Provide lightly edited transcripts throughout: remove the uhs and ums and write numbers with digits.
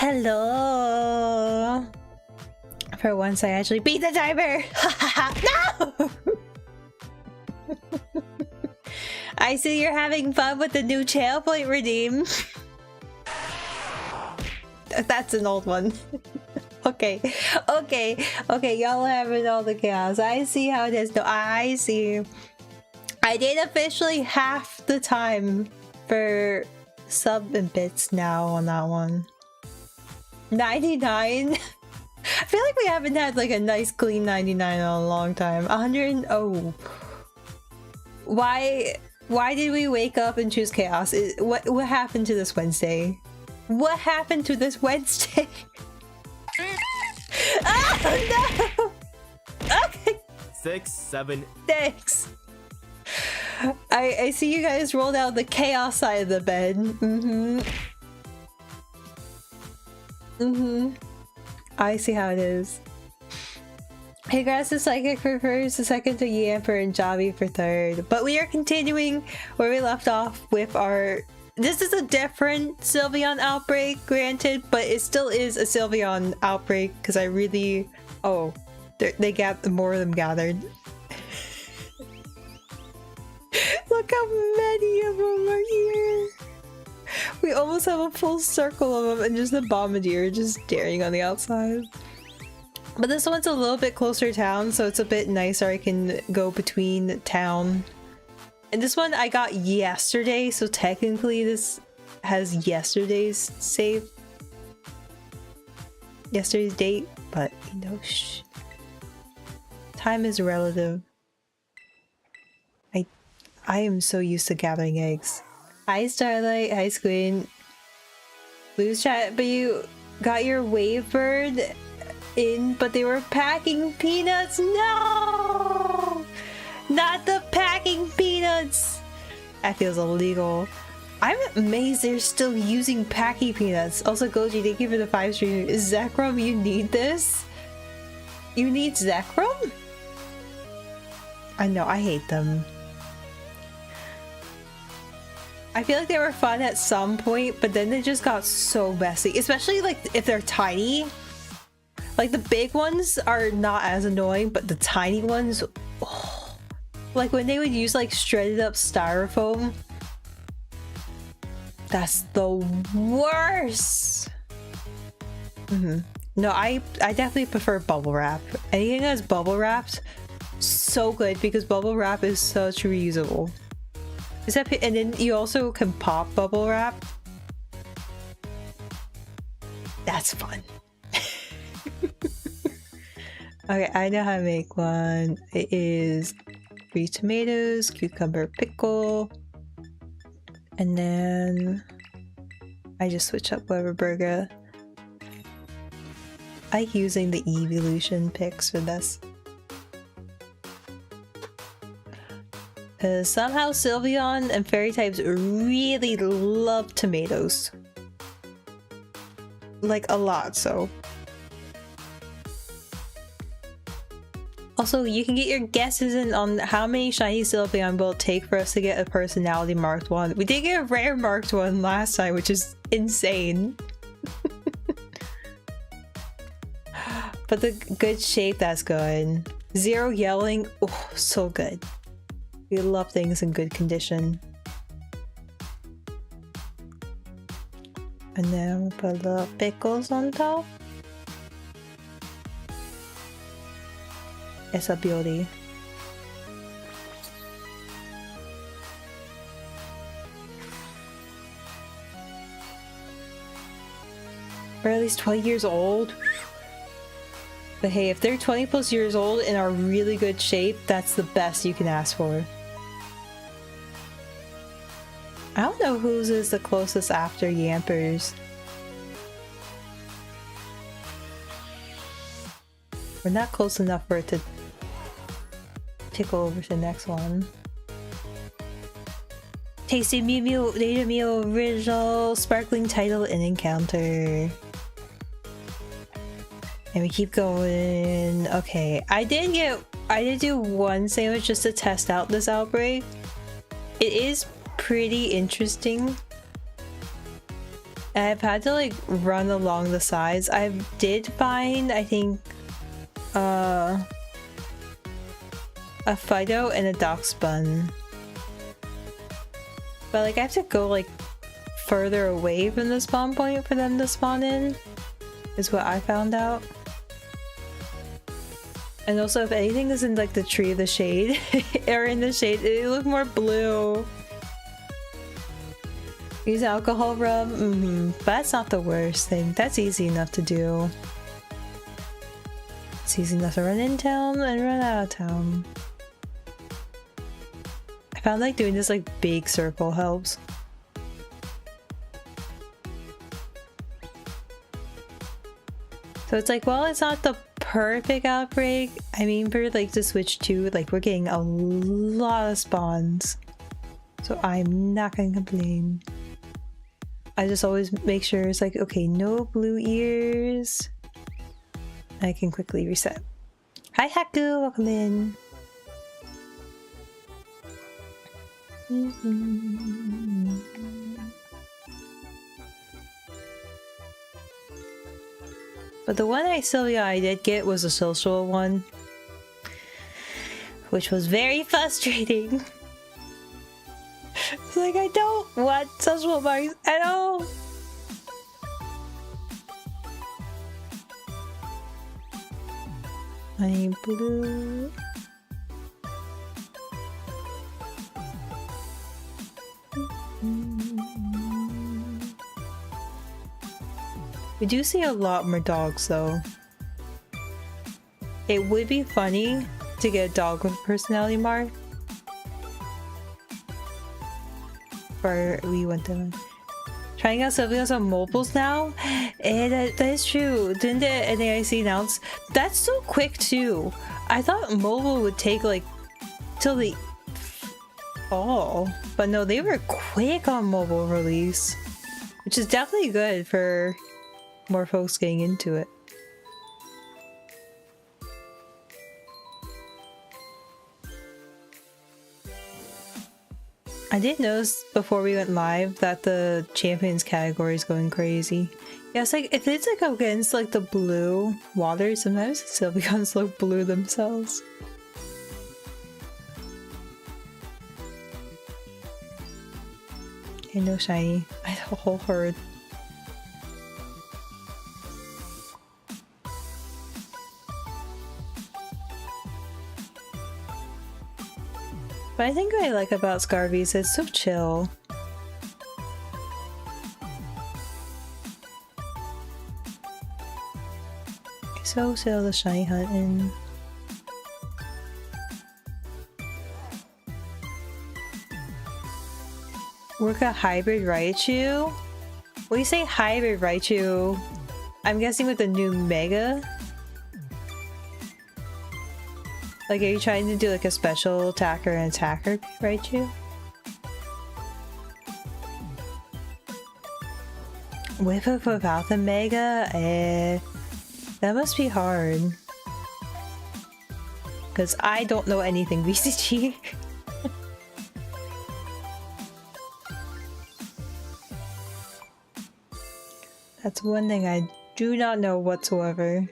Hello. For once, I actually beat the timer. No. I see you're having fun with the new channel point redeem. That's an old one. Okay, y'all having all the chaos. I see how it is. No, I see. I did officially half the time for sub and bits now on that one. 99. I feel like we haven't had like a nice clean 99 in a long time. 100. Oh, why did we wake up and choose chaos? What happened to this Wednesday? What happened to this Wednesday? Oh no! Okay. 6, 7. Thanks. I see you guys rolled out the chaos side of the bed. I see how it is. Hey, Grass is Psychic for first, the second to Yamper, and Javi for third. But we are continuing where we left off with our... This is a different Sylveon outbreak, granted, but it still is a Sylveon outbreak because I really... Oh, they got more of them gathered. Look how many of them are here. We almost have a full circle of them and just a bombardier just staring on the outside. But this one's a little bit closer to town, so it's a bit nicer. I can go between town. And this one I got yesterday, so technically this has yesterday's save. Yesterday's date, but you know, shh. Time is relative. I am so used to gathering eggs. Hi Starlight, hi Squid. Blues chat, but you got your wave bird in, but they were packing peanuts. No! Not the packing peanuts! That feels illegal. I'm amazed they're still using packing peanuts. Also, Goji, thank you for the 5 stream. Zekrom, you need this? You need Zekrom? I know, I hate them. I feel like they were fun at some point, but then they just got so messy. Especially like if they're tiny. Like the big ones are not as annoying, but the tiny ones, oh, like when they would use like shredded up styrofoam, that's the worst. No, I definitely prefer bubble wrap. Anything that's bubble wrapped, so good because bubble wrap is such reusable. And then you also can pop bubble wrap. That's fun. Okay, I know how to make one. It is 3 tomatoes, cucumber pickle, and then I just switch up whatever burger. I like using the Eeveelution picks for this. Because somehow Sylveon and fairy types really love tomatoes. Like a lot, so. Also, you can get your guesses in on how many shiny Sylveon will it take for us to get a personality marked one. We did get a rare marked one last time, which is insane. But the good shape, that's good. 0 yelling, oh, so good. We love things in good condition. And then we'll put the pickles on top. It's a beauty. Or at least 20 years old. But hey, if they're 20 plus years old and are really good shape, that's the best you can ask for. I don't know whose is the closest after Yamper's. We're not close enough for it to tickle over to the next one. Tasty Mew Mew, Data Mew original, sparkling title and encounter. And we keep going. Okay, I did do one sandwich just to test out this outbreak. It is pretty interesting. I've had to like run along the sides. I did find, I think, a Fido and a Darkspun. But like I have to go like further away from the spawn point for them to spawn in, is what I found out. And also if anything is in like the tree of the shade or in the shade, it look more blue. Use alcohol rub? But that's not the worst thing. That's easy enough to do. It's easy enough to run in town and run out of town. I found like doing this like big circle helps. So it's like, well, it's not the perfect outbreak. I mean, for like to switch to, like we're getting a lot of spawns. So I'm not gonna complain. I just always make sure it's like, okay, no blue ears. I can quickly reset. Hi Haku, welcome in. But the one Sylveon I did get was a social one, which was very frustrating. It's like, I don't want social marks at all. Honey blue. We do see a lot more dogs though. It would be funny to get a dog with a personality mark. Or we went to trying out Sylveon on mobiles now. That is true. Didn't the NAIC announce? That's so quick too. I thought mobile would take like till the fall, but no, they were quick on mobile release, which is definitely good for more folks getting into it. I did notice before we went live that the champions category is going crazy. Yeah, it's like if it's like against like the blue water, sometimes it still becomes like blue themselves. Okay, no shiny. I had a whole herd. But I think what I like about Scarby is it's so chill. So chill the shiny hunting. Work a hybrid Raichu? When you say hybrid Raichu, I'm guessing with the new Mega? Like, are you trying to do like a special attacker and attacker Raichu? Whip up without the Mega? That must be hard. Because I don't know anything VCG. That's one thing I do not know whatsoever.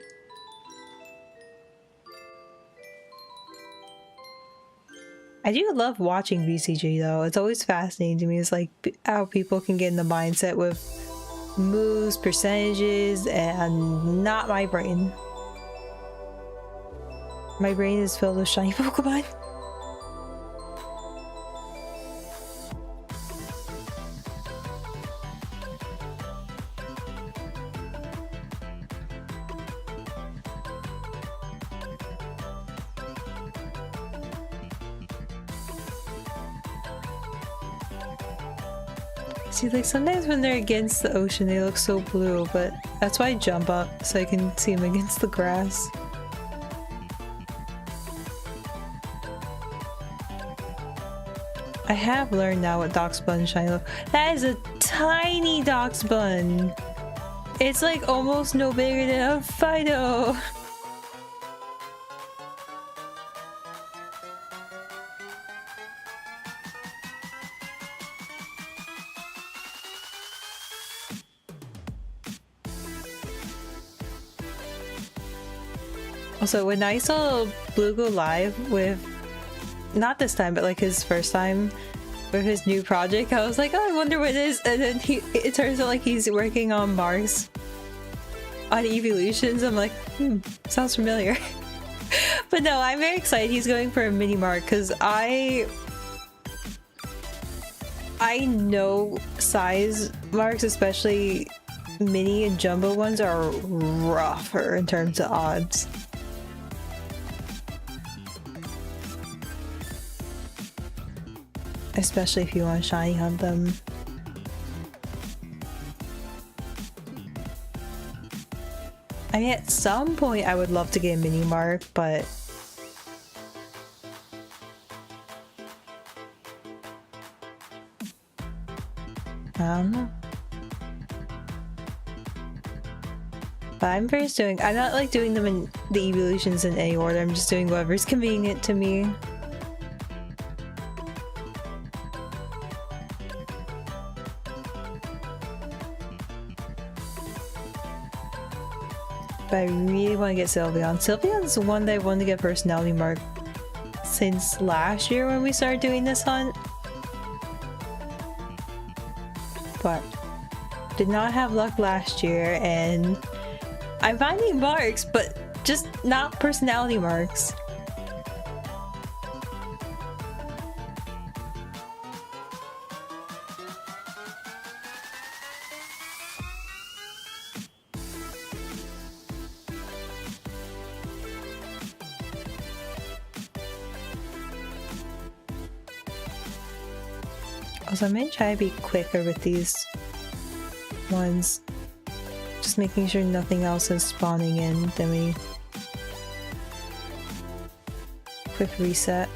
I do love watching VCG though. It's always fascinating to me. It's like how people can get in the mindset with moves, percentages, and not my brain. My brain is filled with shiny Pokemon. See, like sometimes when they're against the ocean, they look so blue, but that's why I jump up so I can see them against the grass. I have learned now what Darkspun shiny look. That is a tiny Darkspun. It's like almost no bigger than a Fido. Also, when I saw Blue go live with, not this time, but like his first time with his new project, I was like, oh, I wonder what it is. And then it turns out like he's working on Marks on Eeveelutions. I'm like, sounds familiar. But no, I'm very excited he's going for a mini Mark because I know size marks, especially mini and jumbo ones, are rougher in terms of odds. Especially if you want to shiny hunt them. I mean, at some point I would love to get a mini mark, but I don't know. But I'm not like doing them in the evolutions in any order. I'm just doing whatever's convenient to me. But I really want to get Sylveon. Sylveon's the one that I wanted to get personality mark since last year when we started doing this hunt. But did not have luck last year, and I'm finding marks, but just not personality marks. Also, I'm gonna try to be quicker with these ones. Just making sure nothing else is spawning in. Then we quick reset.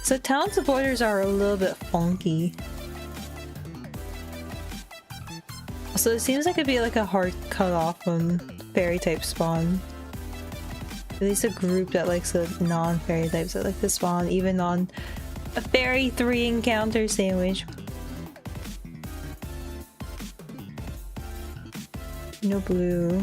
So town supporters are a little bit funky. So it seems like it'd be like a hard cutoff on fairy type spawn. At least a group that likes the non-fairy types that like to spawn, even on a fairy 3 encounter sandwich. No blue.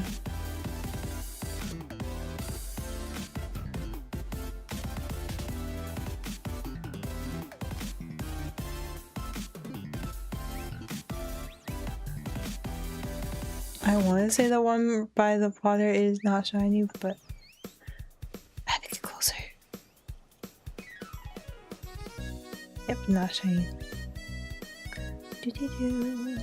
I want to say the one by the water is not shiny, but I have to get closer. Yep, not shiny. Do-do-do.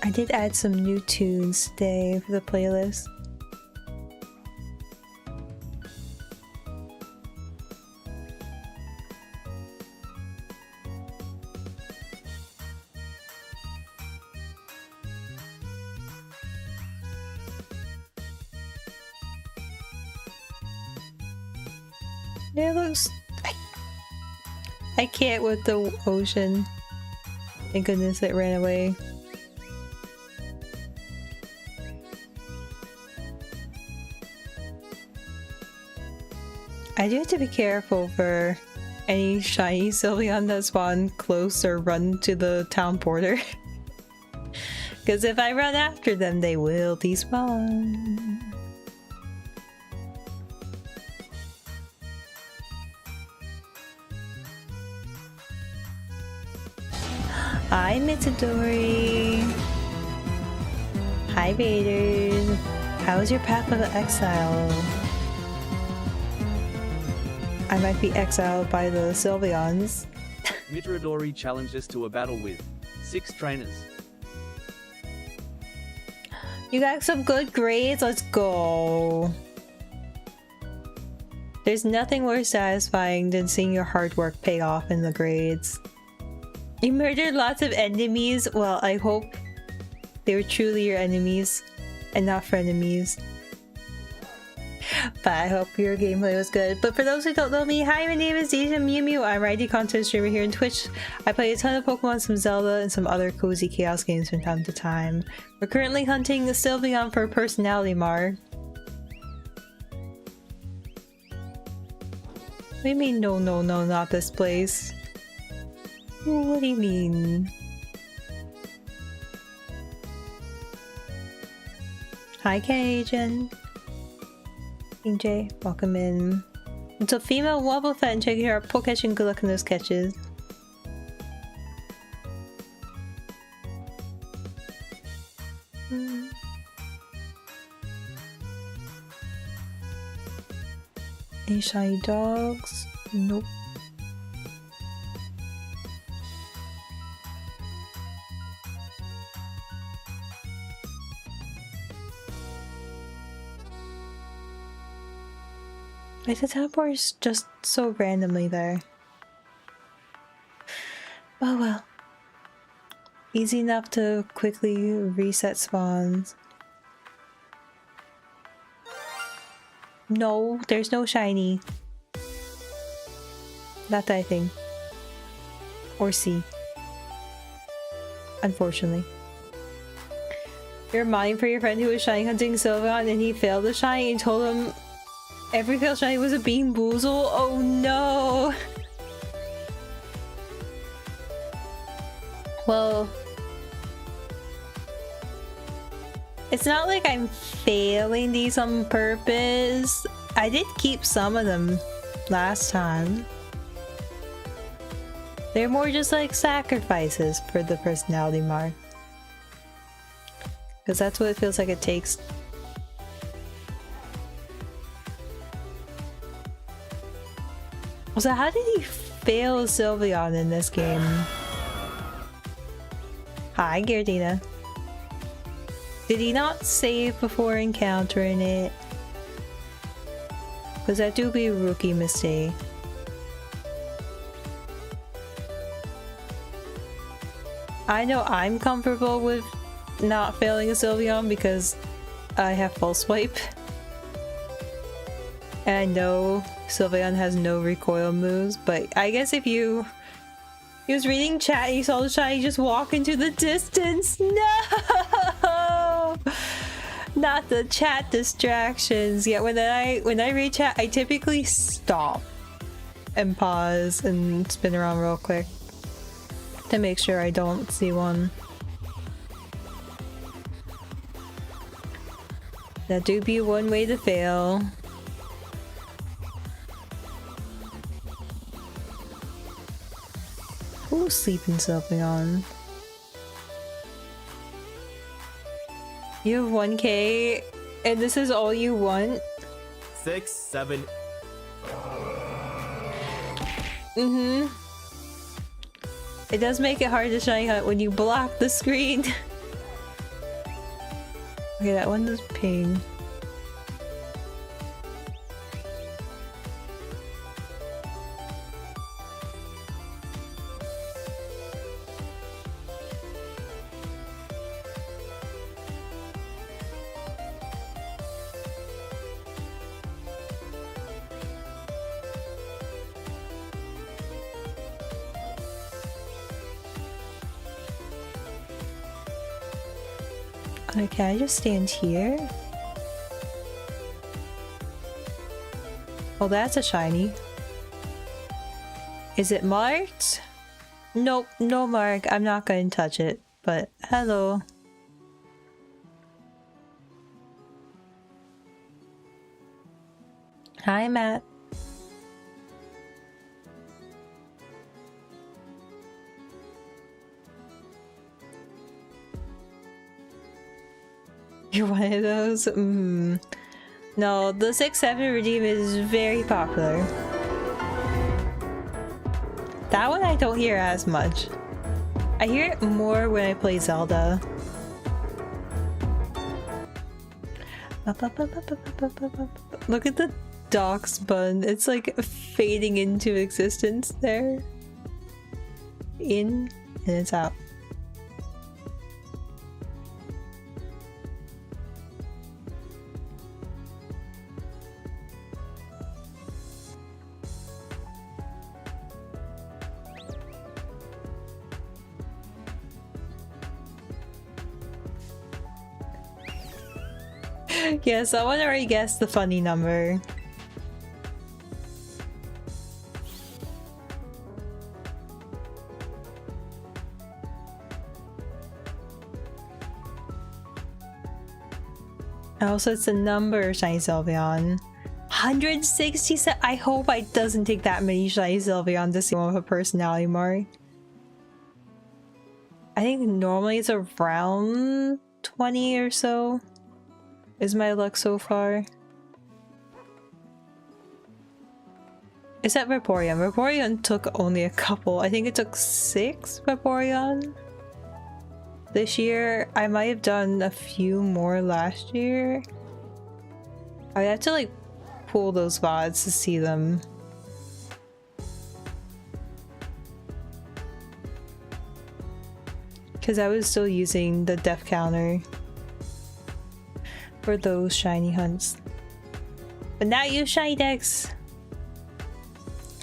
I did add some new tunes today for the playlist. It looks... I can't with the ocean. Thank goodness it ran away. I do have to be careful for any shiny Sylveon that spawn close or run to the town porter. Because if I run after them, they will despawn. Hi Mitsidori! Hi Vader! How was your path of exile? I might be exiled by the Sylveons. Mitridori challenged us to a battle with 6 trainers. You got some good grades? Let's go! There's nothing more satisfying than seeing your hard work pay off in the grades. You murdered lots of enemies. Well, I hope they were truly your enemies and not frenemies. But I hope your gameplay was good. But for those who don't know me, hi, my name is Deja Mew Mew. I'm an ID content streamer here on Twitch. I play a ton of Pokemon, some Zelda, and some other cozy chaos games from time to time. We're currently hunting the Sylveon for a personality mark. What do you mean, no, no, no, not this place? What do you mean? Hi, Cajun. EJ, welcome in. It's a female Wobbuffet and checking out poke catching. Good luck in those catches. Any shiny dogs? Nope. Like the teleport is just so randomly there. Oh well. Easy enough to quickly reset spawns. No, there's no shiny. Not that I think. Or see. Unfortunately. You're modding for your friend who was shiny hunting Sylveon and he failed the shiny and told him every failed shiny was a bean boozle? Oh no! Well, it's not like I'm failing these on purpose. I did keep some of them last time. They're more just like sacrifices for the personality mark. Because that's what it feels like it takes. So how did he fail Sylveon in this game? Hi, Gardina. Did he not save before encountering it? Because that do be a rookie mistake. I know I'm comfortable with not failing a Sylveon because I have full swipe. And I know Sylveon has no recoil moves, but I guess if you... He was reading chat and you saw the shiny just walk into the distance. No! Not the chat distractions. Yeah, when I read chat, I typically stop and pause and spin around real quick to make sure I don't see one. That do be one way to fail. Who's sleeping Sylveon? You have 1k and this is all you want? 6, 7. It does make it hard to shiny hunt when you block the screen. Okay, that one does ping. Can I just stand here? Oh, that's a shiny. Is it marked? Nope, no mark. I'm not going to touch it, but hello. Hi, Matt. You're one of those? No, the 6-7 redeem is very popular. That one I don't hear as much. I hear it more when I play Zelda. Look at the Doc's bun. It's like fading into existence there. In and it's out. Yeah, someone already guessed the funny number. Also, it's a number shiny Sylveon. 167. I hope it doesn't take that many shiny Sylveon to see one with a personality mark. I think normally it's around 20 or so. Is my luck so far? Is that Vaporeon? Vaporeon took only a couple. I think it took 6 Vaporeon this year. I might have done a few more last year. I have to like pull those VODs to see them. Because I was still using the death counter for those shiny hunts. But now you shiny decks!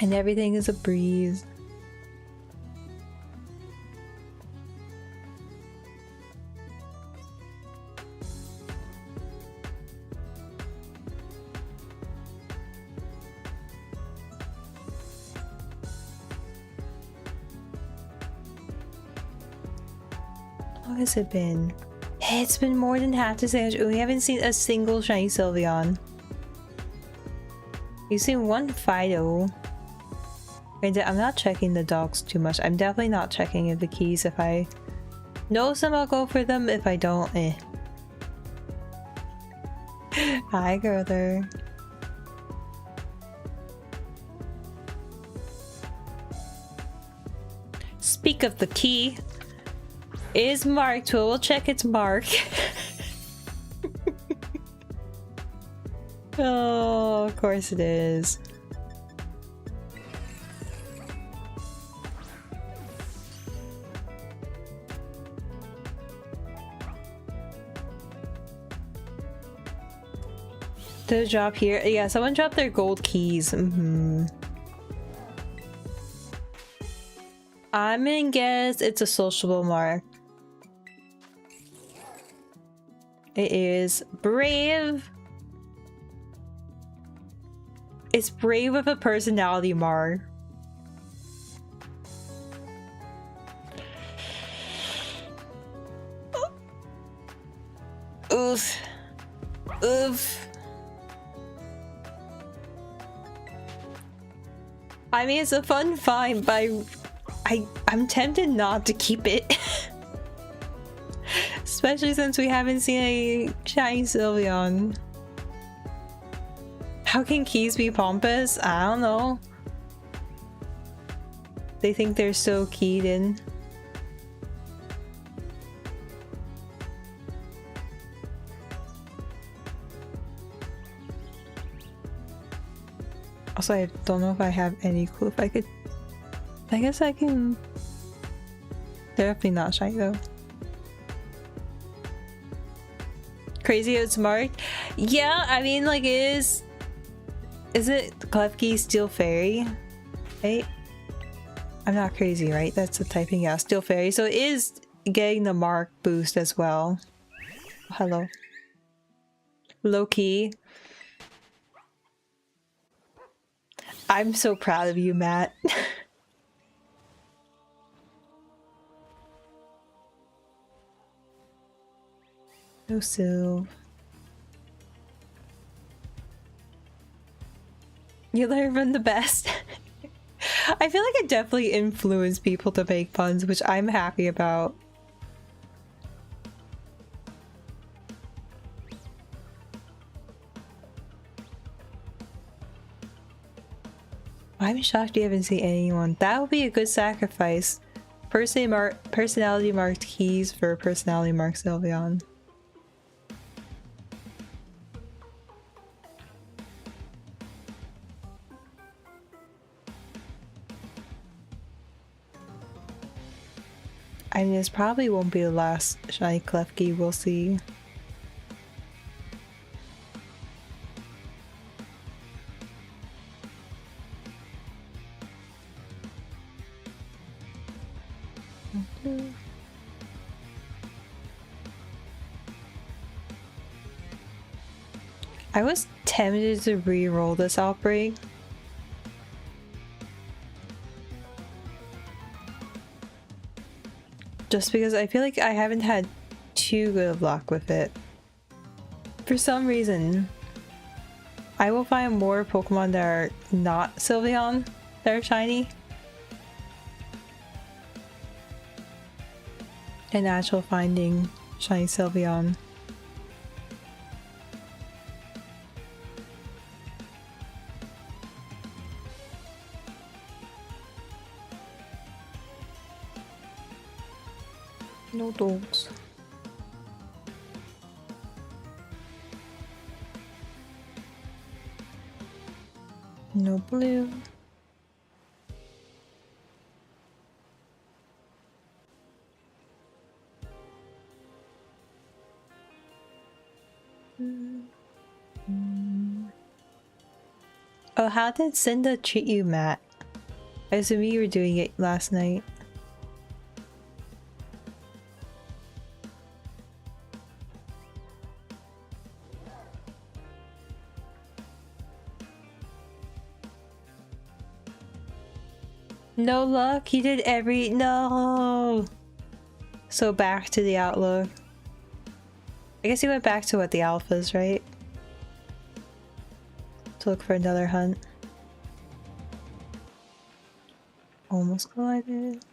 And everything is a breeze. How long has it been? It's been more than half the sandwich. We haven't seen a single shiny Sylveon. You've seen one Fido. Granted, I'm not checking the dogs too much. I'm definitely not checking the keys. If I know some, I'll go for them. If I don't, eh. Hi, Girther. Speak of the key. It is marked. We'll check its mark. Oh, of course it is. Did it drop here? Yeah, someone dropped their gold keys. I'm gonna guess it's a sociable mark. It is brave. It's brave with a personality mark. Oof. Oof. I mean, it's a fun find, but I'm tempted not to keep it. Especially since we haven't seen a shiny Sylveon. How can keys be pompous? I don't know. They think they're so keyed in. Also, I don't know if I have any clue if I could... I guess I can... They're definitely not shiny though. Crazy how it's marked? Yeah, I mean, like, is it Klefki Steel Fairy? Right? I'm not crazy, right? That's the typing, yeah, Steel Fairy. So it is getting the mark boost as well. Hello. Low key. I'm so proud of you, Matt. No Sylv. You learn from the best. I feel like it definitely influenced people to make puns, which I'm happy about. I'm shocked you haven't seen anyone. That would be a good sacrifice. Personality marked keys for personality marked Sylveon. I mean, this probably won't be the last shiny Klefki we'll see. I was tempted to re-roll this outbreak. Just because I feel like I haven't had too good of luck with it. For some reason, I will find more Pokemon that are not Sylveon that are shiny. And actual finding shiny Sylveon. No dogs. No blue. Oh, how did Cinda treat you, Matt? I assume you were doing it last night. No luck, he did every— no! So back to the outlook. I guess he went back to what, the alphas, right? To look for another hunt. Almost collided.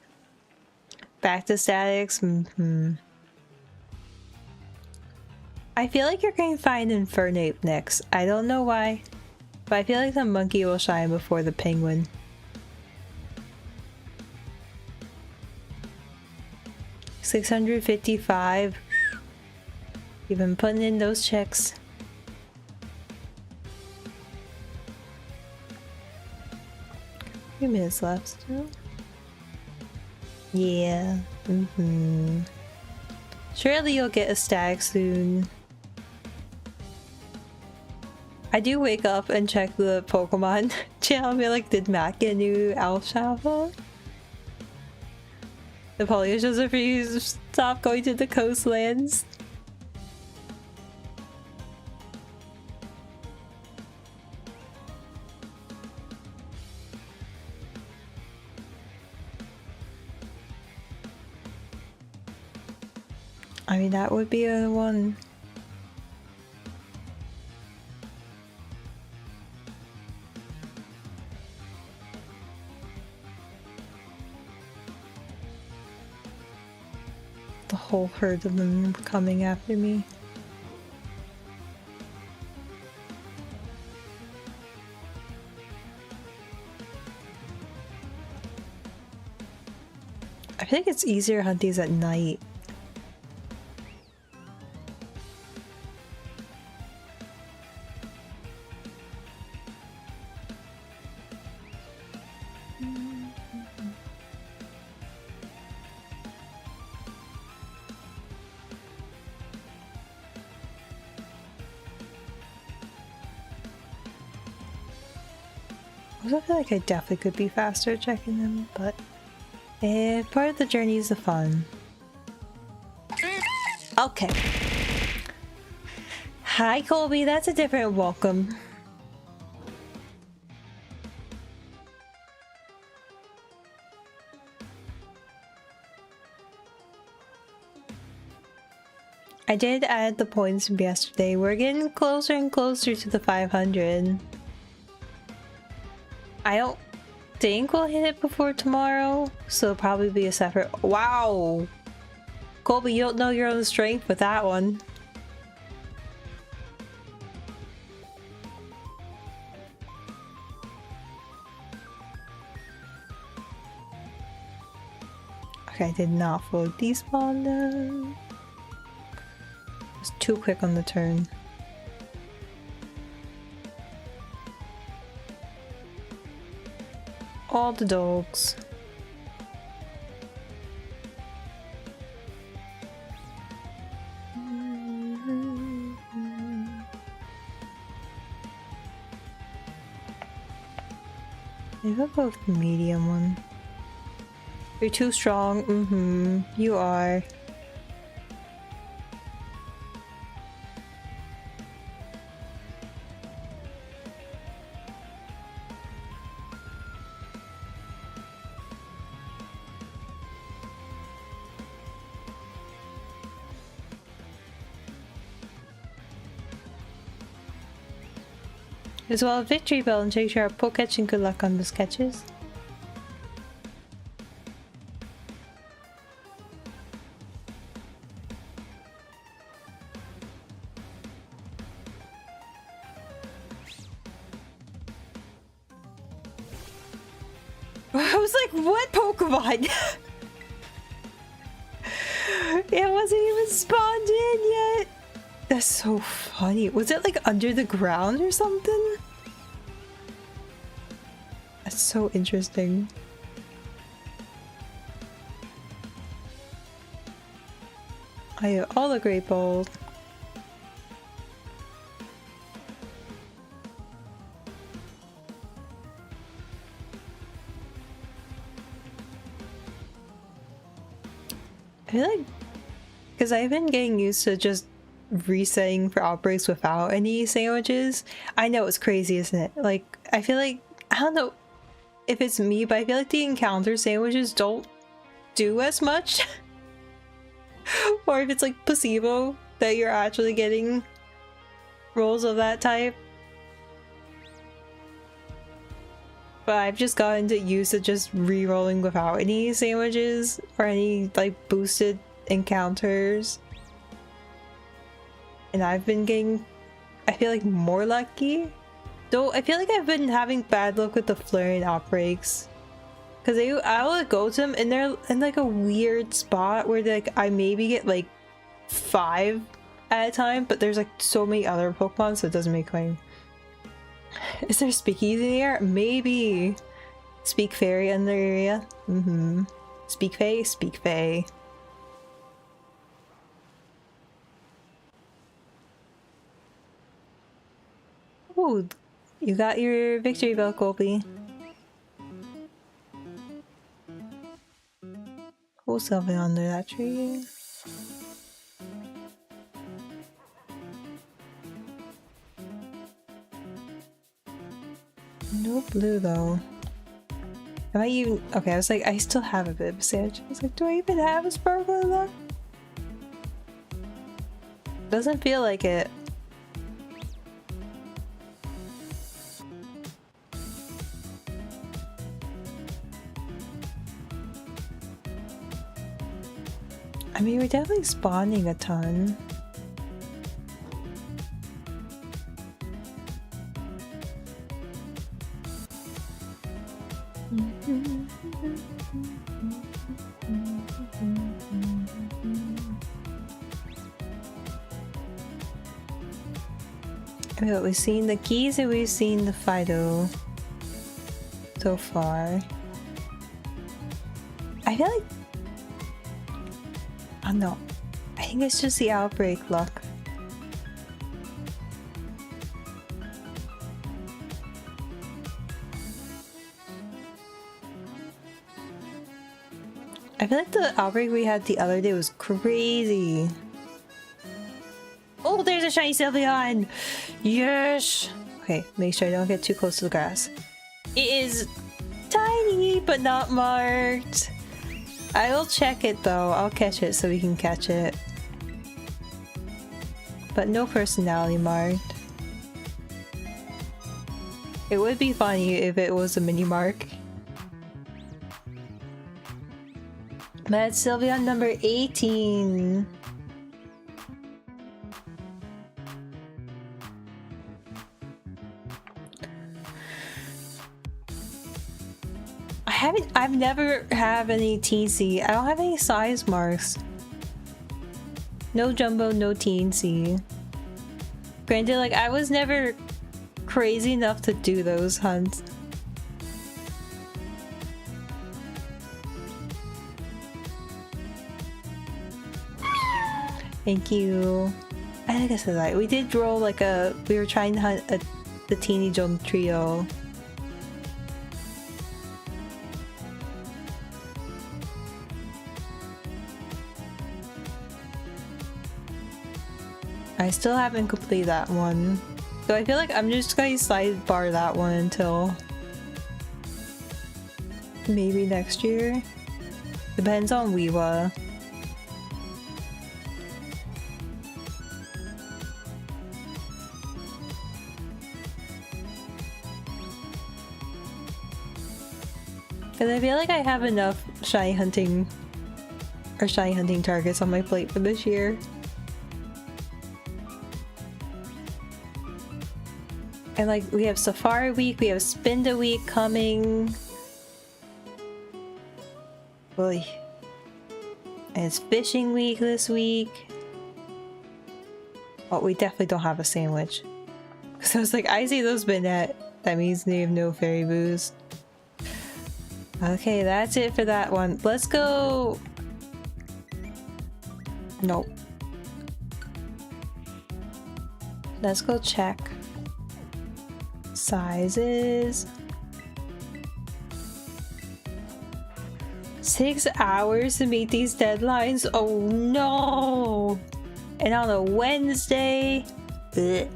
Back to statics. I feel like you're going to find Infernape next. I don't know why, but I feel like the monkey will shine before the penguin. $655. You've been putting in those checks. A few minutes left still. Yeah. Surely you'll get a static soon. I do wake up and check the Pokemon channel and be like, did Matt get a new Alshava? The Polyations are for you to stop going to the coastlands. I mean, that would be a one. The whole herd of them coming after me. I think it's easier to hunt these at night. I feel like I definitely could be faster at checking them, but part of the journey is the fun. Okay. Hi, Colby. That's a different welcome. I did add the points from yesterday. We're getting closer and closer to the 500. I don't think we'll hit it before tomorrow, so it'll probably be a separate— wow! Colby, you don't know your own strength with that one. Okay, I did not fully despawn them. Was too quick on the turn. All the dogs. Maybe I'll go with the medium one. You're too strong. You are. As well as Victory Bell and take sure our poke catch and good luck on those catches. I was like, what Pokemon? It wasn't even spawned in yet. That's so funny. Was it like under the ground or something? That's so interesting. I have all the Great Balls. I feel like, because I've been getting used to just resetting for outbreaks without any sandwiches. I know it's crazy, isn't it? Like, I feel like, I don't know if it's me, but I feel like the encounter sandwiches don't do as much. Or if it's like placebo that you're actually getting rolls of that type. But I've just gotten used to just re-rolling without any sandwiches or any like boosted encounters. And I've been getting, I feel like, more lucky. Though I feel like I've been having bad luck with the Flareon outbreaks. Because I will go to them and they're in like a weird spot where like I maybe get like 5 at a time, but there's like so many other Pokemon, so it doesn't make sense. Is there speakeasy in the air? Maybe. Speak Fairy in the area? Mm-hmm. Speak Fae? Speak Fae. Ooh, you got your Victory Bell, Colby. Cool Sylveon under that tree. No blue though. Am I even okay? I was like, I still have a bit of sandwich. I was like, do I even have a sparkling luck? Doesn't feel like it. I mean, we're definitely spawning a ton. Okay, we've seen the keys and we've seen the Fido so far. I feel like, I don't know. I think it's just the outbreak luck. I feel like the outbreak we had the other day was crazy. Oh, there's a shiny Sylveon! Yes! Okay, make sure I don't get too close to the grass. It is tiny, but not marked. I will check it though. I'll catch it so we can catch it. But no personality marked. It would be funny if it was a mini mark. That's Sylveon number 18. I've never have any TC. I don't have any size marks. No jumbo, no TNC. Granted, like, I was never crazy enough to do those hunts. Thank you. I think I said that. We did roll like we were trying to hunt the Teeny Jump trio. I still haven't completed that one. So I feel like I'm just gonna sidebar that one until maybe next year. Depends on Weewa. Because I feel like I have enough shiny hunting targets on my plate for this year. And like, we have Safari Week, we have Spinda Week coming. Boy. And it's Fishing Week this week. Oh, we definitely don't have a sandwich. Because I was like, I see those Banette. That means they have no fairy booze. Okay, that's it for that one. Let's go... Nope. Let's go check sizes. 6 hours to meet these deadlines. Oh no! And on a Wednesday. Blech.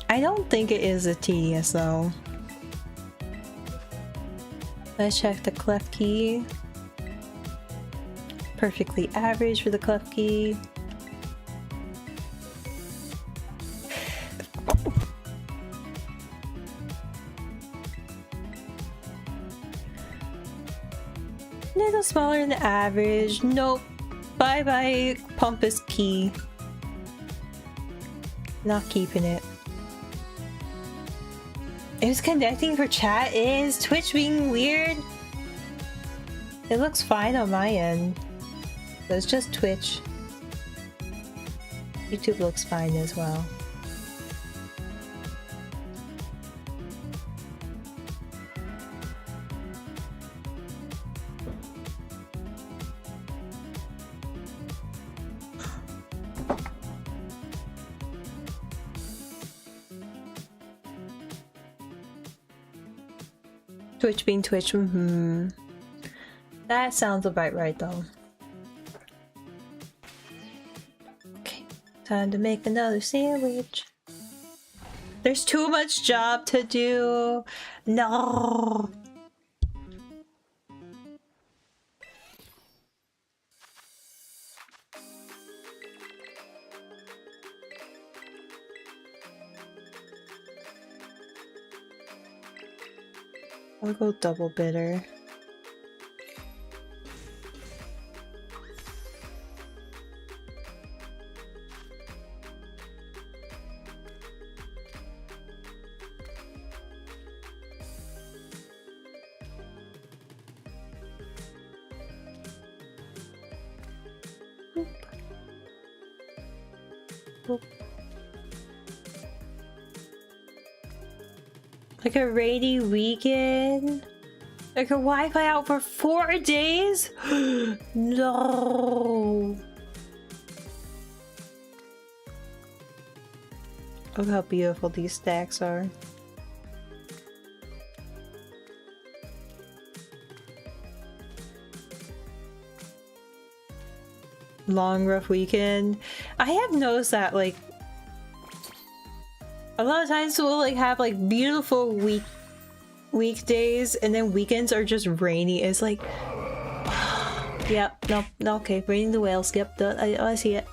I don't think it is a tedious though. Let's check the clef key. Perfectly average for the clef key. Little smaller than average. Nope. Bye bye, pompous key. Not keeping it. It was connecting for chat. Is Twitch being weird? It looks fine on my end. But it's just Twitch. YouTube looks fine as well. Twitch being Twitch, That sounds about right though. Okay, time to make another sandwich. There's too much job to do. No. I'll go double bitter. Like a rainy weekend? Like a Wi-Fi out for 4 days? No! Look how beautiful these stacks are. Long rough weekend. I have noticed that like a lot of times we'll like have like beautiful weekdays and then weekends are just rainy. It's like yep, no, okay, raining the whales. Yep, I see it.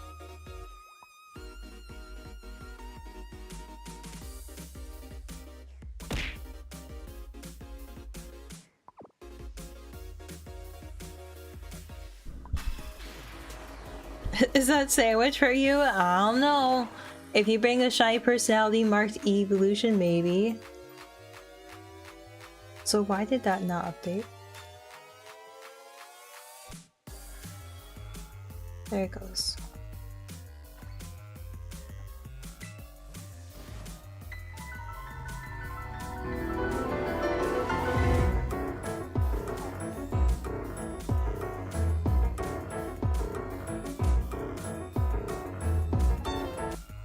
Is that sandwich for you? I don't know. If you bring a shiny personality marked Eeveelution, maybe. So why did that not update? There it goes.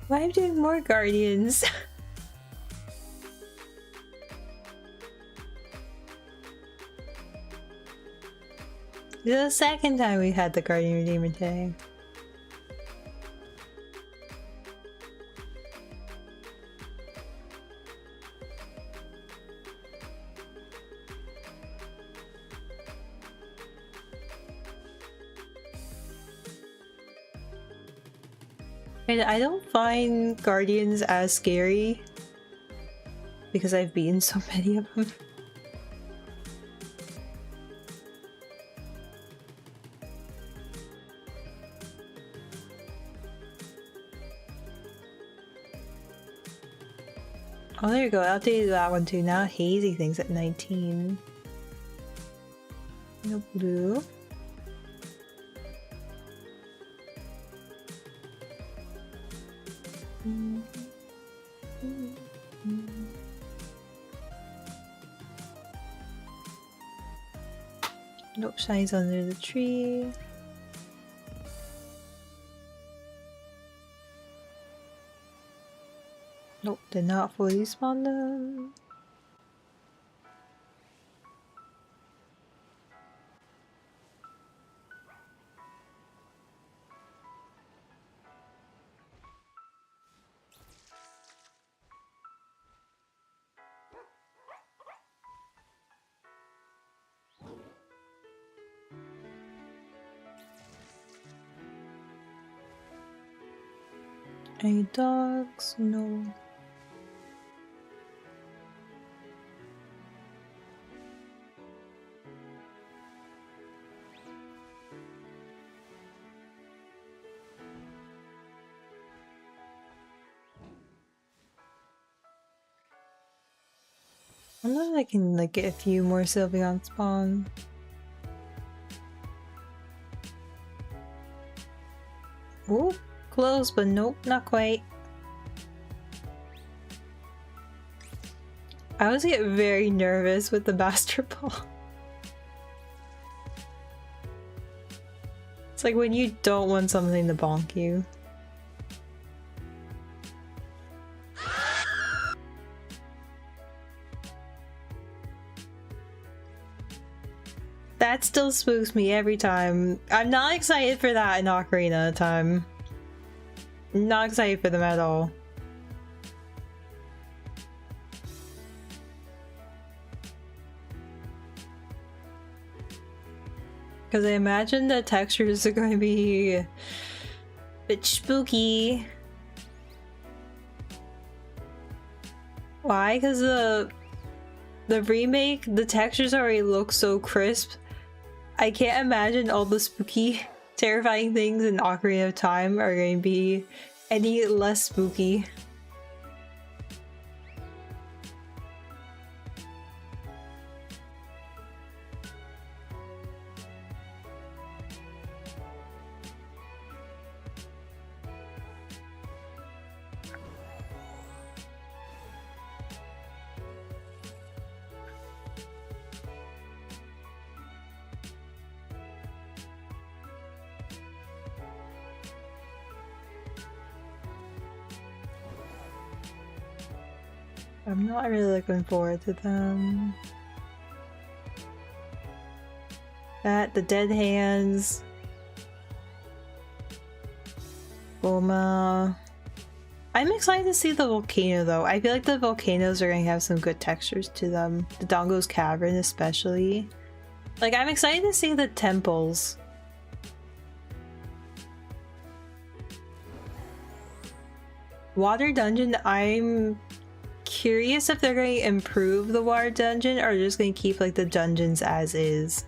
Why am I doing more guardians? This is the second time we had the Guardian Redeemer today. And I don't find Guardians as scary because I've beaten so many of them. Oh, there you go. I updated that one too. Now Hazy thing's at 19. No blue. Nope, shines under the tree. Nope, did not fully spawn them. Any dogs? No. I wonder if I can like get a few more Sylveon spawn. Ooh, close, but nope, not quite. I always get very nervous with the Master Ball. It's like when you don't want something to bonk you. That still spooks me every time. I'm not excited for that in Ocarina time. Not excited for them at all. Because I imagine the textures are going to be a bit spooky. Why? Because the remake, the textures already look so crisp. I can't imagine all the spooky, terrifying things in Ocarina of Time are going to be any less spooky. I'm not really looking forward to them. That, the dead hands. Bulma. I'm excited to see the volcano though. I feel like the volcanoes are going to have some good textures to them. The Dongo's Cavern especially. Like, I'm excited to see the temples. Water Dungeon, I'm curious if they're going to improve the water dungeon or just going to keep like the dungeons as is.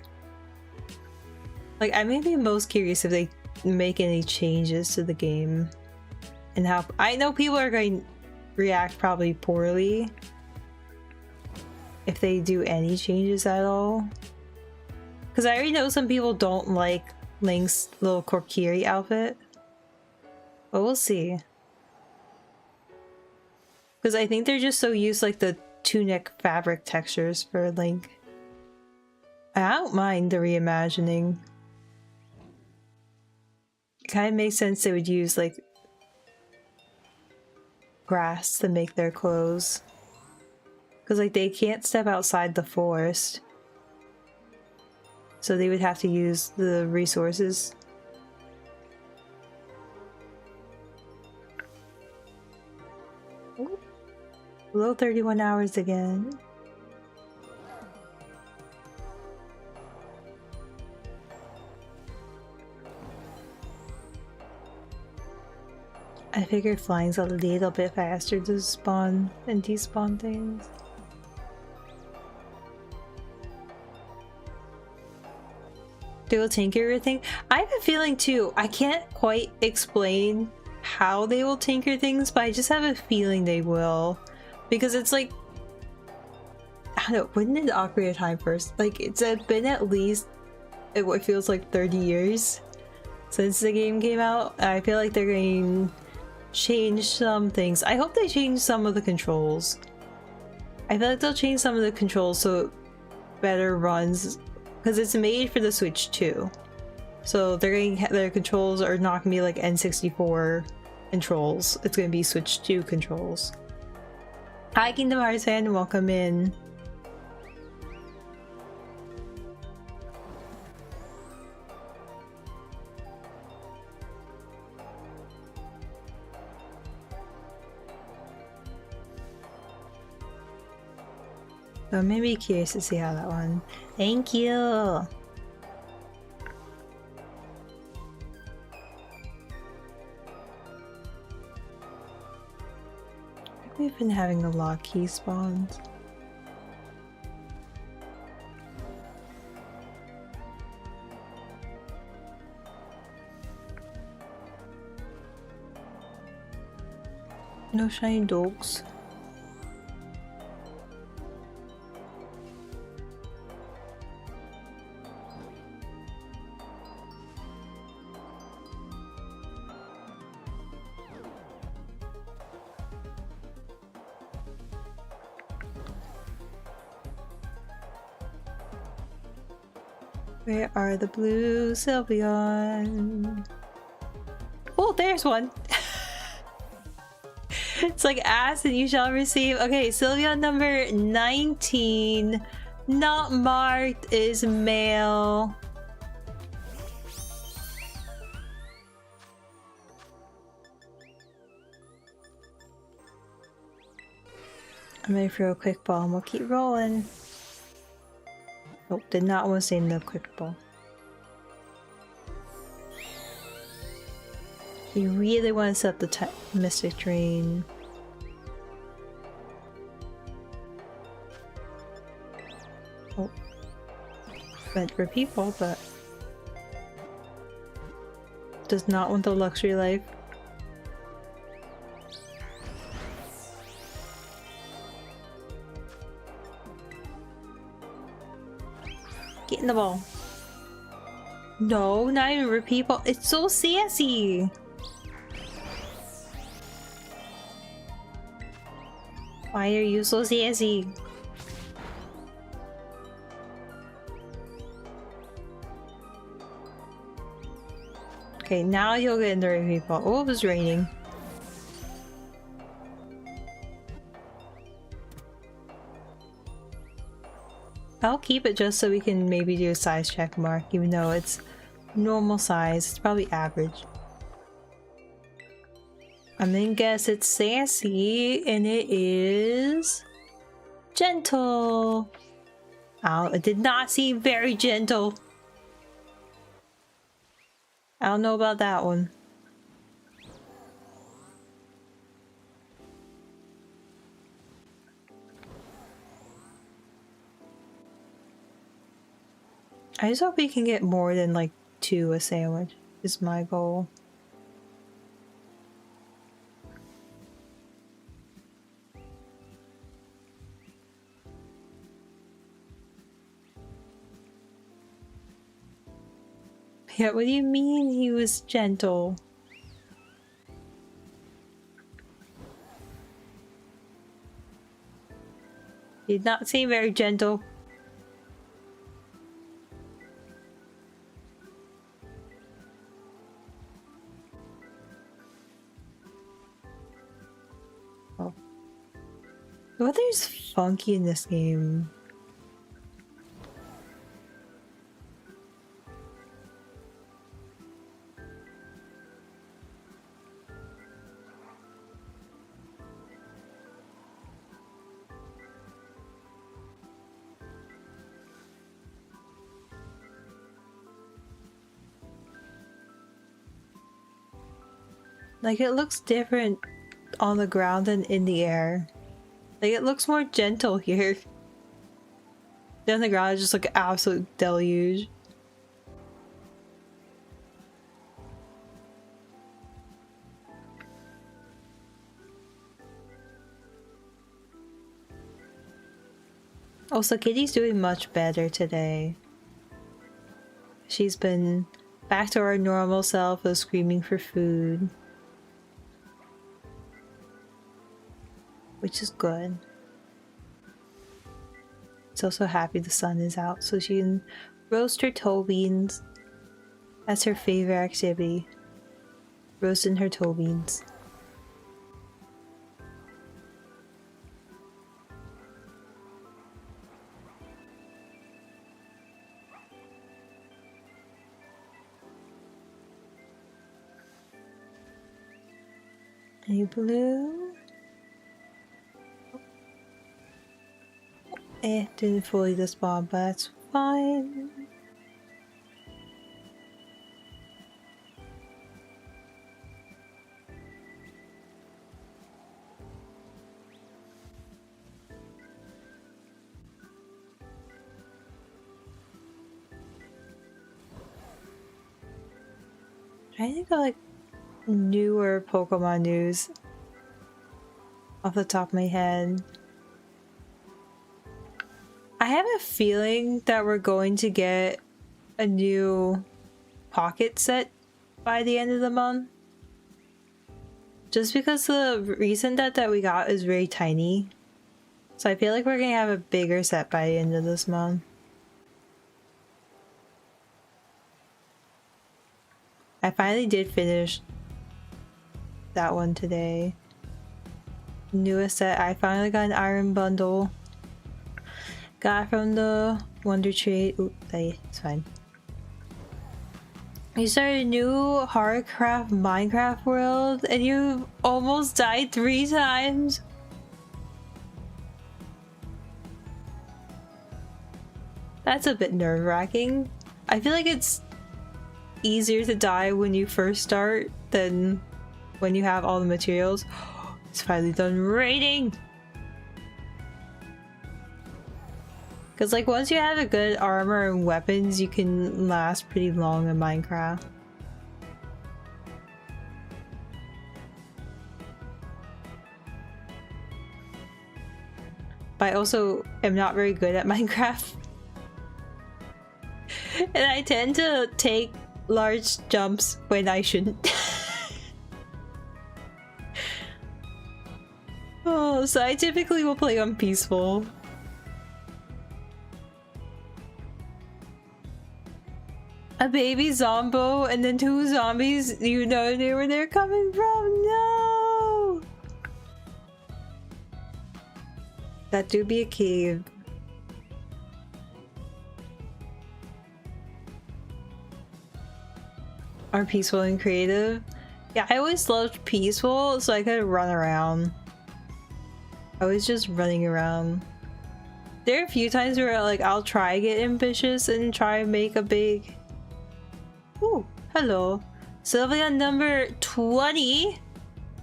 Like, I may be most curious if they make any changes to the game and how I know people are going to react probably poorly if they do any changes at all, because I already know some people don't like Link's little Kokiri outfit, but we'll see. Because I think they're just so used like the tunic fabric textures for Link. I don't mind the reimagining. It kind of makes sense they would use like grass to make their clothes. Because like they can't step outside the forest. So they would have to use the resources. Ooh. Below 31 hours again. I figured flying's a little bit faster to spawn and despawn things. They will tinker everything. I have a feeling too. I can't quite explain how they will tinker things, but I just have a feeling they will. Because it's like, I don't know, wouldn't it operate time first? Like, it's been at least, it feels like 30 years since the game came out. I feel like they're going to change some things. I hope they change some of the controls. I feel like they'll change some of the controls so it better runs, because it's made for the Switch too. So they're going to, their controls are not going to be like N64 controls. It's going to be Switch 2 controls. Hi Kingdom Hearts fan, welcome in. So I'm maybe curious to see how that one. Thank you! We've been having a lot of key spawns. No shiny dogs. Where are the blue Sylveon? Oh, there's one! It's like ask and you shall receive. Okay, Sylveon number 19. Not marked is male. I'm ready for a quick ball and we'll keep rolling. Nope, did not want to say no quick ball. You really want to set up the Mystic Drain. Oh. Meant for people, but does not want the luxury life. Get in the ball. No, not even repeat ball. It's so sassy. Why are you so sassy? Okay, now you'll get in the repeat ball. Oh, it was raining. I'll keep it just so we can maybe do a size check mark, even though it's normal size. It's probably average. I'm gonna guess it's sassy, and it is gentle. Oh, it did not seem very gentle. I don't know about that one. I just hope we can get more than like 2 a sandwich, is my goal. Yeah, what do you mean he was gentle? He did not seem very gentle. Oh. The weather's funky in this game. Like, it looks different on the ground than in the air. Like, it looks more gentle here. Then the ground is just like an absolute deluge. Also, Kitty's doing much better today. She's been back to her normal self of screaming for food. Which is good. She's also happy the sun is out so she can roast her toe beans. That's her favorite activity. Roasting her toe beans. Any blue? Didn't fully despawn, but that's fine. I think I like newer Pokemon news off the top of my head. I have a feeling that we're going to get a new pocket set by the end of the month. Just because the recent that we got is very tiny. So I feel like we're gonna have a bigger set by the end of this month. I finally did finish that one today. Newest set, I finally got an iron bundle. Got from the Wonder Trade. Oop, it's fine. You started a new hardcraft Minecraft world and you almost died 3 times. That's a bit nerve-wracking. I feel like it's easier to die when you first start than when you have all the materials. It's finally done raining! Because like once you have a good armor and weapons, you can last pretty long in Minecraft. But I also am not very good at Minecraft. And I tend to take large jumps when I shouldn't. Oh, so I typically will play on peaceful. A baby zombo and then 2 zombies, you know where they're coming from. No! That do be a cave. Are peaceful and creative? Yeah, I always loved peaceful so I could run around. I was just running around. There are a few times where like I'll try to get ambitious and try and make a big... Ooh, hello. Sylveon number 20.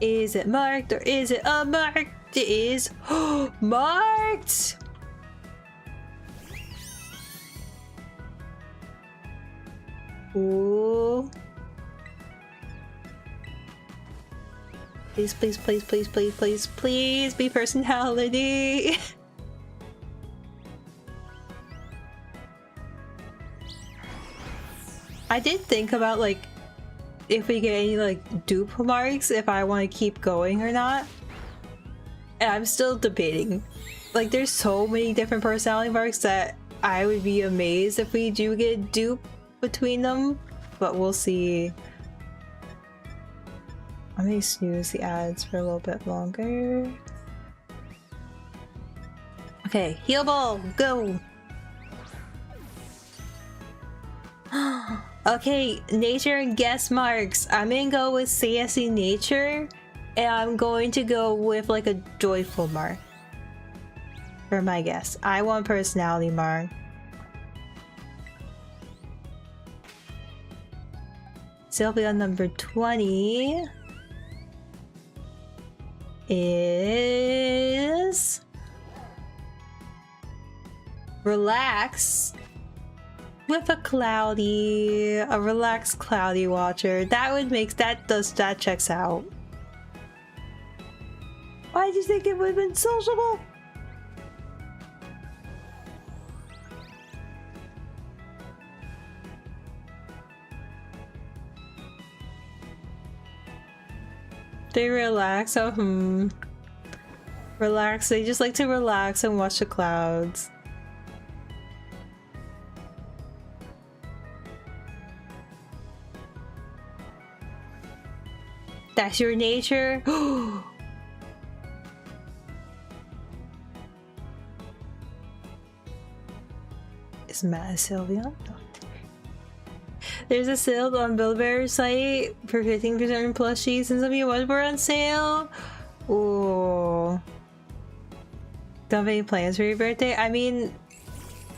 Is it marked or is it unmarked? It is marked! Ooh. Please, please, please, please, please, please, please be personality. I did think about like if we get any like dupe marks, if I want to keep going or not. And I'm still debating. Like there's so many different personality marks that I would be amazed if we do get dupe between them, but we'll see. I'm gonna snooze the ads for a little bit longer. Okay, heal ball, go! Okay, nature and guess marks. I'm gonna go with sassy nature, and I'm going to go with like a joyful mark for my guess. I want personality mark. Sylveon number 20. is relax with a relaxed cloudy watcher. That would make that checks out. Why did you think it would have been sociable? They relax. Oh, relax. They just like to relax and watch the clouds. That's your nature? Is Matt a Sylveon? No. There's a sale on Build-A-Bear's site for 15% plushies and some of your were on sale. Ooh. Don't have any plans for your birthday? I mean,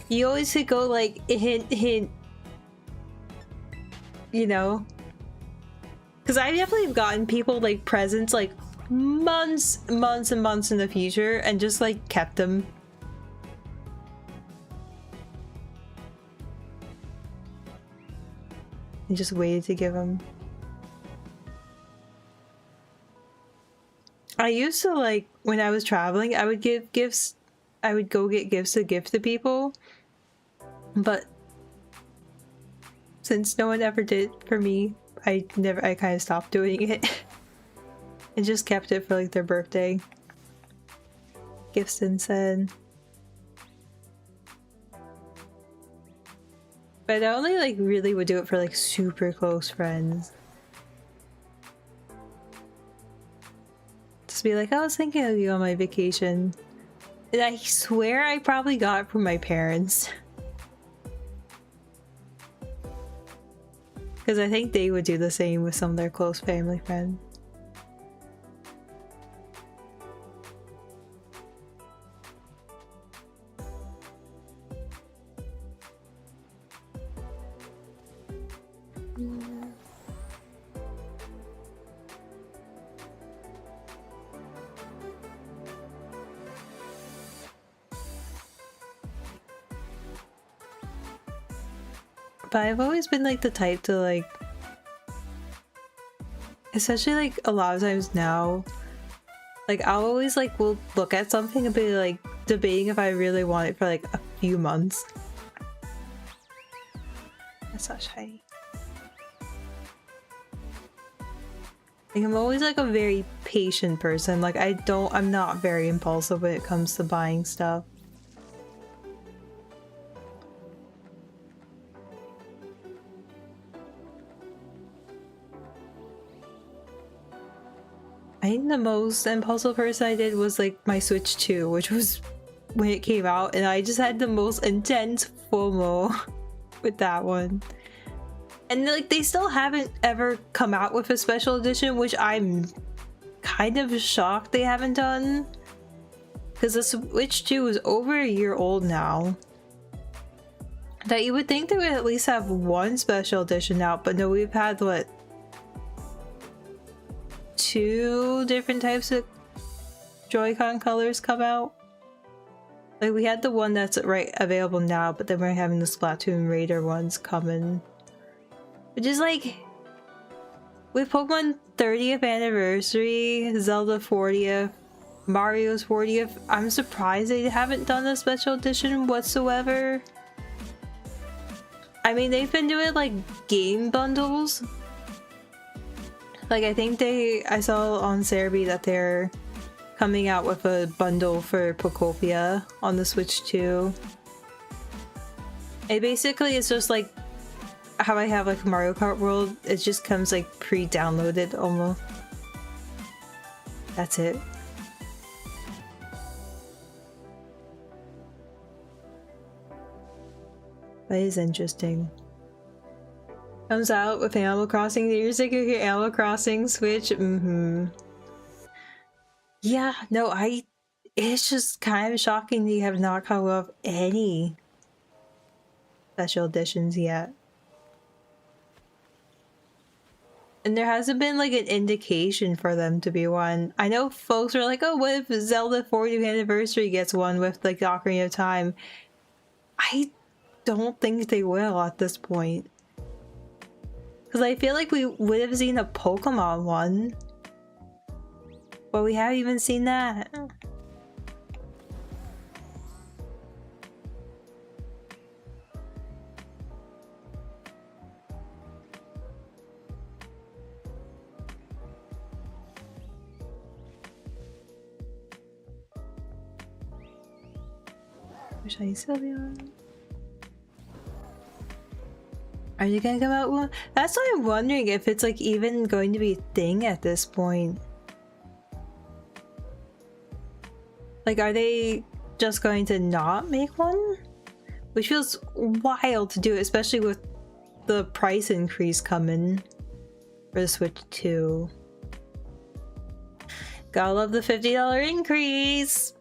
you always could go like hint, hint. You know? Because I've definitely gotten people like presents like months and months in the future and just like kept them. And just waited to give them. I used to like, when I was traveling, I would give gifts. I would go get gifts to give to people. But since no one ever did for me, I kind of stopped doing it. And just kept it for like their birthday gifts instead. But I only like really would do it for like super close friends. Just be like, I was thinking of you on my vacation. And I swear I probably got it from my parents. Because I think they would do the same with some of their close family friends. But I've always been like the type to like, especially like a lot of times now, like I'll always like will look at something and be like debating if I really want it for like a few months. That's not shiny. Like I'm always like a very patient person. Like I'm not very impulsive when it comes to buying stuff. I think the most impulsive person I did was like my Switch 2, which was when it came out, and I just had the most intense FOMO with that one. And like they still haven't ever come out with a special edition, which I'm kind of shocked they haven't done. Because the Switch 2 is over a year old now. That you would think they would at least have one special edition out, but no, we've had what? 2 different types of Joy-Con colors come out. Like we had the one that's available now, but then we're having the Splatoon Raider ones coming. Which is like, with Pokemon 30th anniversary, Zelda 40th, Mario's 40th, I'm surprised they haven't done a special edition whatsoever. I mean, they've been doing like game bundles. Like I think I saw on Cerebi that they're coming out with a bundle for Pokopia on the Switch 2. It basically is just like how I have like Mario Kart World. It just comes like pre-downloaded almost. That's it. That is interesting. Comes out with Animal Crossing. You're sick of your Animal Crossing Switch? Yeah, no, it's just kind of shocking that you have not come up with any special editions yet. And there hasn't been like an indication for them to be one. I know folks are like, oh, what if Zelda 40th anniversary gets one with like the Ocarina of Time? I don't think they will at this point. Because I feel like we would have seen a Pokemon one. But we haven't even seen that. Shiny Sylveon. Are you gonna come out one? That's why I'm wondering if it's like even going to be a thing at this point. Like, are they just going to not make one? Which feels wild to do, especially with the price increase coming for the Switch 2. Gotta love the $50 increase!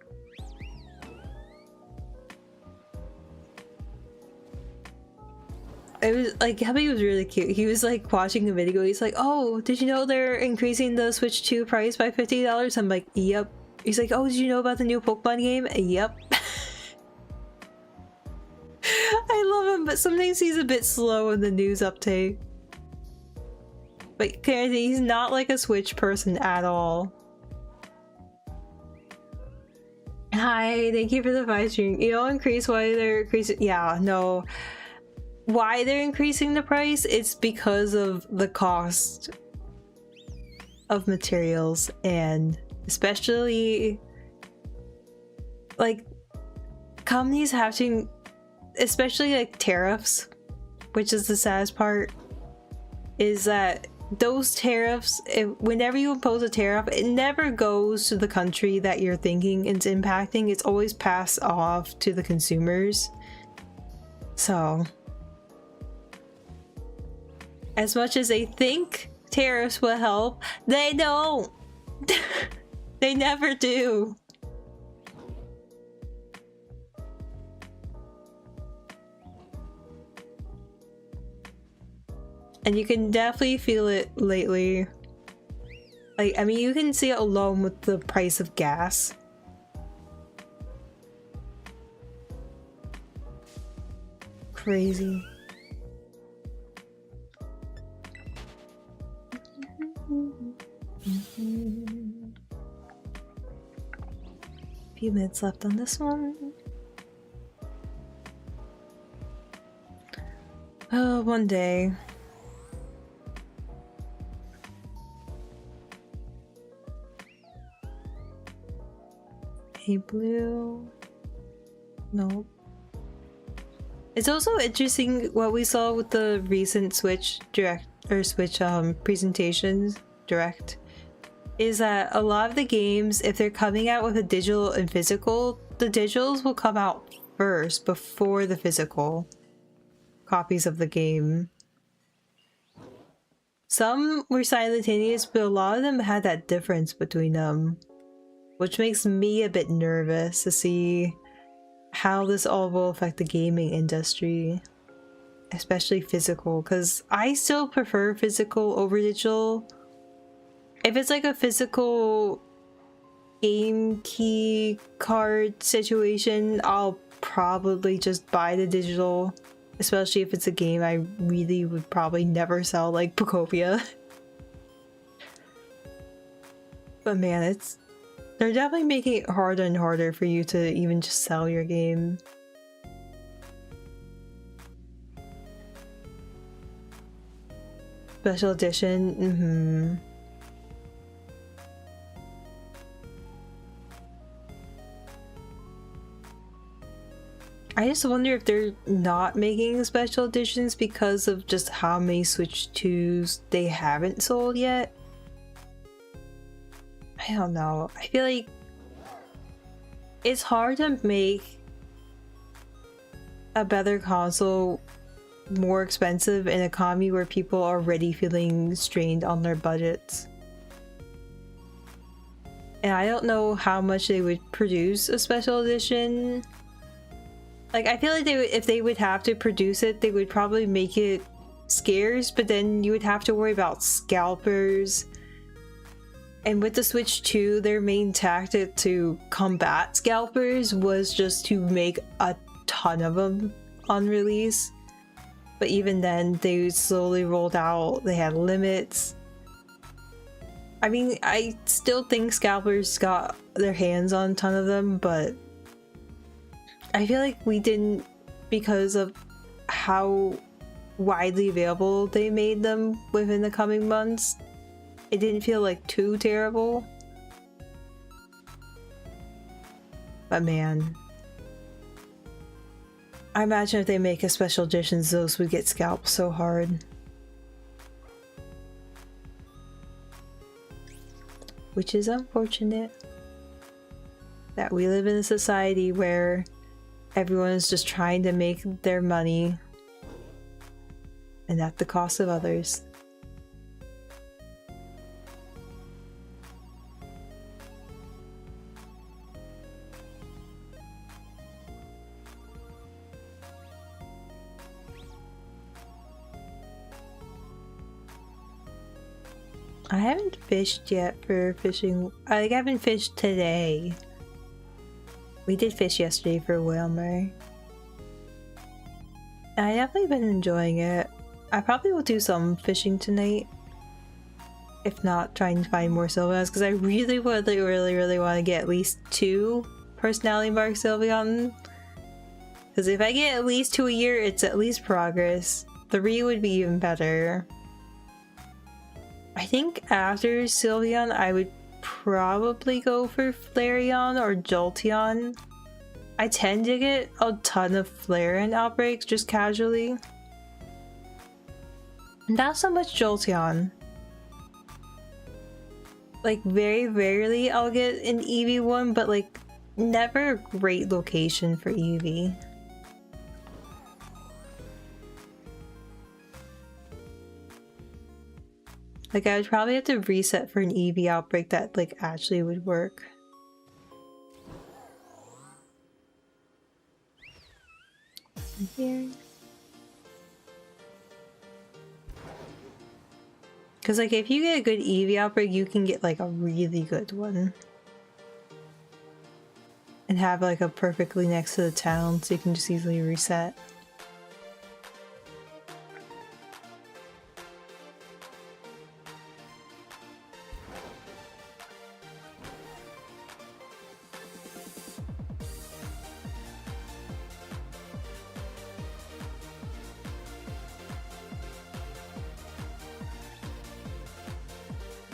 It was like, Hubby was really cute. He was like watching a video. He's like, oh, did you know they're increasing the Switch 2 price by $50? I'm like, yep. He's like, oh, did you know about the new Pokemon game? Yep. I love him, but sometimes he's a bit slow in the news uptake. But he's not like a Switch person at all. Hi, thank you for the 5 stream. You don't increase why they're increasing. Yeah, no. Why they're increasing the price? It's because of the cost of materials, and especially like companies have to, especially like tariffs, which is the saddest part, is that those tariffs, whenever you impose a tariff, it never goes to the country that you're thinking it's impacting. It's always passed off to the consumers. So as much as they think tariffs will help, they don't. They never do. And you can definitely feel it lately. Like, I mean, you can see it alone with the price of gas. Crazy. Few minutes left on this one. Oh, one day. Hey, blue. Nope. It's also interesting what we saw with the recent Switch Direct or Switch presentations direct, is that a lot of the games, if they're coming out with a digital and physical, the digitals will come out first before the physical copies of the game. Some were simultaneous, but a lot of them had that difference between them, which makes me a bit nervous to see how this all will affect the gaming industry, especially physical, because I still prefer physical over digital. If it's like a physical game key card situation, I'll probably just buy the digital, especially if it's a game I really would probably never sell, like Pokopia. But man, they're definitely making it harder and harder for you to even just sell your game. Special edition, I just wonder if they're not making special editions because of just how many Switch 2s they haven't sold yet. I don't know. I feel like it's hard to make a better console more expensive in an economy where people are already feeling strained on their budgets. And I don't know how much they would produce a special edition. Like, I feel like if they would have to produce it, they would probably make it scarce, but then you would have to worry about scalpers. And with the Switch 2, their main tactic to combat scalpers was just to make a ton of them on release. But even then, they slowly rolled out, they had limits. I mean, I still think scalpers got their hands on a ton of them, but I feel like we didn't, because of how widely available they made them within the coming months. It didn't feel like too terrible. But man, I imagine if they make a special editions, those would get scalped so hard. Which is unfortunate that we live in a society where everyone is just trying to make their money and at the cost of others. I haven't fished yet for fishing. I haven't fished today. We did fish yesterday for Wilmer. I definitely been enjoying it. I probably will do some fishing tonight. If not, trying to find more Sylveons, because I really want to get at least 2 personality mark Sylveon. Because if I get at least 2 a year, it's at least progress. 3 would be even better. I think after Sylveon, I would probably go for Flareon or Jolteon. I tend to get a ton of Flareon outbreaks just casually. Not so much Jolteon. Like, very rarely I'll get an Eevee one, but like, never a great location for Eevee. Like, I would probably have to reset for an Eevee outbreak that like actually would work. Here. Because like, if you get a good Eevee outbreak, you can get like a really good one. And have like a perfectly next to the town, so you can just easily reset.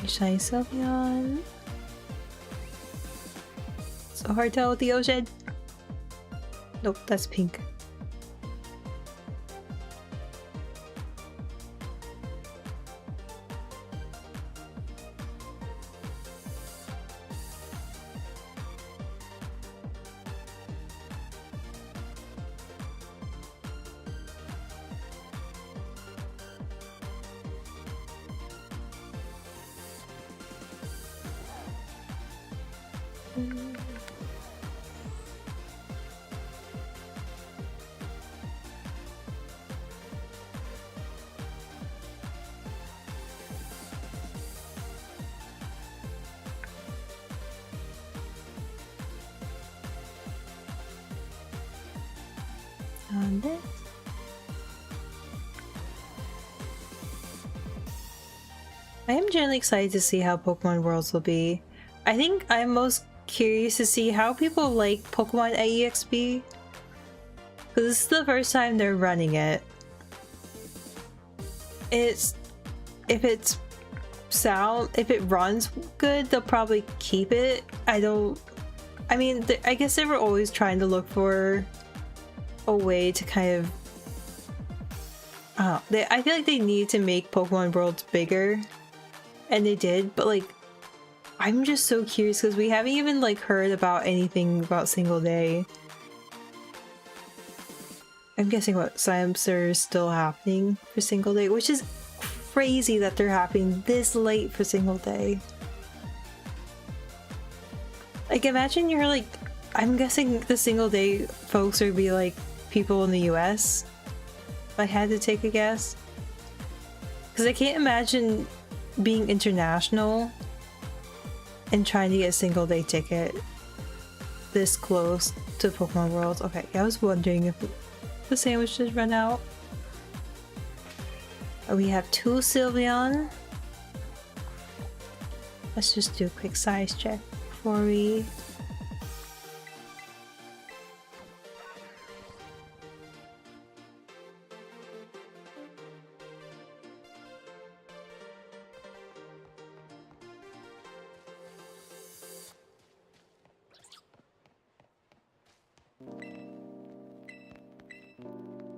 Shiny Sylveon. So hard to tell with the ocean. Nope, that's pink. On this. I am generally excited to see how Pokemon Worlds will be. I think I'm most curious to see how people like Pokemon at EXP. Because this is the first time they're running it. If it runs good, they'll probably keep it. I guess they were always trying to look for a way to kind of I feel like they need to make Pokemon Worlds bigger, and they did, but like, I'm just so curious because we haven't even like heard about anything about single day. I'm guessing what Sims are still happening for single day, which is crazy that they're happening this late for single day. Like, imagine you're like, I'm guessing the single day folks would be like people in the US, if I had to take a guess. Because I can't imagine being international and trying to get a single day ticket this close to Pokemon World. Okay, I was wondering if the sandwich just run out. We have 2 Sylveon. Let's just do a quick size check before we...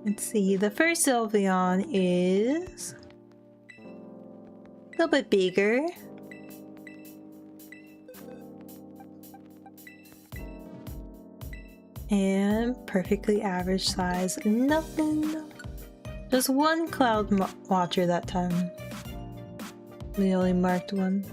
Let's see, the first Sylveon is a little bit bigger. And perfectly average size, nothing. Just 1 Cloud Watcher that time. We only marked 1.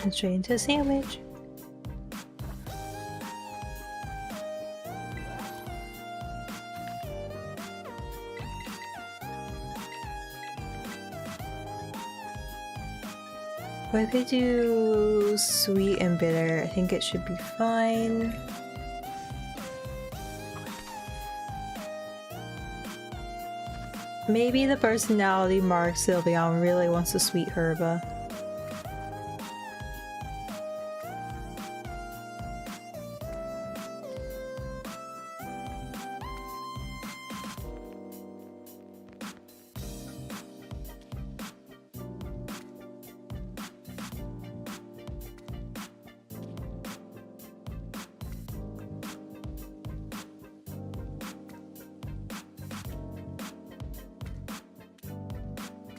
And straight into a sandwich. What if I do sweet and bitter? I think it should be fine. Maybe the personality mark Sylveon really wants a sweet herba.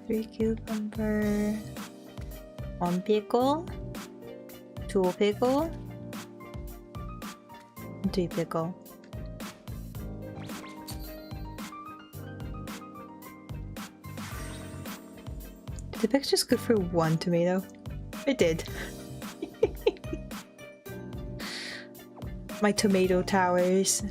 Three cucumber, 1 pickle, 2 pickle, 3 pickle. Did the pick's just good for 1 tomato? It did. My tomato towers.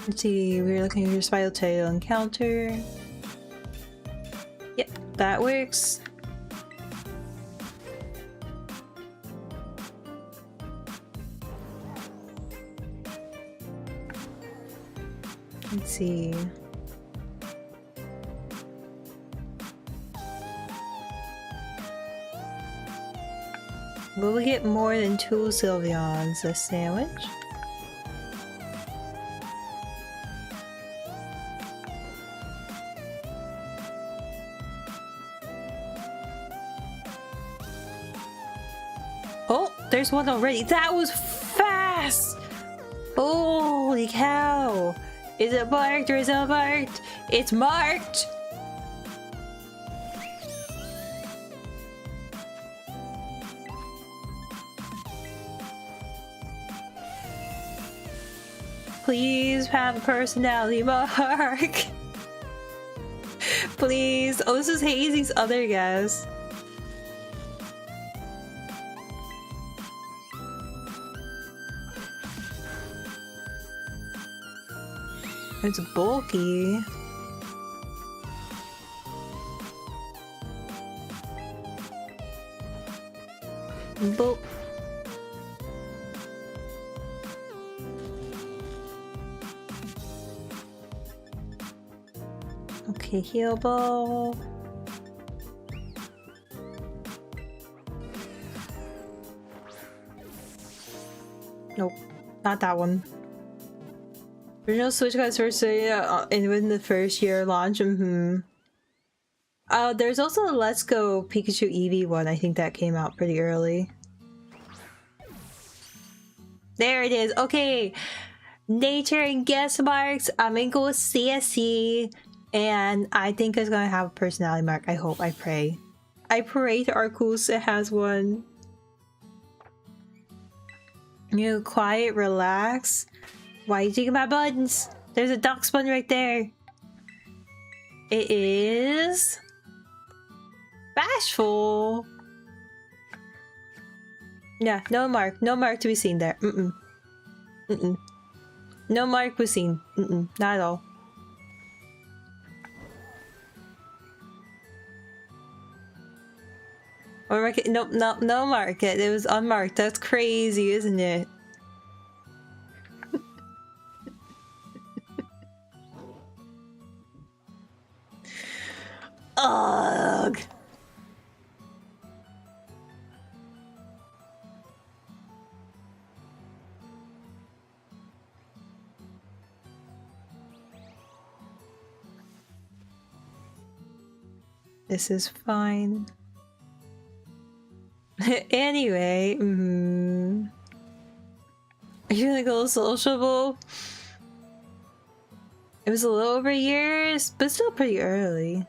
Let's see, we're looking at your spiral tail encounter. Yep, that works. Let's see. Will we get more than 2 Sylveons a sandwich? Oh, there's one already. That was fast! Holy cow! Is it marked or is it unmarked? It's marked! Please have a personality mark. Please. Oh, this is Hazy's other guess. It's bulky. Bulk. Okay, heal ball. Nope, not that one. Original Switch got first in within the first year launch. There's also a Let's Go Pikachu Eevee one. I think that came out pretty early. There it is. Okay, nature and guest marks. I'm gonna go with CSC, and I think it's gonna have a personality mark. I hope. I pray. I pray to Arcus it has one. You quiet, relax. Why are you taking my buttons? There's a duck button right there. It is bashful. Yeah, no mark to be seen there. No mark was seen. Not at all. Or mark it. Nope, no mark. It was unmarked. That's crazy, isn't it? Ugh. This is fine. Anyway, are you gonna go sociable? It was a little over years, but still pretty early.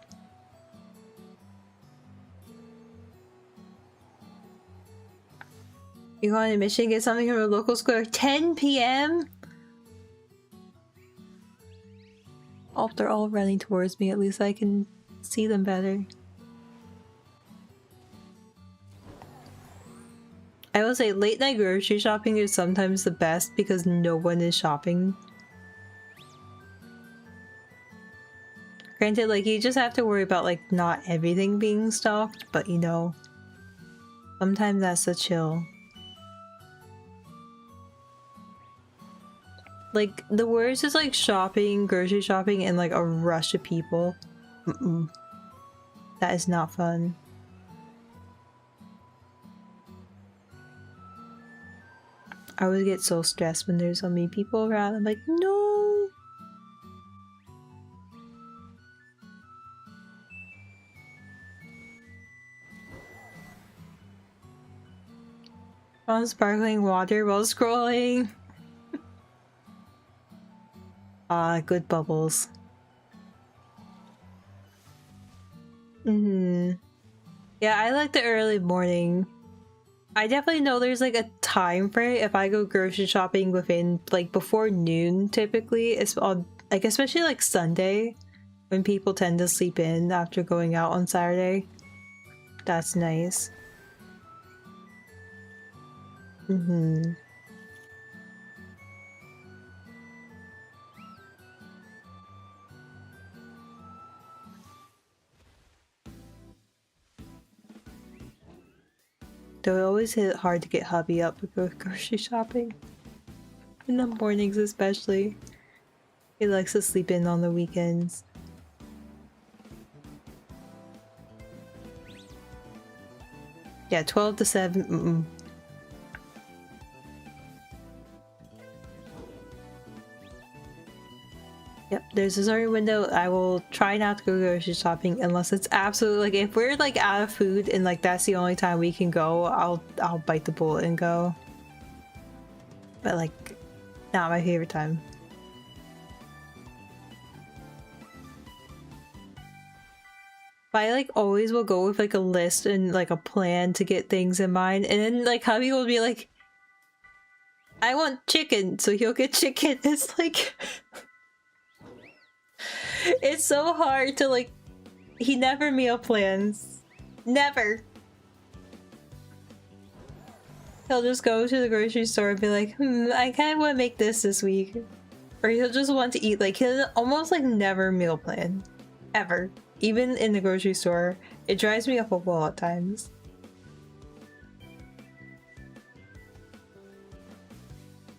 You go on a mission, get something from a local square. 10 p.m? Oh, they're all running towards me. At least I can see them better. I will say late night grocery shopping is sometimes the best because no one is shopping. Granted, like, you just have to worry about, like, not everything being stocked, but you know, sometimes that's the chill. Like, the worst is, like, shopping, grocery shopping, and, like, a rush of people. That is not fun. I always get so stressed when there's so many people around. I'm like, no! On sparkling water while scrolling. Ah, good bubbles. Yeah, I like the early morning. I definitely know there's like a time for it. If I go grocery shopping within like before noon, typically, it's on like especially like Sunday, when people tend to sleep in after going out on Saturday. That's nice. Though it always hit hard to get hubby up with grocery shopping. In the mornings especially. He likes to sleep in on the weekends. Yeah, 12 to 7. Yep, there's a certain window. I will try not to go grocery shopping unless it's absolutely like if we're like out of food and like that's the only time we can go, I'll bite the bullet and go. But like, not my favorite time. But I like always will go with like a list and like a plan to get things in mind, and then like hubby will be like, I want chicken, so he'll get chicken. It's like it's so hard to like, he never meal plans. Never. He'll just go to the grocery store and be like, I kind of want to make this week. Or he'll just want to eat, like he'll almost like never meal plan. Ever. Even in the grocery store. It drives me up a wall at times.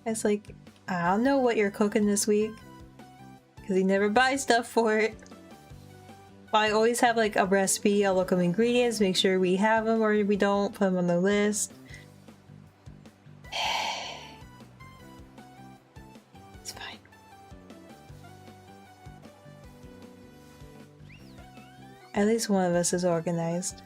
It's like, I don't know what you're cooking this week. Because he never buys stuff for it. But I always have like a recipe, I'll look up ingredients, make sure we have them or we don't, put them on the list. It's fine. At least one of us is organized.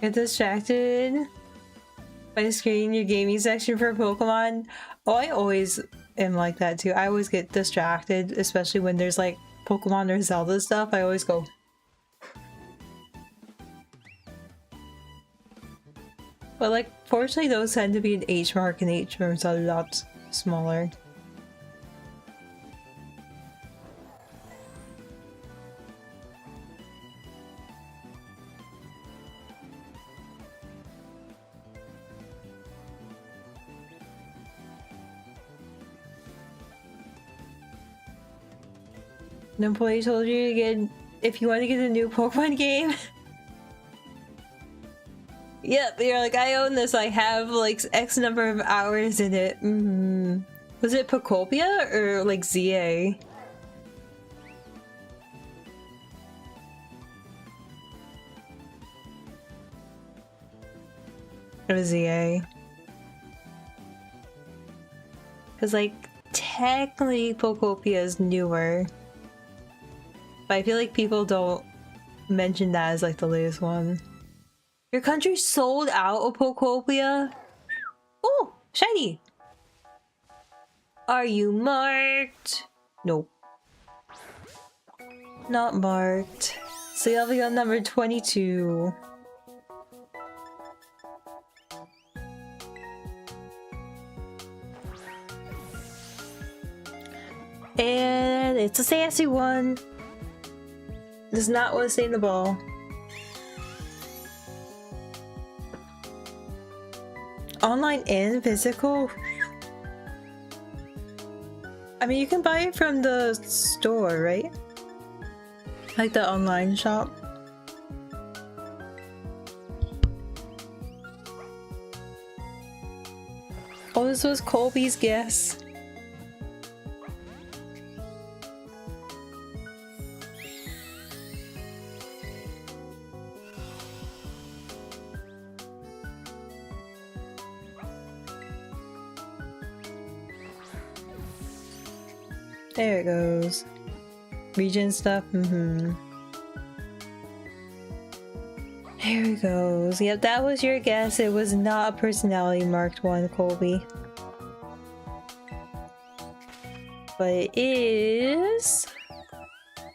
Get distracted by screening your gaming section for Pokemon. Oh, I always am like that too. I always get distracted, especially when there's like Pokemon or Zelda stuff. I always go. But like, fortunately those tend to be an H mark and H marks are a lot smaller. An employee told you to get, if you want to get a new Pokemon game. Yep, you're like, I own this, I have like X number of hours in it. Was it Pokopia or like ZA? It was ZA. Because like, technically Pokopia is newer. But I feel like people don't mention that as like the latest one. Your country sold out of Pokopia? Oh, shiny! Are you marked? Nope. Not marked. Sylveon number 22. And it's a sassy one. Does not want to stay in the ball. Online and physical? I mean, you can buy it from the store, right? Like the online shop. Oh, this was Colby's guess. There it goes. Region stuff, There it goes. Yep, that was your guess. It was not a personality marked one, Colby. But it is...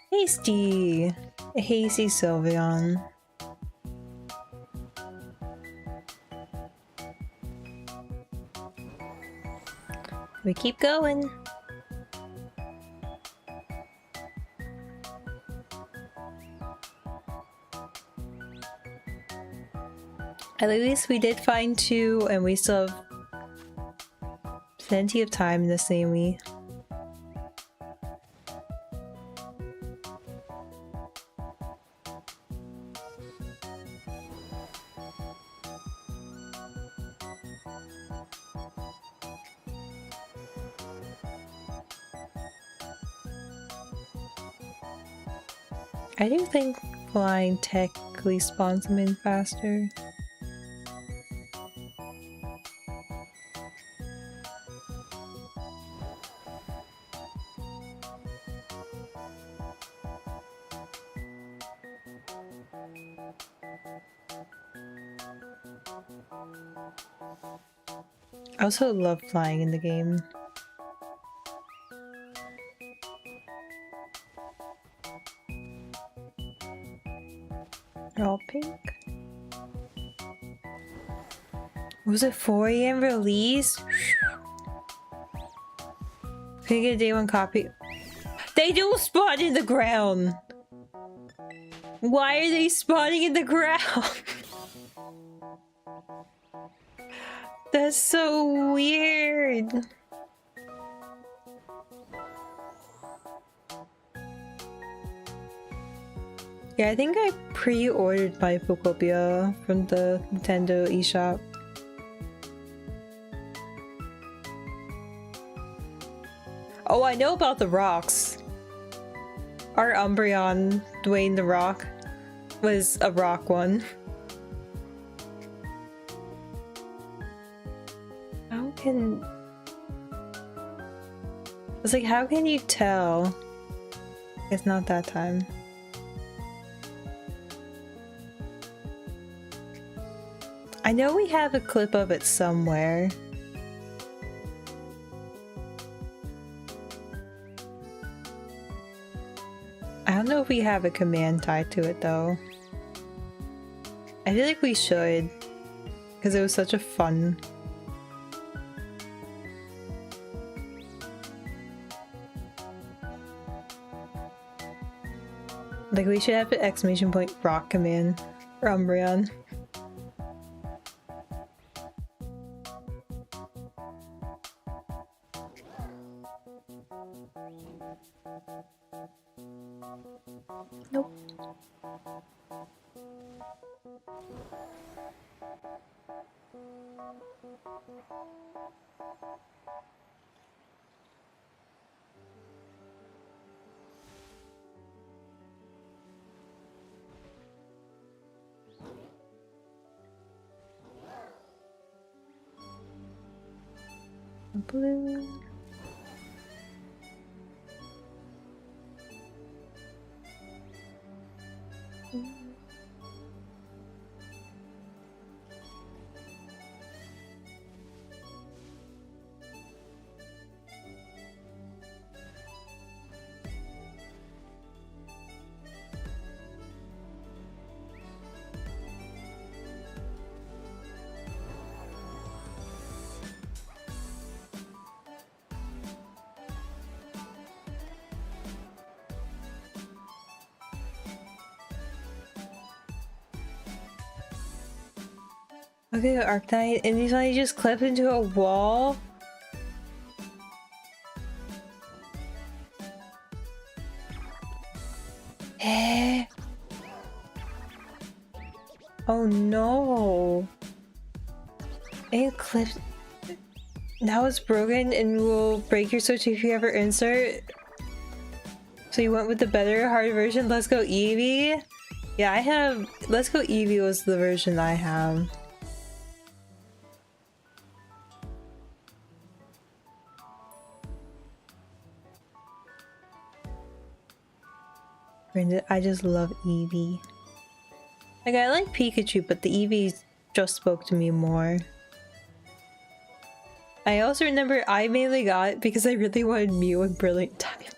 Hasty. A hasty Sylveon. We keep going. At least we did find 2, and we still have plenty of time in the same week. I do think flying technically spawns them in faster. I also love flying in the game. They're all pink. Was it 4 AM release? Can you get a day one copy? They do spawn in the ground! Why are they spawning in the ground? That's so weird. Yeah, I think I pre-ordered my Pokopia from the Nintendo eShop. Oh, I know about the rocks. Our Umbereon, Dwayne the Rock, was a rock one. How can... It's like, how can you tell? It's not that time. I know we have a clip of it somewhere. I don't know if we have a command tied to it though. I feel like we should, because it was such a fun. Like we should have an exclamation point rock command for Umbereon. Nope. Blue. Okay, Arcanine, and these ones just clip into a wall. Eh. Oh no. It clipped. Now it's broken and will break your switch if you ever insert. So you went with the better hard version. Let's Go Eevee. Yeah, I have. Let's Go Eevee was the version I have. I just love Eevee. Like, I like Pikachu, but the Eevee just spoke to me more. I also remember I mainly got it because I really wanted Mew and Brilliant Diamond.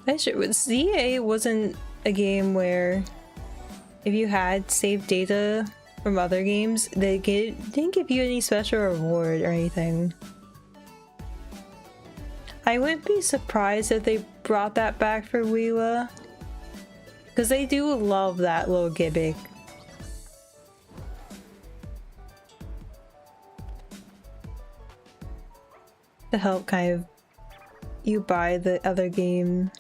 I sure would. CA wasn't a game where if you had saved data from other games, they didn't give you any special reward or anything. I wouldn't be surprised if they brought that back for Weewa, because they do love that little gimmick. To help kind of you buy the other game.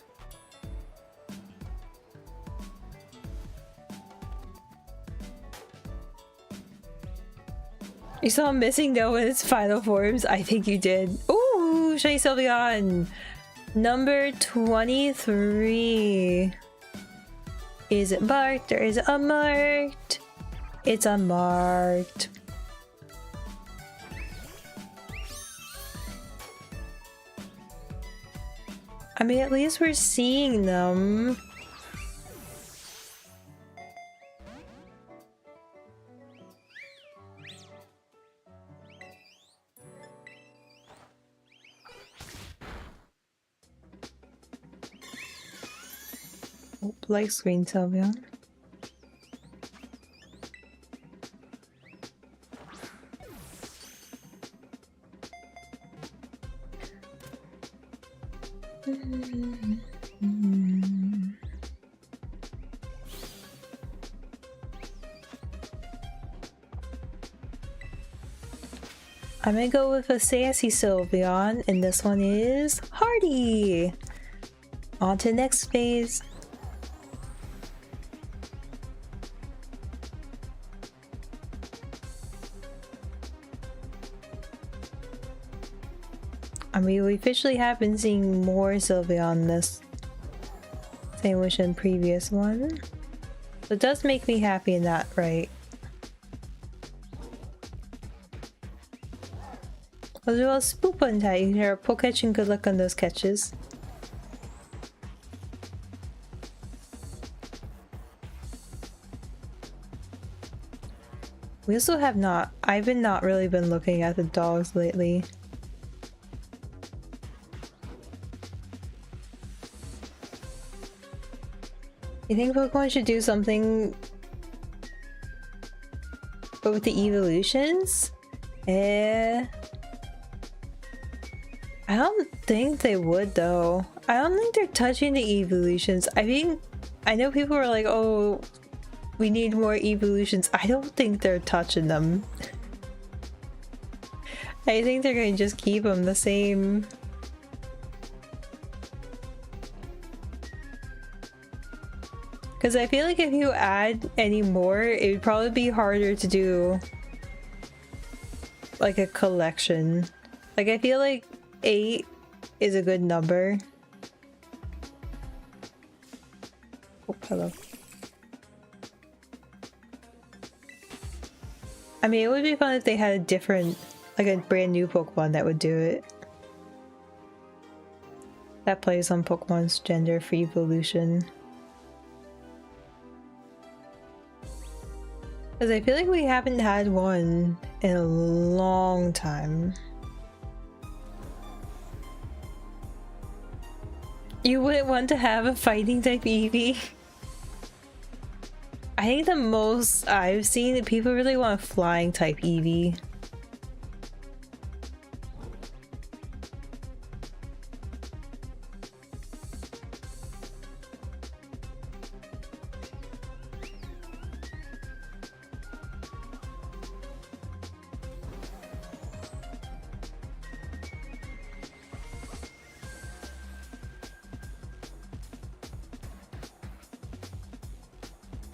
You saw him missing though in its final forms. I think you did. Ooh, shiny Sylveon! Number 23. Is it marked or is it unmarked? It's unmarked. I mean, at least we're seeing them. Like screen Sylveon. I'm gonna go with a sassy Sylveon, and this one is Hardy. On to the next phase. I mean, we officially have been seeing more Sylveon this sandwich than previous one. So it does make me happy in that, right? As well as spoopon that you can hear a poke catch and good luck on those catches. We also have not, I've not really been looking at the dogs lately. You think Pokemon should do something but with the evolutions? I don't think they would though. I don't think they're touching the evolutions. I mean, I know people are like, oh, we need more evolutions. I don't think they're touching them. I think they're going to just keep them the same. Because I feel like if you add any more, it would probably be harder to do like a collection. Like I feel like 8 is a good number. Oh, hello. I mean, it would be fun if they had a different, like a brand new Pokemon that would do it. That plays on Pokemon's gender for evolution. Because I feel like we haven't had one in a long time. You wouldn't want to have a fighting type Eevee? I think the most I've seen that people really want a flying type Eevee.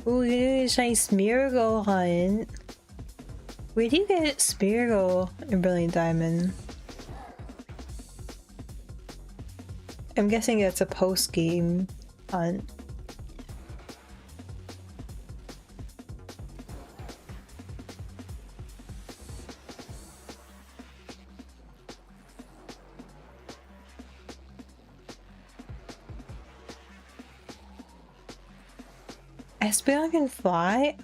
Ooh, you're doing a shiny Smeargle hunt. Where do you get Smeargle in Brilliant Diamond? I'm guessing it's a post-game hunt. Espeon can fly?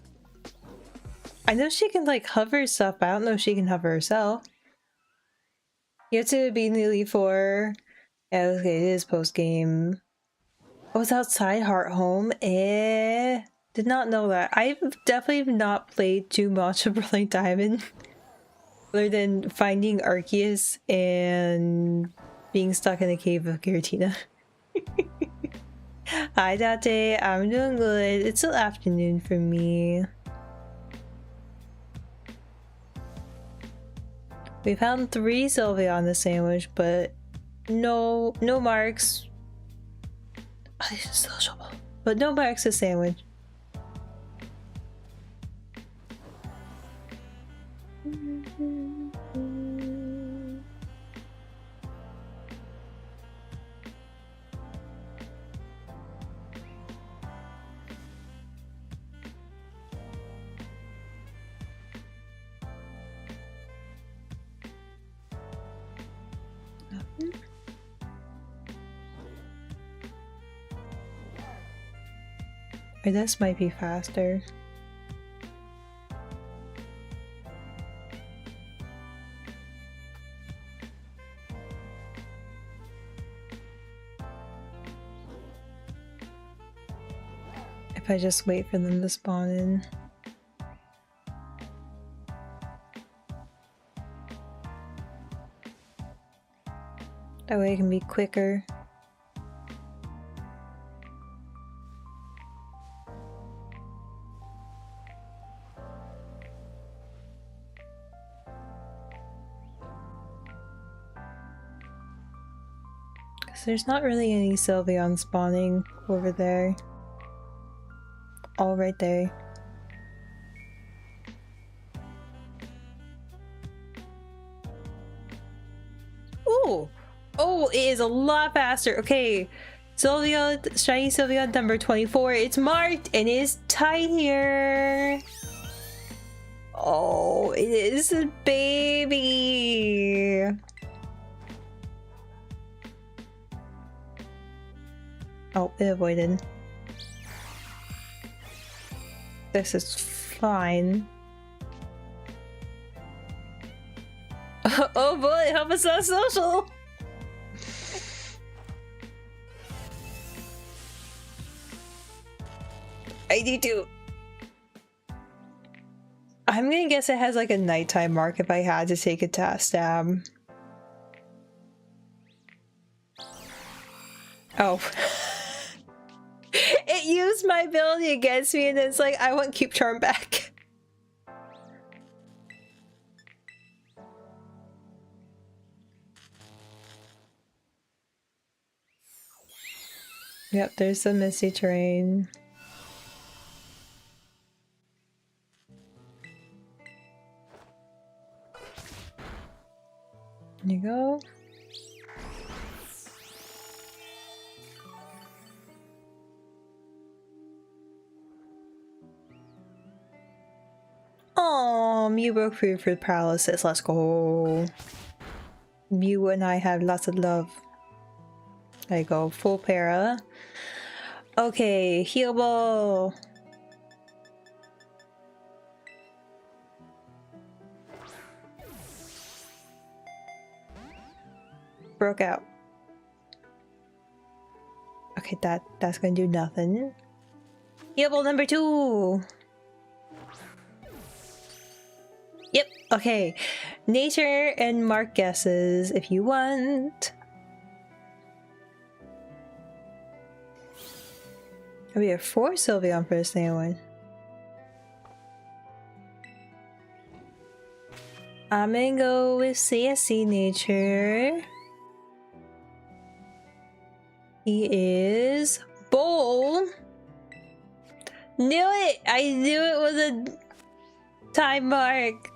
I know she can like hover stuff, but I don't know if she can hover herself. You have to be nearly 4. Yeah, okay, it is post game. Oh, it's outside Heart Home. Did not know that. I've definitely not played too much of Brilliant Diamond. Other than finding Arceus and being stuck in the cave of Giratina. Hi Date, I'm doing good. It's still afternoon for me. We found 3 Sylveon on the sandwich, but no marks. Oh, this is still showable. But no marks a sandwich. Or this might be faster. If I just wait for them to spawn in. That way it can be quicker. There's not really any Sylveon spawning over there. All right there. Ooh! Oh, it is a lot faster. Okay, Sylveon, shiny Sylveon number 24. It's marked and is tinier. Oh, it is a baby. Oh, it avoided. This is fine. Oh boy, help us not social. I need to. I'm gonna guess it has like a nighttime mark if I had to take a stab. Oh. It used my ability against me and it's like, I want keep charm back. Yep, there's the Misty Terrain. There you go. Oh, Mew broke free for paralysis. Let's go. Mew and I have lots of love. There you go. Full para. Okay, heal ball. Broke out. Okay, that's gonna do nothing. Heal ball number 2. Yep, okay. Nature and mark guesses if you want. We have 4 Sylveon for this new one. I'm gonna go with CSC Nature. He is Bowl. Knew it! I knew it was a time mark.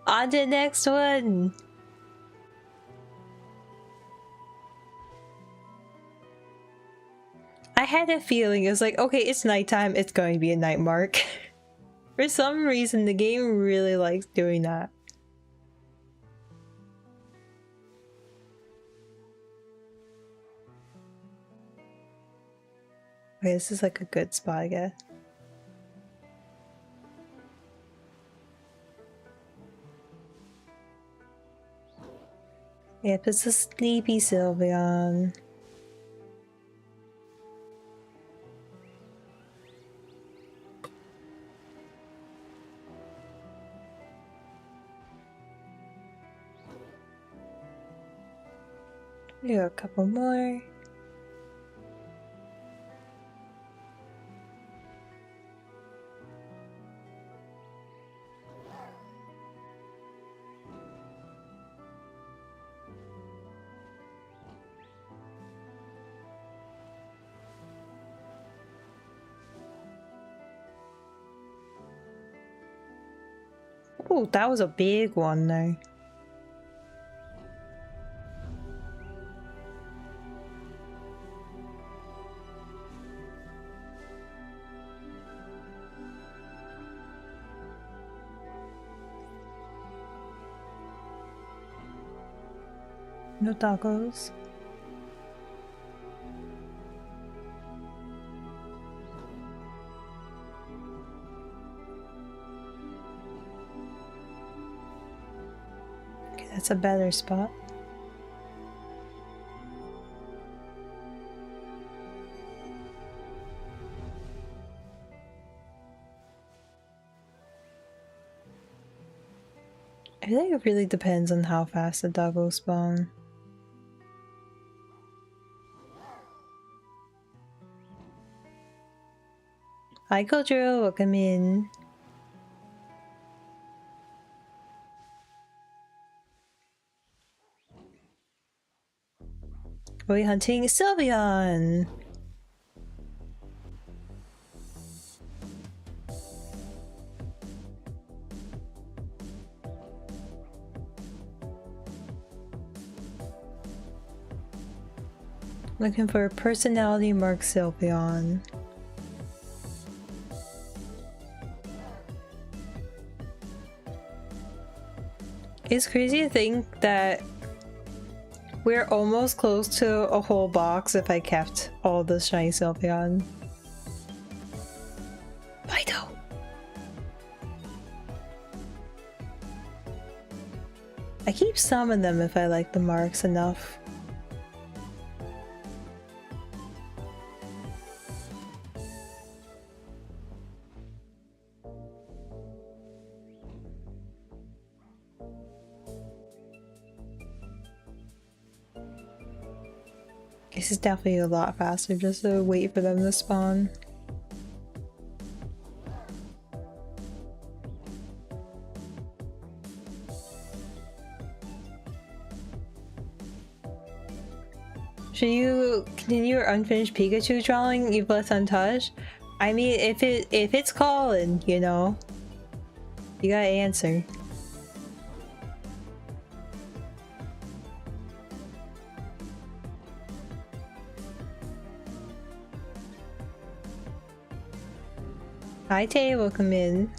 On to the next one. I had a feeling it was like, okay, it's nighttime, it's going to be a night mark. For some reason, the game really likes doing that. Okay, this is like a good spot, I guess. Yep, it's a sleepy Sylveon. We got a couple more. Oh, that was a big one though. No tacos. Okay, that's a better spot. I think it really depends on how fast the doggos spawn. Hi Kojiro, welcome in. We're hunting Sylveon. Looking for a personality mark Sylveon. It's crazy to think that we're almost close to a whole box if I kept all the shiny Sylveon. Fido! I keep some of them if I like the marks enough. This is definitely a lot faster just to wait for them to spawn. Should you continue your unfinished Pikachu drawing you've left untouched? I mean, if it's calling, you know, you gotta answer. Hi Tay, welcome in.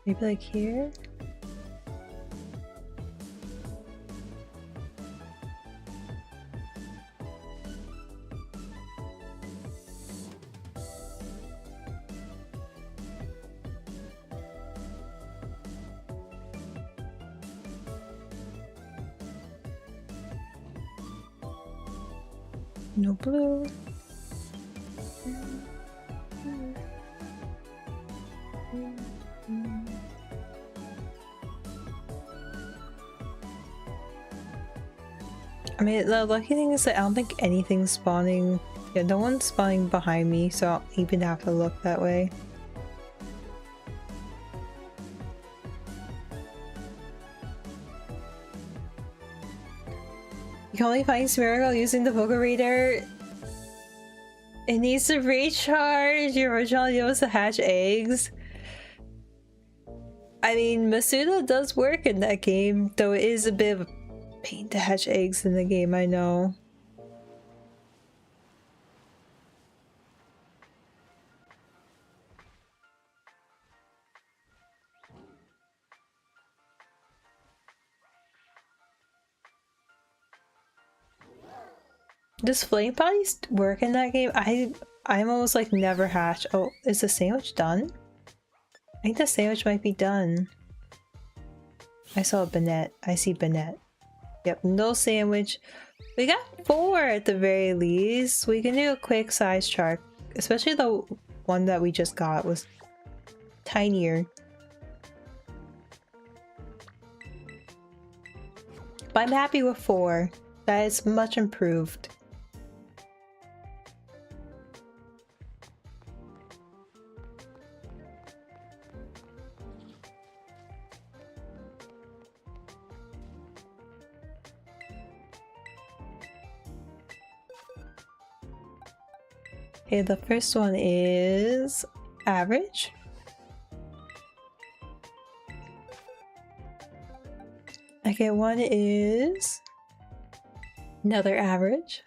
Maybe like here? No blue. I mean, the lucky thing is that I don't think anything's spawning. Yeah, no one's spawning behind me, so I don't even have to look that way. You can only find Smeargle using the Poké Reader. It needs to recharge. Your original idea was to hatch eggs. I mean, Masuda does work in that game, though it is a bit of a pain to hatch eggs in the game, I know. Does Flame Bodies work in that game? I'm almost like never hatched. Oh, is the sandwich done? I think the sandwich might be done. I saw a Banette. I see Banette. Yep, no sandwich. We got 4 at the very least. We can do a quick size chart. Especially the one that we just got was tinier. But I'm happy with 4. That is much improved. Okay, the first one is average. Okay, one is another average.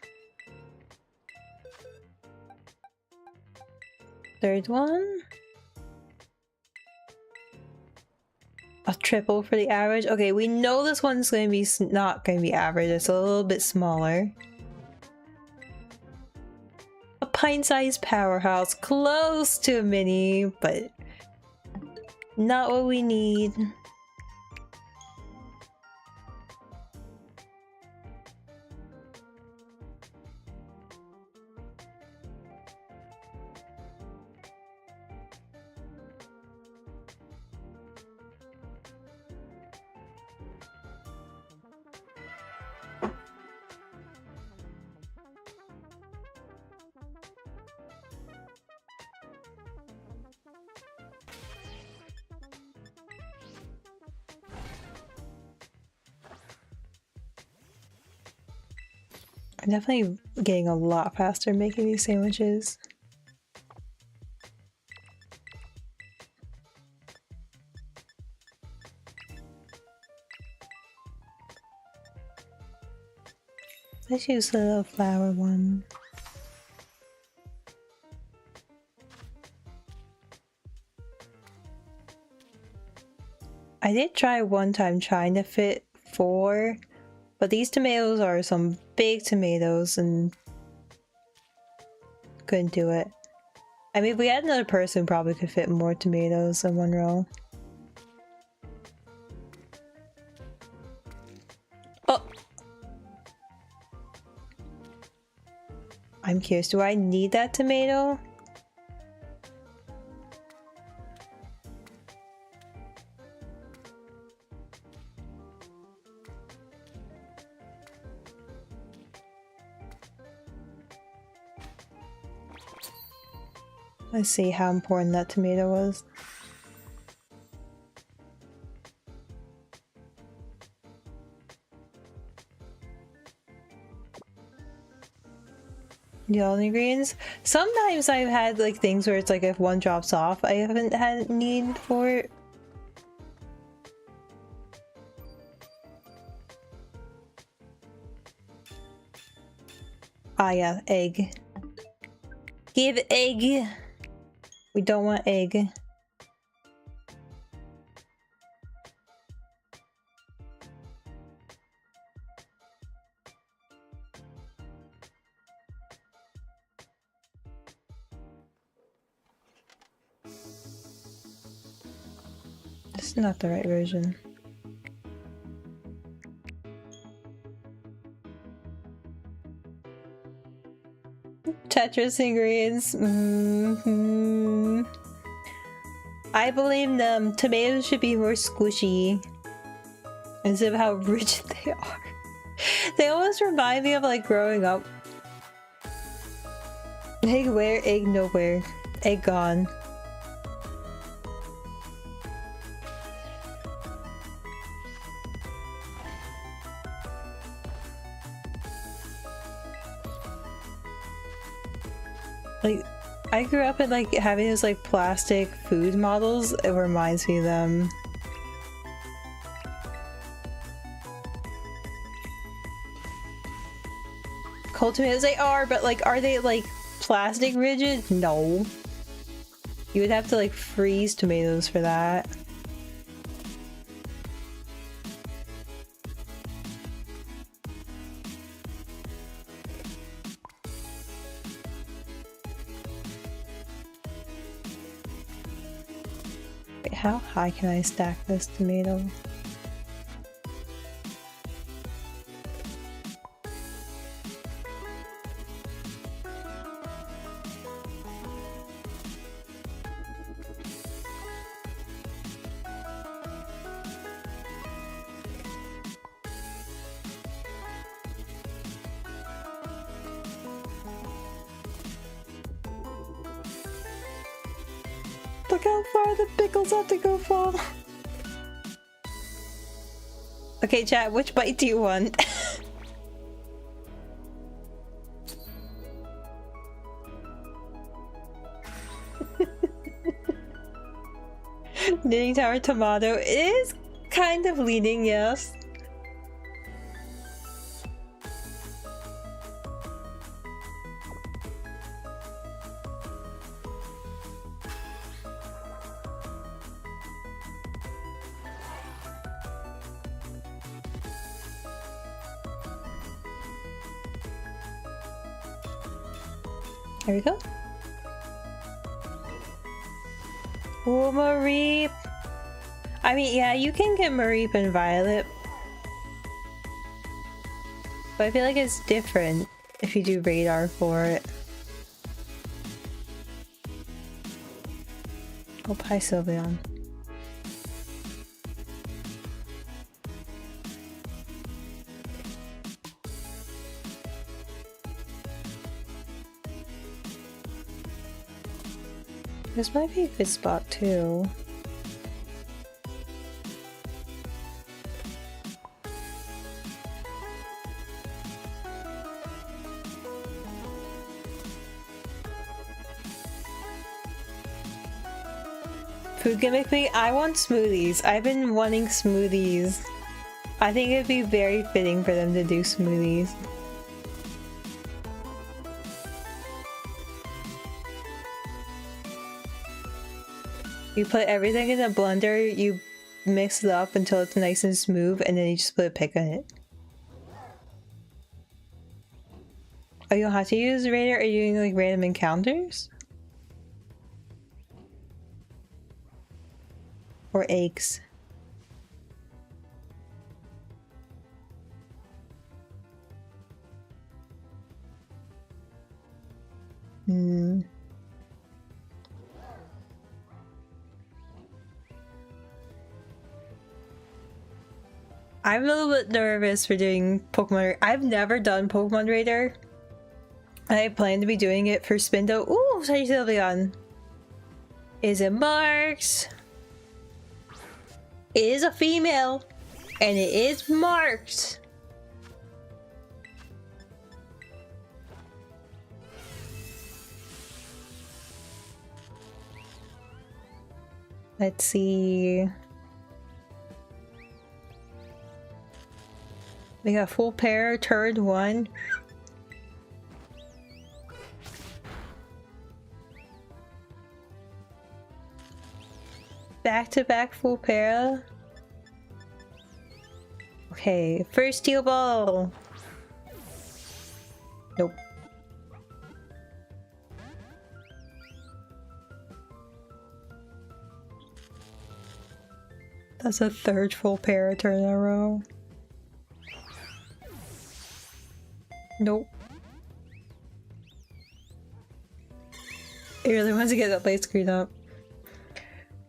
Third one, a triple for the average. Okay, we know this one's going to be not going to be average. It's a little bit smaller. A pint-sized powerhouse, close to a mini, but not what we need. I'm definitely getting a lot faster making these sandwiches. Let's use the little flower one. I did try one time trying to fit 4, but these tomatoes are some big tomatoes and couldn't do it. I mean, if we had another person, probably could fit more tomatoes in one row. Oh! I'm curious, do I need that tomato? Let's see how important that tomato was. Yellow ingredients. Sometimes I've had like things where it's like if one drops off, I haven't had need for it. Ah yeah, egg. Give egg. We don't want egg. This is not the right version. Tetris ingredients. I believe them. Tomatoes should be more squishy instead of how rigid they are. They almost remind me of like growing up. Egg where? Egg nowhere. Egg gone. Like, I grew up in like having those like plastic food models. It reminds me of them. Cold tomatoes, they are, but like, are they like plastic rigid? No. You would have to like freeze tomatoes for that. Wait, how high can I stack this tomato? Look how far the pickles have to go fall. Okay, chat, which bite do you want? Knitting Tower tomato is kind of leaning, yes. There we go. Oh, Mareep! I mean, yeah, you can get Mareep and Violet. But I feel like it's different if you do radar for it. Oh, hi, Sylveon. This might be a good spot too. Food gimmick me? I want smoothies. I've been wanting smoothies. I think it'd be very fitting for them to do smoothies. You put everything in a blender, you mix it up until it's nice and smooth, and then you just put a pick on it. Oh, you don't have to use Raider? Are you doing like random encounters? Or eggs? Hmm. I'm a little bit nervous for doing Pokemon. I've never done Pokemon Raider. I plan to be doing it for Spindo. Ooh, sorry, Sylveon. Is it marked? It is a female, and it is marked. Let's see. We got full pair, turn 1. Back-to-back full pair. Okay, first steel ball. Nope. That's a third full pair turn in a row. Nope. He really wants to get that light screen up.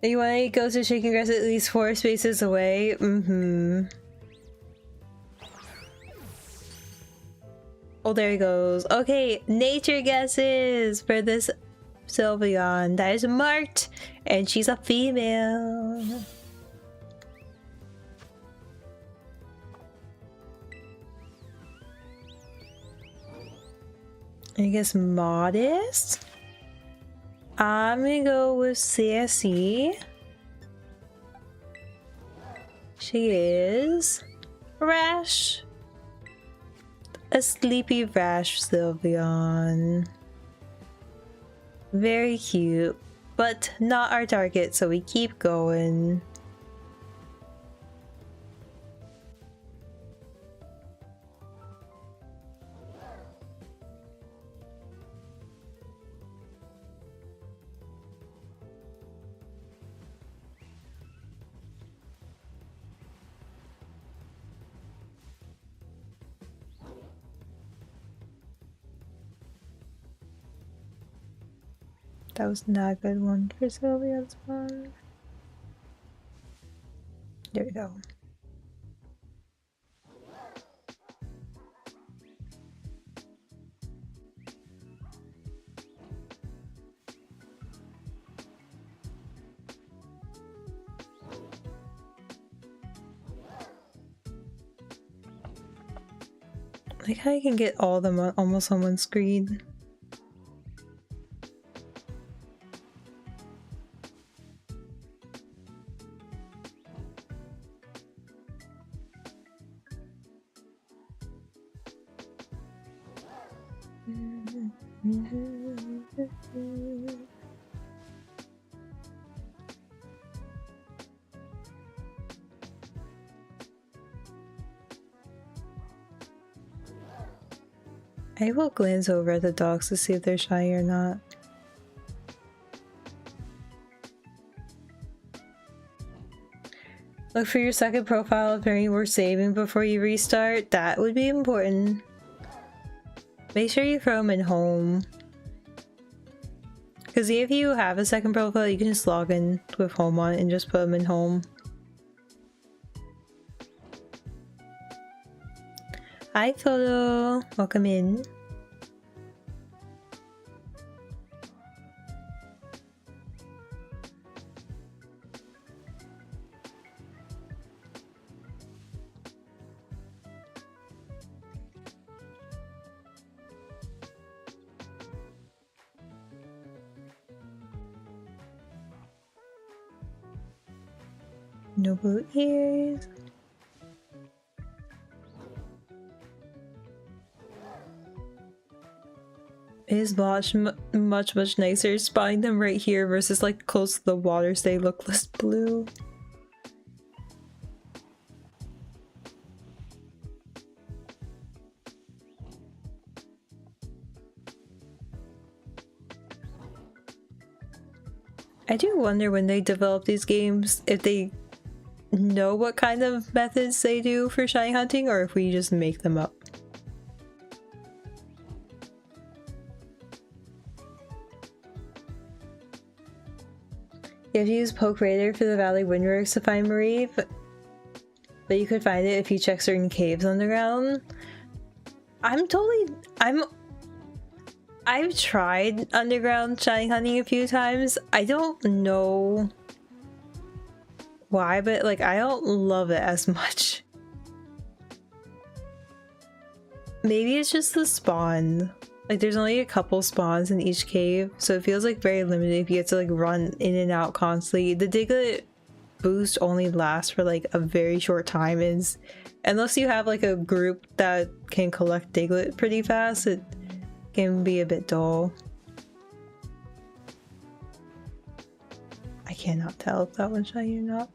You want to go to shaking grass at least 4 spaces away? Mm-hmm. Oh, there he goes. Okay, nature guesses for this Sylveon. That is marked, and she's a female. I guess modest? I'm gonna go with sassy. She is rash. A sleepy rash Sylveon. Very cute, but not our target, so we keep going. That was not a good one for Sylveon's one. There we go. Like how you can get all of them almost on one screen. I will glance over at the dogs to see if they're shy or not. Look for your second profile if any were saving before you restart. That would be important. Make sure you throw them in home. Because if you have a second profile, you can just log in with home on it and just put them in home. Hi Photo! Welcome in. No blue ears. It is much nicer spotting them right here versus like close to the water so they look less blue. I do wonder when they develop these games if they know what kind of methods they do for shiny hunting or if we just make them up. You have to use Poke Radar for the Valley Windworks to find Marie, but you could find it if you check certain caves underground. I've tried underground shiny hunting a few times. I don't know why, but like I don't love it as much. Maybe it's just the spawn. Like there's only a couple spawns in each cave, so it feels like very limited if you have to like run in and out constantly. The Diglett boost only lasts for like a very short time, unless you have like a group that can collect Diglett pretty fast, it can be a bit dull. I cannot tell if that one's shiny or not.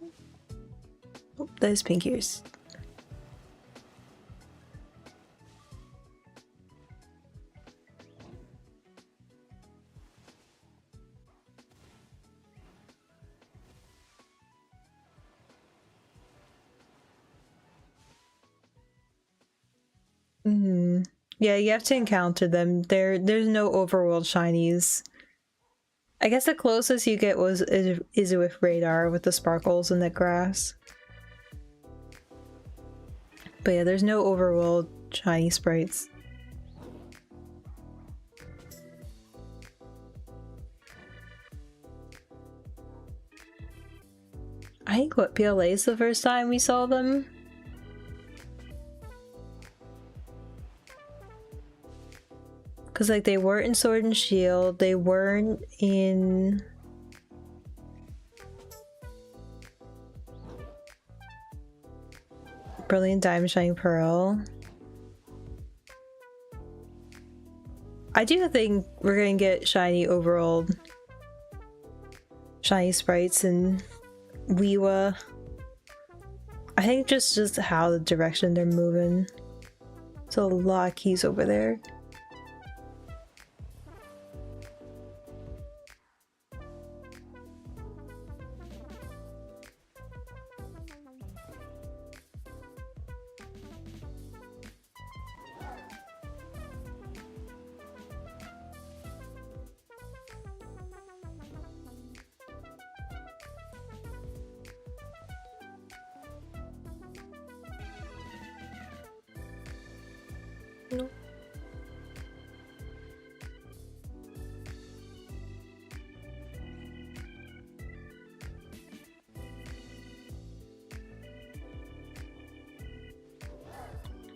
Oh, that is pink ears. Yeah, you have to encounter them. There's no overworld shinies. I guess the closest you get is with Radar with the sparkles in the grass. But yeah, there's no overworld shiny sprites. I think what PLA is the first time we saw them. Because like they weren't in Sword and Shield, they weren't in Brilliant Diamond Shining Pearl. I do think we're gonna get shiny overall shiny sprites in Weewa. I think just how the direction they're moving. There's a lot of keys over there. No.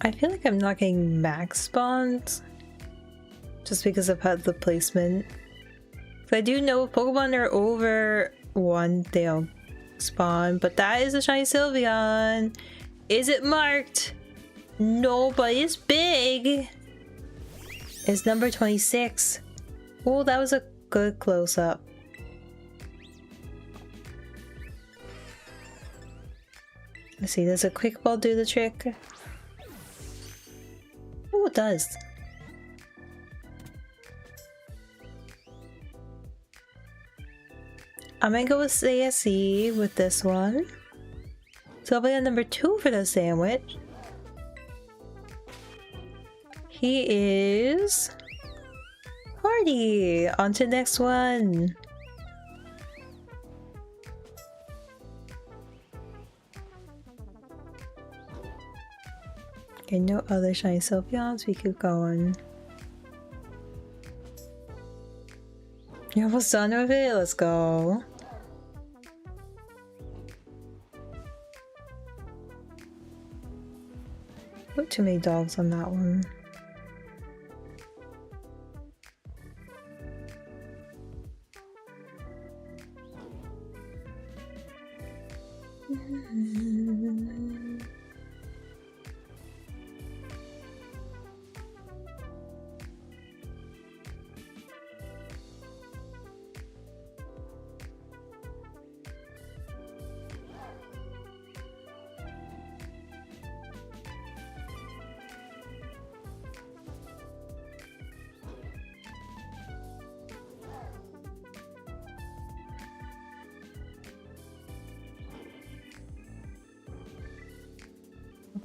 I feel like I'm not getting max spawns just because I've had the placement. I do know if Pokemon are over 1, they'll spawn, but that is a shiny Sylveon. Is it marked? No, but it's big. It's number 26. Oh, that was a good close-up. Let's see, does a quick ball do the trick? Oh, it does. I'm gonna go with ASE with this one. So I'll be on number 2 for the sandwich. He is Hardy. On to the next one. Okay, no other shiny Sylveons. We keep going. You're almost done with it? Let's go. Put too many dogs on that one.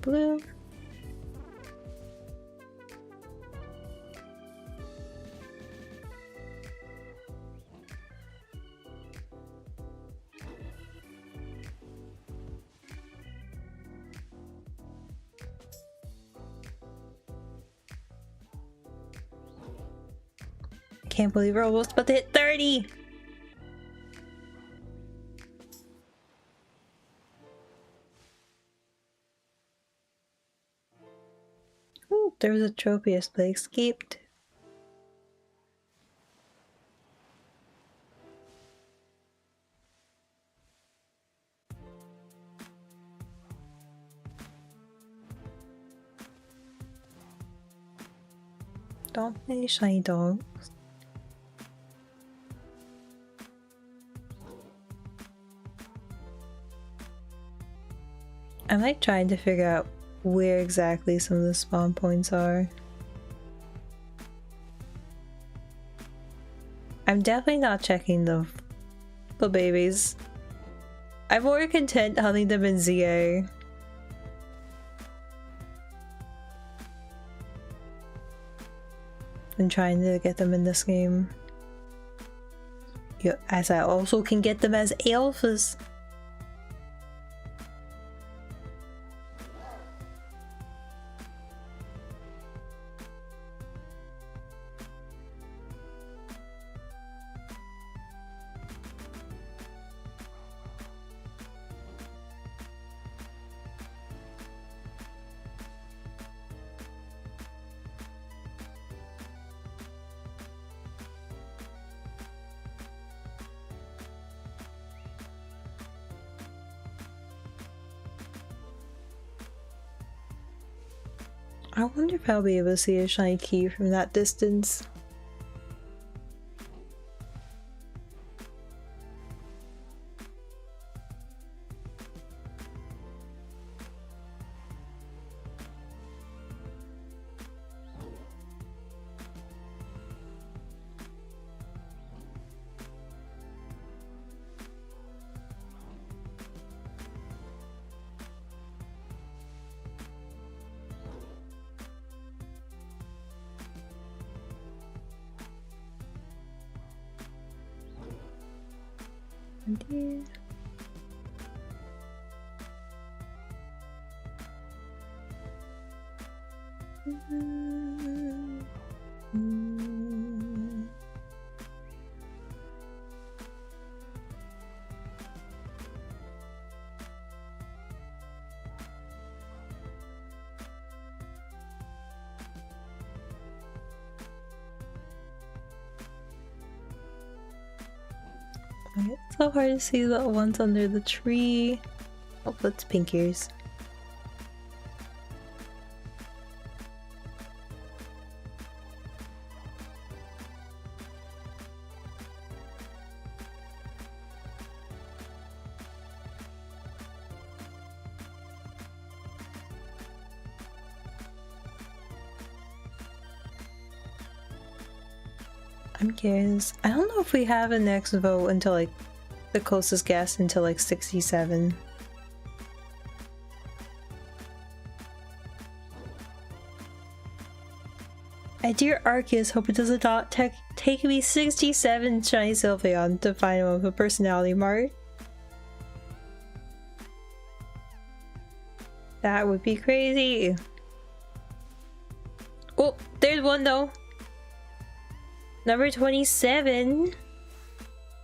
Blue. Can't believe we're almost about to hit 30. Ooh, there was a Tropius, but escaped. Don't play shiny dogs. I'm like trying to figure out where exactly some of the spawn points are. I'm definitely not checking the babies. I'm more content hunting them in ZA. And trying to get them in this game. Yeah, as I also can get them as alphas. I wonder if I'll be able to see a shiny key from that distance. Indeed. It's so hard to see the ones under the tree. Oh, that's pink ears. I'm curious. I don't know if we have a next vote until like the closest guess until like 67. My dear Arceus, hope it does not take me 67 shiny Sylveon to find one with a personality mark. That would be crazy. Oh, there's one though. Number 27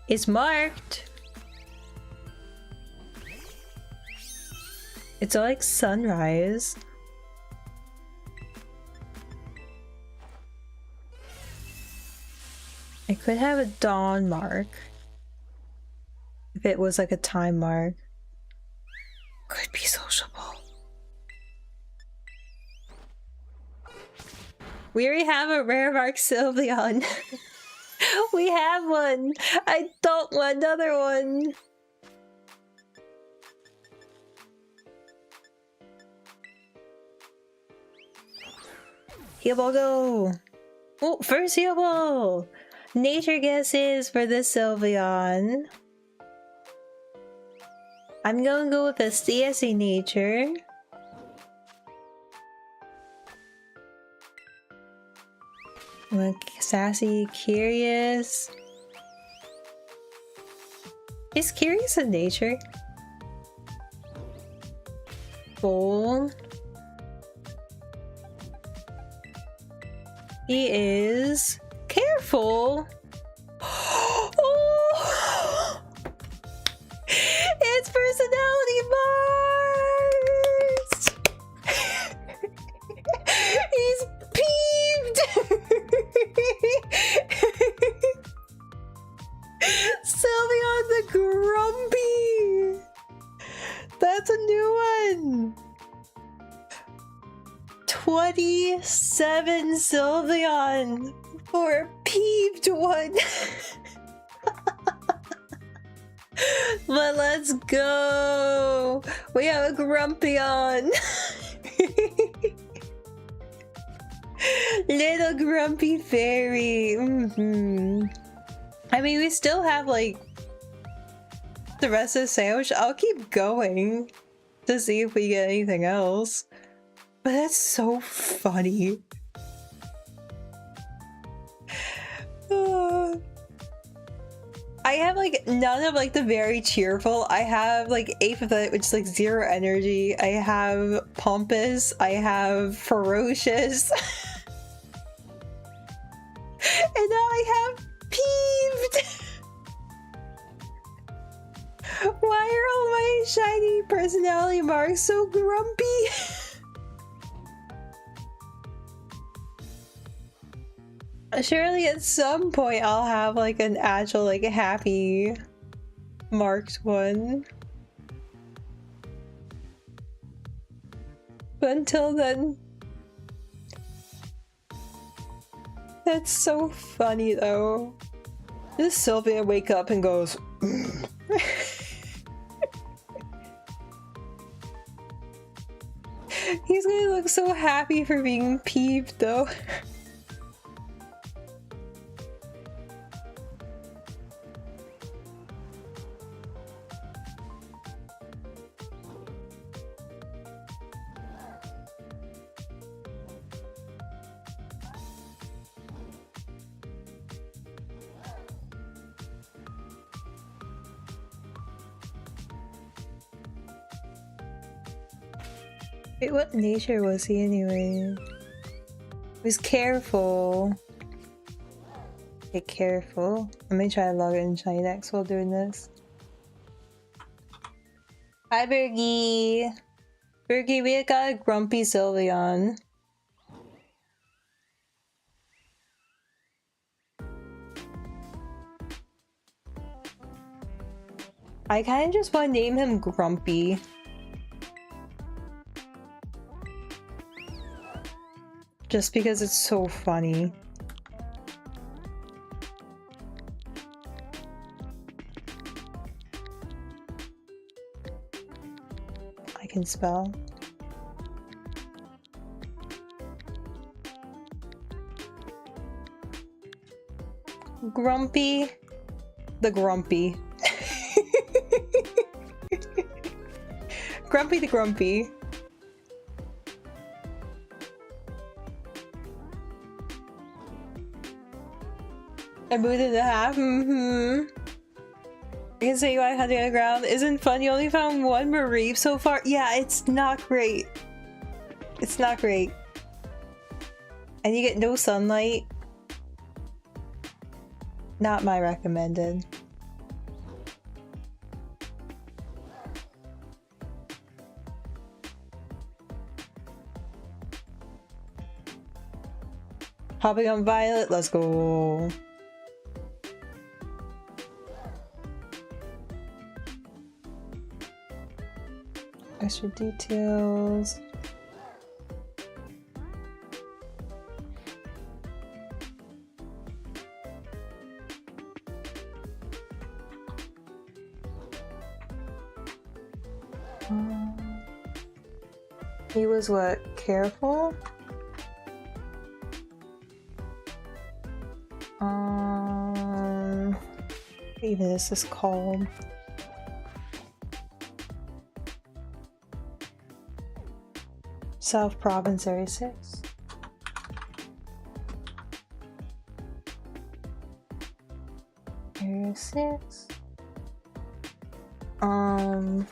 is marked. It's like sunrise. I could have a dawn mark if it was like a time mark. Could be sociable. We already have a rare mark Sylveon. We have one. I don't want another one. Heal Ball go. Oh, first heal ball. Nature guesses for the Sylveon. I'm gonna go with a CSA nature. Look, sassy, curious. Is curious a nature? Bold. He is careful. Oh! It's personality marks. He's peeved. Sylveon the Grumpy. That's a new one. 27 Sylveon for a peeved one. But let's go. We have a Grumpeon. Little grumpy fairy. I mean, we still have like the rest of the sandwich. I'll keep going to see if we get anything else. But that's so funny. I have like none of like the very cheerful. I have like Apathetic, which is like 0 energy. I have Pompous. I have Ferocious. And now I have Peeved. Why are all my shiny personality marks so grumpy? Surely at some point I'll have like an actual like happy marked one. But until then, that's so funny though. This Sylveon wake up and goes He's gonna look so happy for being peeved though. Wait, what nature was he anyway? He was careful. Okay, careful. Let me try to log in Shiny next while doing this. Hi, Bergie! Bergie, we got a grumpy Sylveon. I kind of just want to name him Grumpy. Just because it's so funny. I can spell. Grumpy. The Grumpy. Grumpy the Grumpy. A mood and a half, I can say you 100 on the ground. Isn't fun, you only found one Mareep so far? Yeah, it's not great. It's not great. And you get no sunlight. Not my recommended. Hopping on Violet, let's go. Extra details. He was what? Careful? Even this is calm. South Province Area 6. Area 6. I'm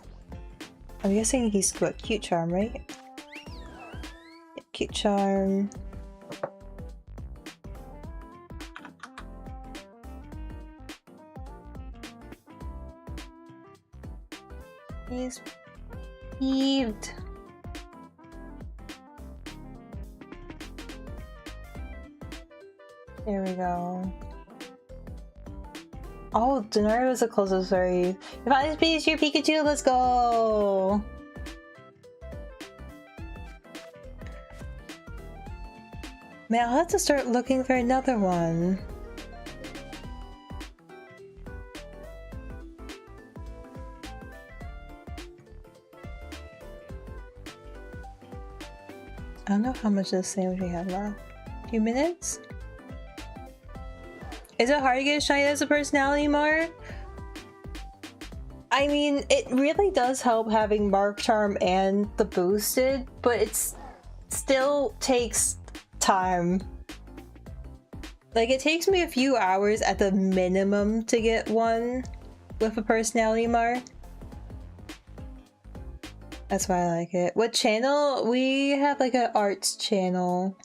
guessing he's what? Cute Charm, right? Yeah, Cute Charm. He's peeved. There we go. Oh, Denari was the closest, sorry. You finally finished your Pikachu, let's go! Man, I'll have to start looking for another one. I don't know how much of the sandwich we have left. A few minutes? Is it hard to get a shiny as a personality mark? I mean, it really does help having Mark Charm and the boosted, but it still takes time. Like, it takes me a few hours at the minimum to get one with a personality mark. That's why I like it. What channel? We have like an arts channel.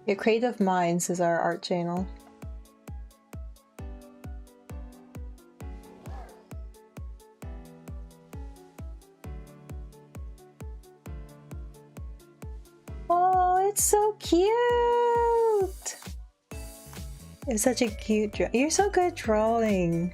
Yeah, Creative Minds is our art channel. Oh, it's so cute! It's such a cute draw. You're so good at drawing.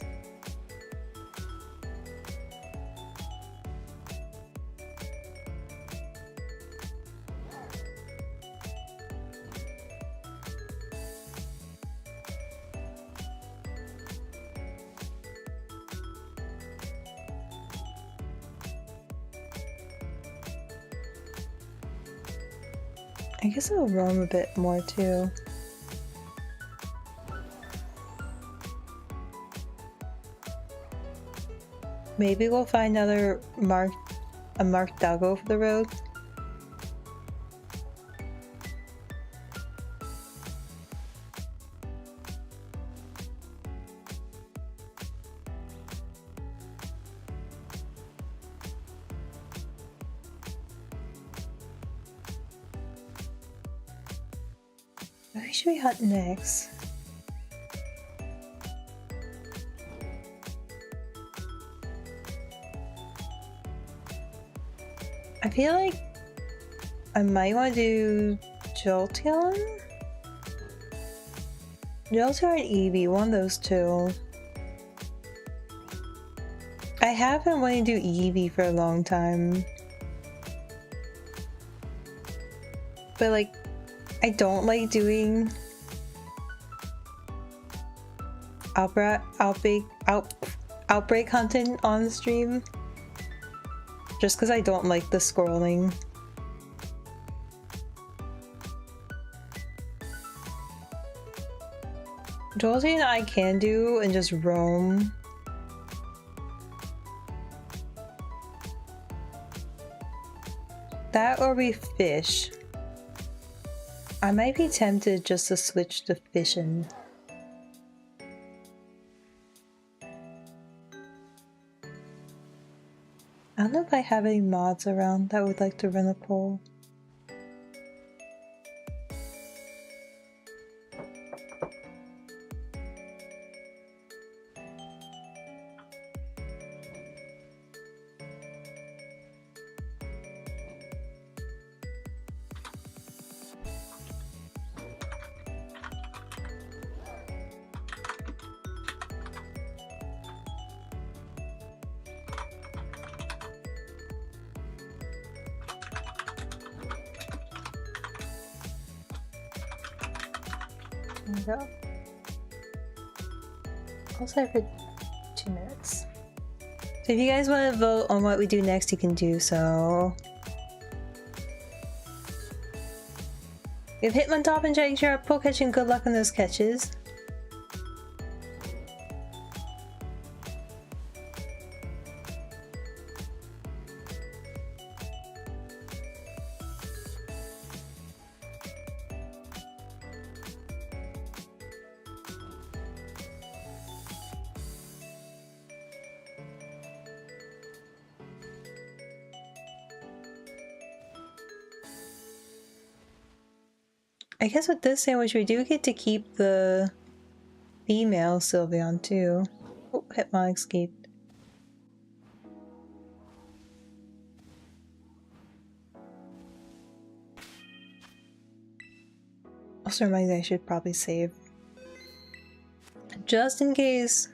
I guess I'll roam a bit more too. Maybe we'll find another marked doggo for the road. Where should we hunt next? I feel like I might want to do Jolteon? Jolteon and Eevee, one of those two. I have been wanting to do Eevee for a long time. But like, I don't like doing outbreak hunting on stream. Just because I don't like the scrolling. Jolteon I can do and just roam. That or we fish. I might be tempted just to switch to fishing. I don't know if I have any mods around that would like to run a poll. There we go. Also for 2 minutes. So if you guys want to vote on what we do next, you can do so. We have Hitmontop and Dragonshire poke catching. Good luck on those catches. I guess with this sandwich we do get to keep the female Sylveon too. Oh, Hitmon escaped. Also reminds me I should probably save. Just in case.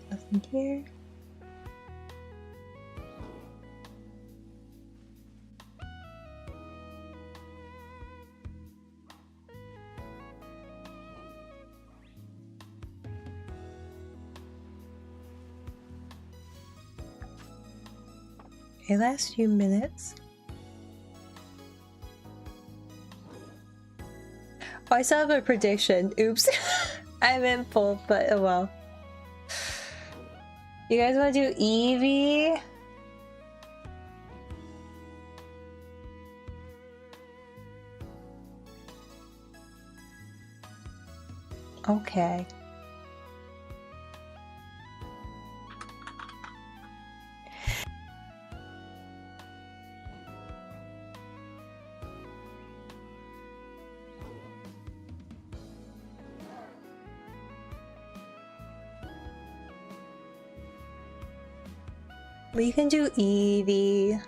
Nothing here. Okay, last few minutes. Oh, I still have a prediction. Oops. I'm in full, but oh well. You guys want to do Eevee? Okay. We can do Eevee.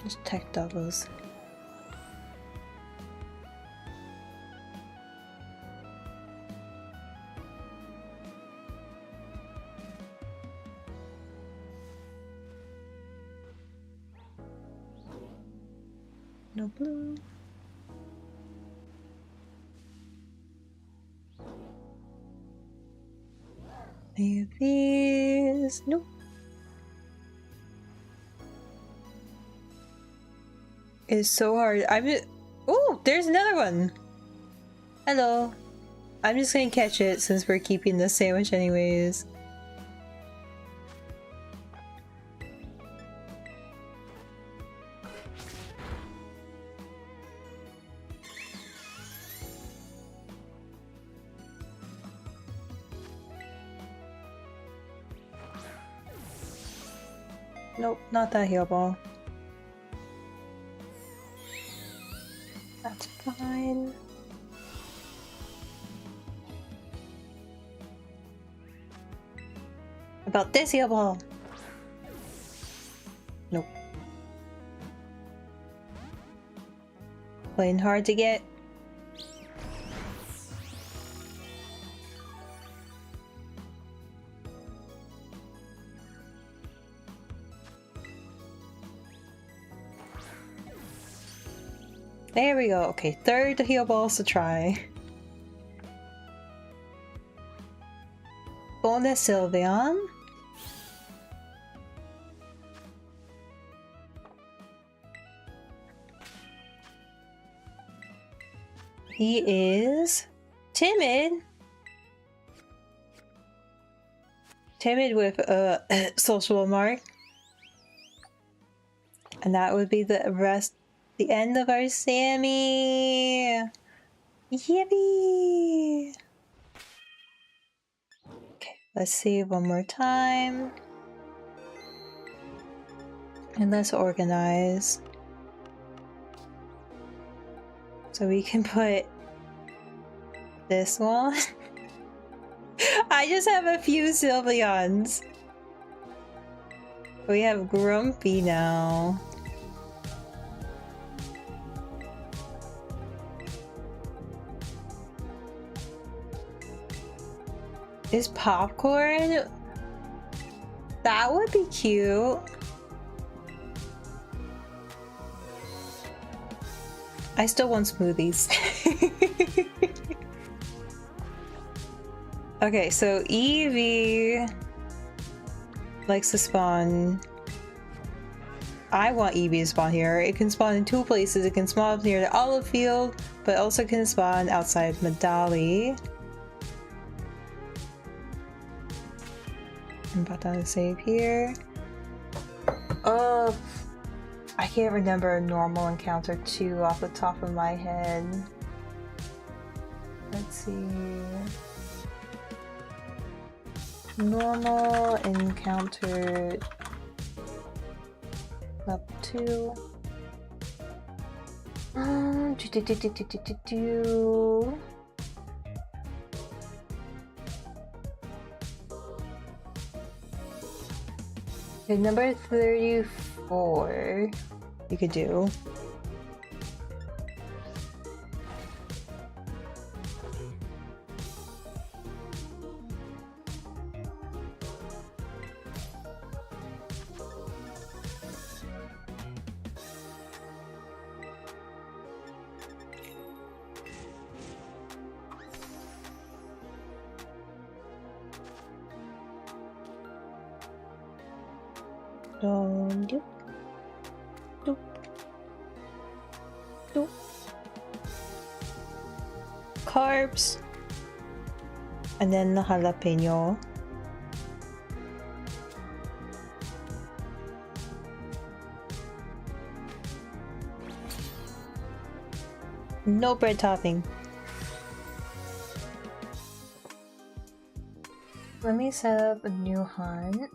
Just tech doubles. No blue. Any of these? Nope. It's so hard. Oh, there's another one. Hello. I'm just gonna catch it since we're keeping the sandwich anyways. Nope, not that heal ball. That's fine. About this heal ball. Nope. Playing hard to get. There we go. Okay, third heal balls to try. Bonus Sylveon. He is timid. Timid with a social mark. And that would be the end of our Sammy. Yippee! Let's save one more time. And let's organize. So we can put this one. I just have a few Sylveons. We have Grumpy now. Is popcorn? That would be cute. I still want smoothies. Okay, so Eevee likes to spawn. I want Eevee to spawn here. It can spawn in two places. It can spawn near the olive field, but also can spawn outside Medali. I'm about to save here. Oh, I can't remember a normal encounter 2 off the top of my head. Let's see. Normal encounter level 2. Okay, number 34 you could do. Doop, doop, doop. Carbs, and then the jalapeno. No bread topping. Let me set up a new hunt.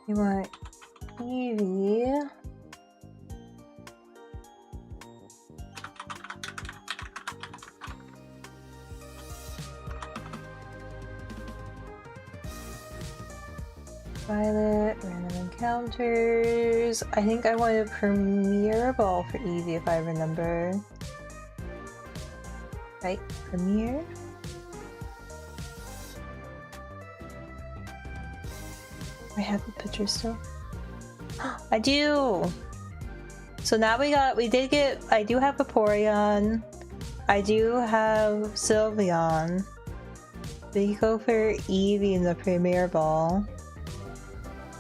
You want Eevee. Violet, random encounters. I think I want a Premier Ball for Eevee if I remember. Right, Premier. I have the picture still. I do! So now I do have Vaporeon. I do have Sylveon. We go for Eevee in the Premier Ball.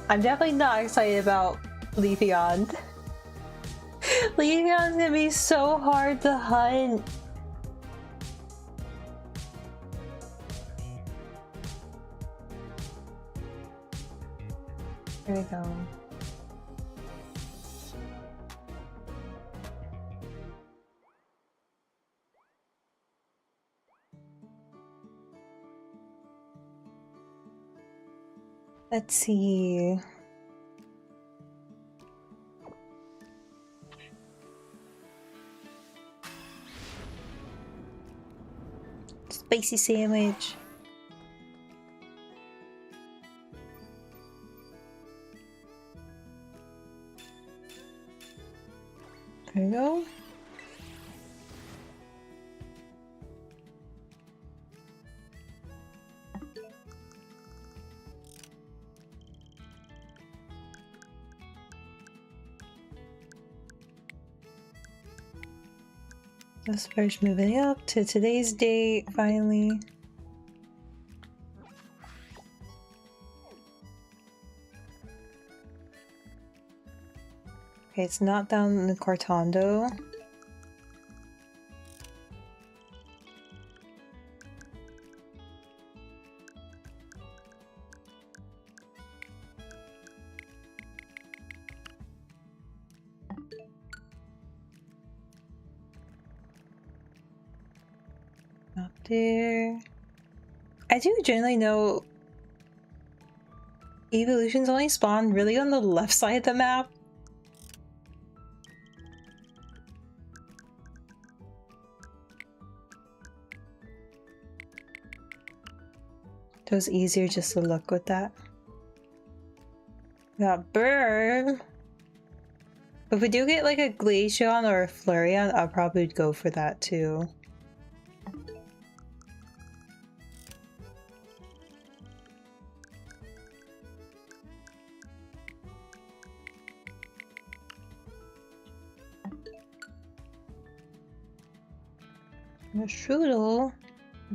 I'm definitely not excited about Leafeon. Leafeon's gonna be so hard to hunt. Here we go. Let's see. Spicy sandwich. There we go. Let's first moving up to today's date, finally. Okay, it's not down in the Cortando. up there. I do generally know Eeveelutions only spawn really on the left side of the map. It was easier just to look with that. Got Burr. If we do get like a Glaceon or a Flareon, I'll probably go for that too. A Strudel.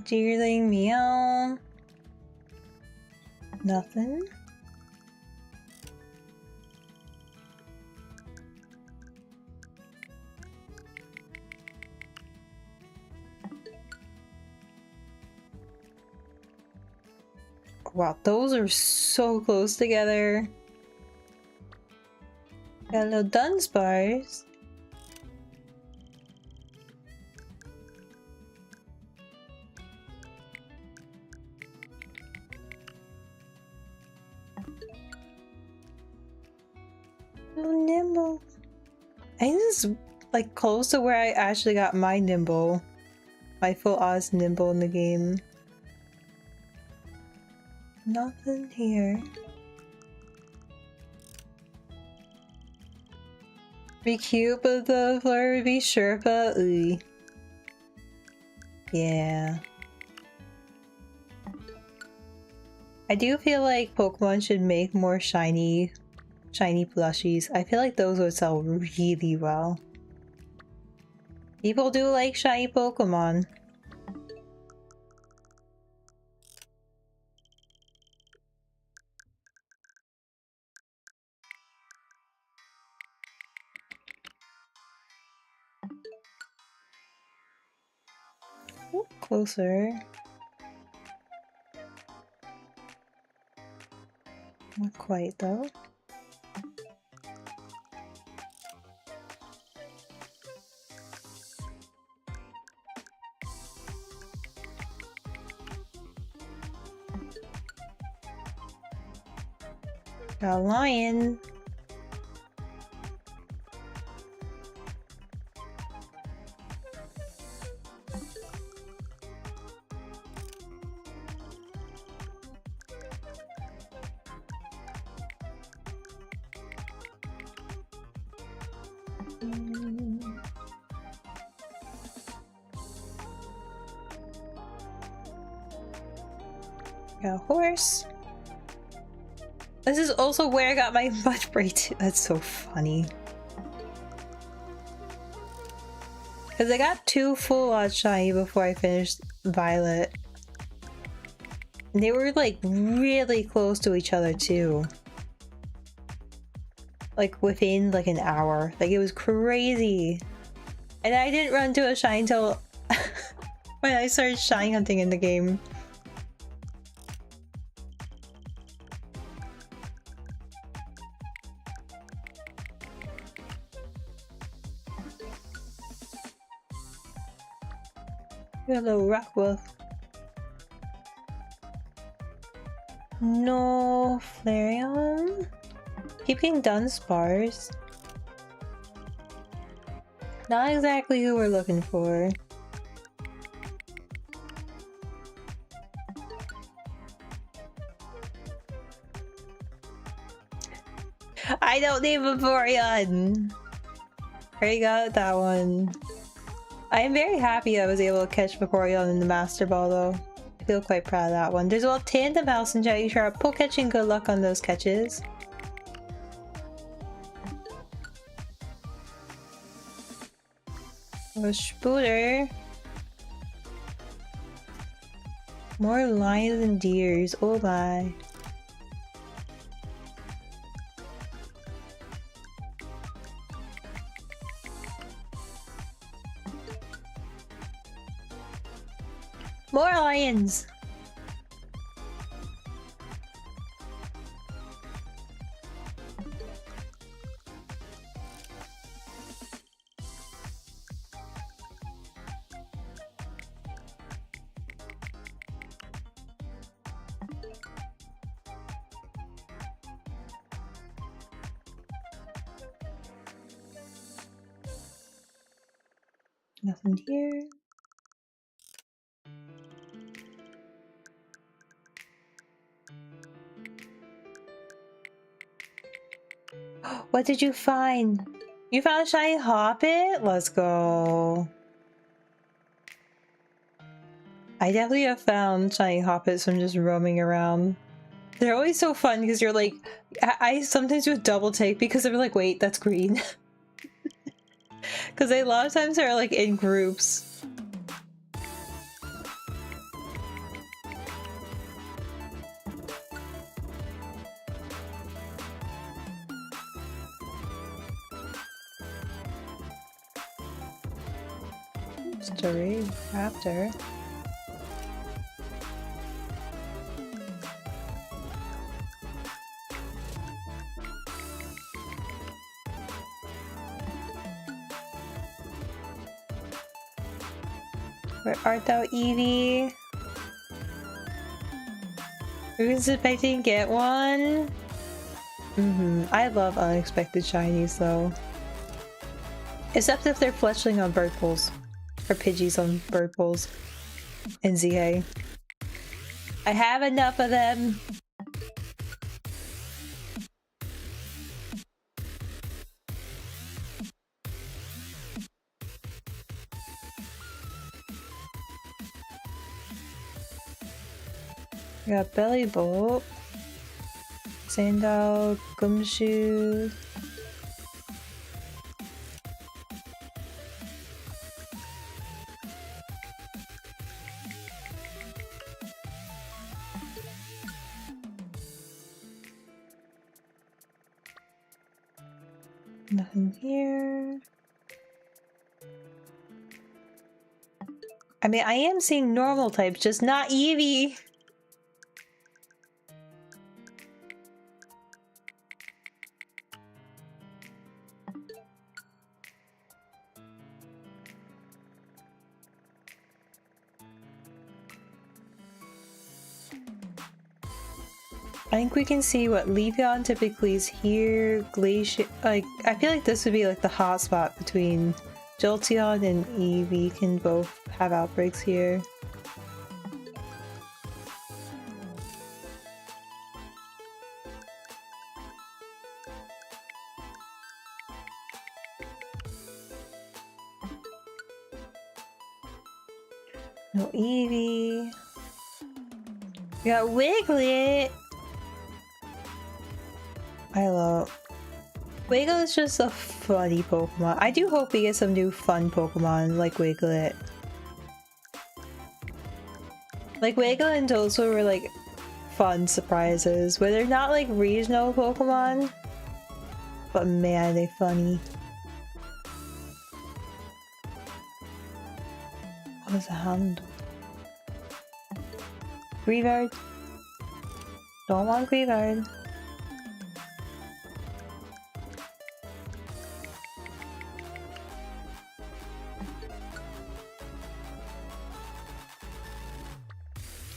Deerling, meow. Nothing. Wow, those are so close together. Got little Dunsparce. Oh, Nimble. I think this is like close to where I actually got my Nimble. My full Oz Nimble in the game. Nothing here. Be cute, but the flare would be Sherpa. Ooh. Yeah. I do feel like Pokemon should make more shiny plushies. I feel like those would sell really well. People do like shiny Pokemon. Ooh, closer. Not quite though. Got a lion. Got a horse. This is also where I got my butt braid too. That's so funny. Because I got 2 full on shiny before I finished Violet. And they were like really close to each other too. Like within like an hour. Like it was crazy. And I didn't run to a shine until when I started shine hunting in the game. Hello, Rockwolf. No, Flareon? Keep getting Dunsparce. Not exactly who we're looking for. I don't need Vaporeon! I already got that one. I am very happy I was able to catch Vaporeon in the Master Ball though. I feel quite proud of that one. There's a Tandem House and Shiny Sharp. Poke catching, good luck on those catches. A Spooter. More lions and deers. Oh my. More lions! Nothing here. What did you find? You found a shiny Hoppit? Let's go. I definitely have found shiny Hoppits from just roaming around. They're always so fun because you're like, I sometimes do a double take because they're like, wait, that's green. Because they a lot of times are like in groups. Story after. Where art thou, Eevee? Who's expecting to get one? I love unexpected shinies though. Except if they're fletchling on bird pools. Or Pidgeys on bird pools. And ZA. I have enough of them! We got Belly Bolt. Sandal, Gumshoe. Nothing here. I mean, I am seeing normal types, just not Eevee. I think we can see what Leafeon typically is here. Glacier, like I feel like this would be like the hot spot between Jolteon and Eevee. Can both have outbreaks here. No Eevee. We got Wiglet. I love Wiglet is just a funny Pokemon. I do hope we get some new fun Pokemon like Wiglet. Like Wiglet and Toadstool were like fun surprises, where they're not like regional Pokemon, but man, they funny. What is a Hound? Greavard? Don't want Greavard.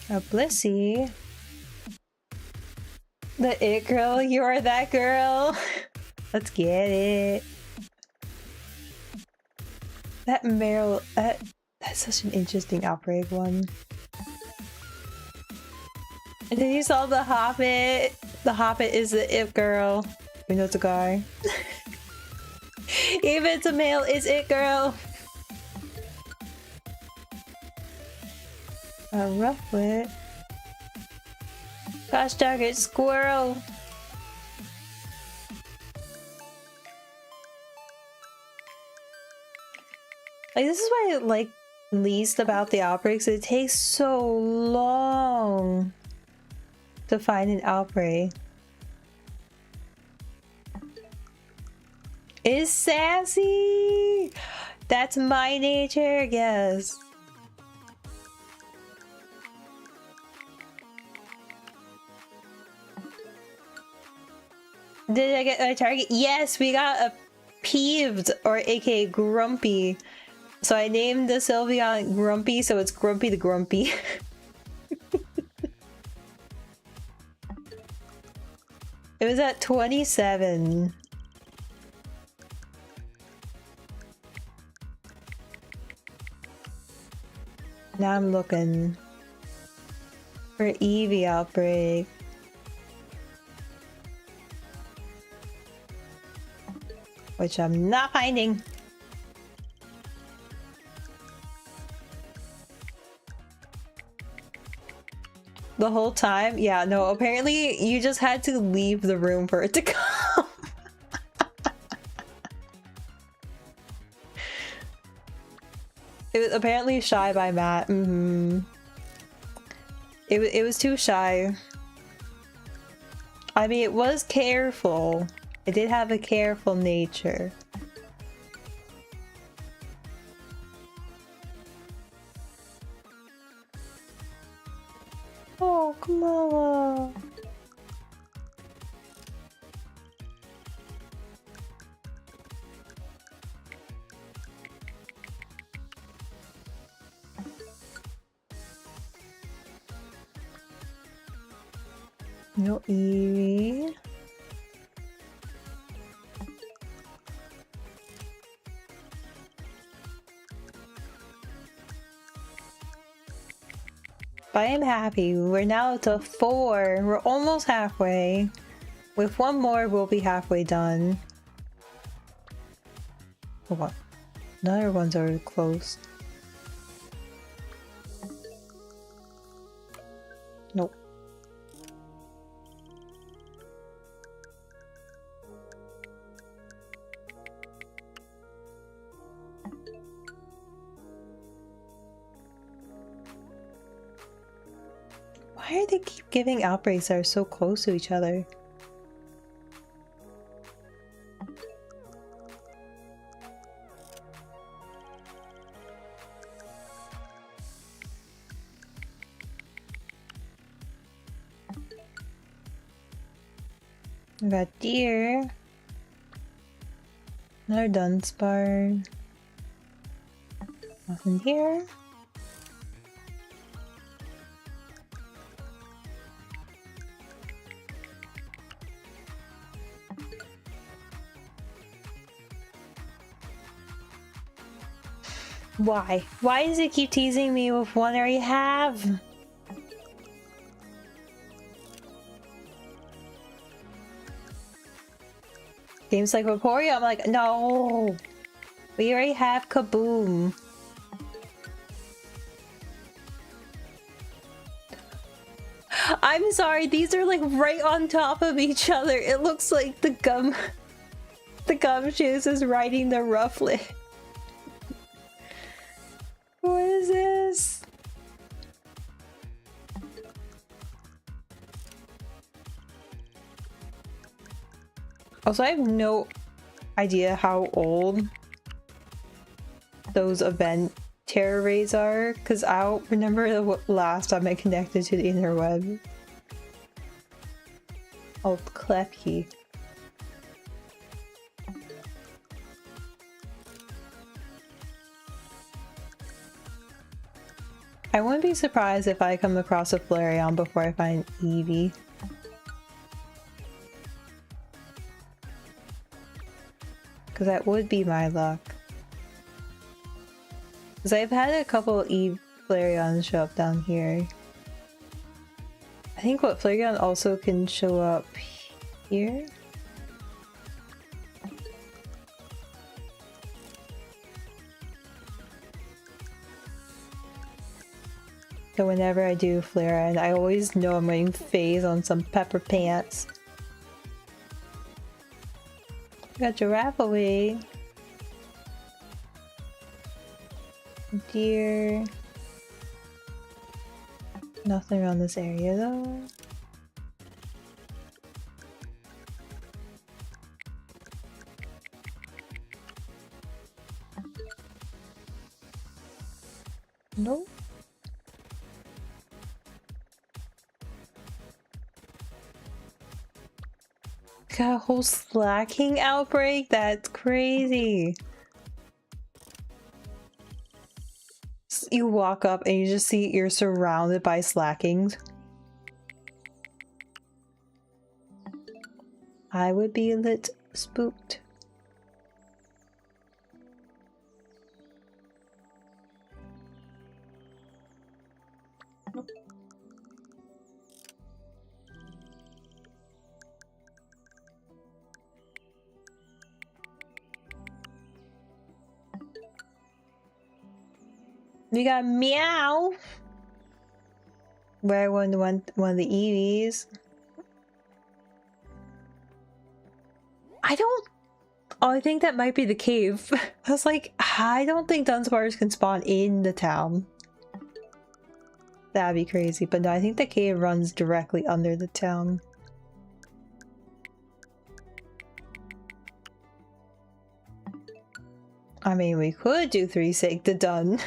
A Blissey. The it girl, you are that girl. Let's get it. That Meryl, that's such an interesting outbreak one. And then you saw the Hoppit. The Hoppit is the it girl. We know it's a guy. Even if it's a male, it's it girl. A Rufflet. Gosh dang it, squirrel! Like, this is what I like least about the outbreaks. It takes so long to find an outbreak. Is sassy! That's my nature, yes. Did I get my target? Yes, we got a peeved, or aka grumpy. So I named the Sylveon Grumpy, so it's Grumpy the Grumpy. It was at 27. Now I'm looking for Eevee outbreak. Which I'm not finding. The whole time? Yeah, no, apparently you just had to leave the room for it to come. It was apparently shy by Matt. It was too shy. I mean, it was careful. It did have a careful nature. Oh, Kamala. No Eevee. But I'm happy. We're now to 4. We're almost halfway. With one more, we'll be halfway done. Oh, what? The other ones are close. Nope. Why do they keep giving outbreaks that are so close to each other? We got deer. Another Dunsparce. Nothing here. Why? Why does it keep teasing me with one I already have? Games like Vaporeon, I'm like, no! We already have Kaboom. I'm sorry, these are like right on top of each other. It looks like the gumshoes is riding the rufflet. What is this? Also, I have no idea how old those event terror rays are, because I don't remember the last time I connected to the interweb. Oh, Klefki. I wouldn't be surprised if I come across a Flareon before I find Eevee. Because that would be my luck. Because I've had a couple Flareons show up down here. I think what Flareon also can show up here? So whenever I do Flareon, I always know I'm getting phase on some pepper pants. Got giraffe away. Deer. Nothing around this area though. Nope. Got a whole slacking outbreak? That's crazy. You walk up and you just see you're surrounded by slackings. I would be a lit spooked. We got Meow. Where I won one of the Eevees. I think that might be the cave. I was like, I don't think Dunsparce can spawn in the town. That'd be crazy, but no, I think the cave runs directly under the town. I mean, we could do 3 Sig to done.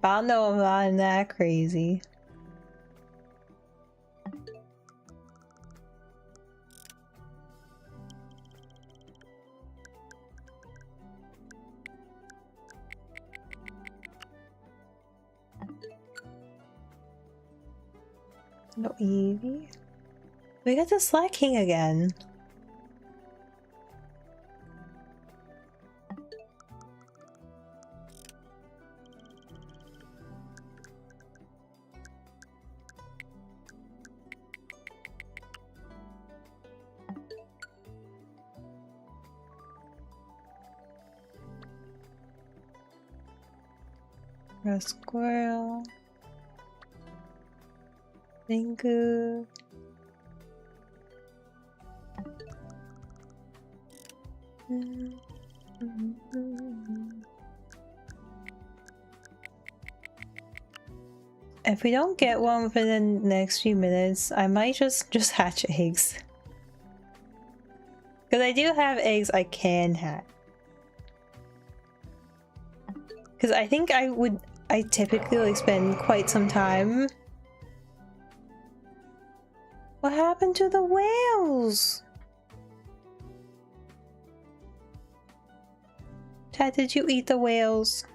But I don't know if I'm that crazy. No Eevee. We got the Slack King again. A squirrel. Thank you. If we don't get one within the next few minutes, I might just hatch eggs. Because I do have eggs I can hatch. Because I think I typically like spend quite some time. What happened to the whales? Chad, did you eat the whales?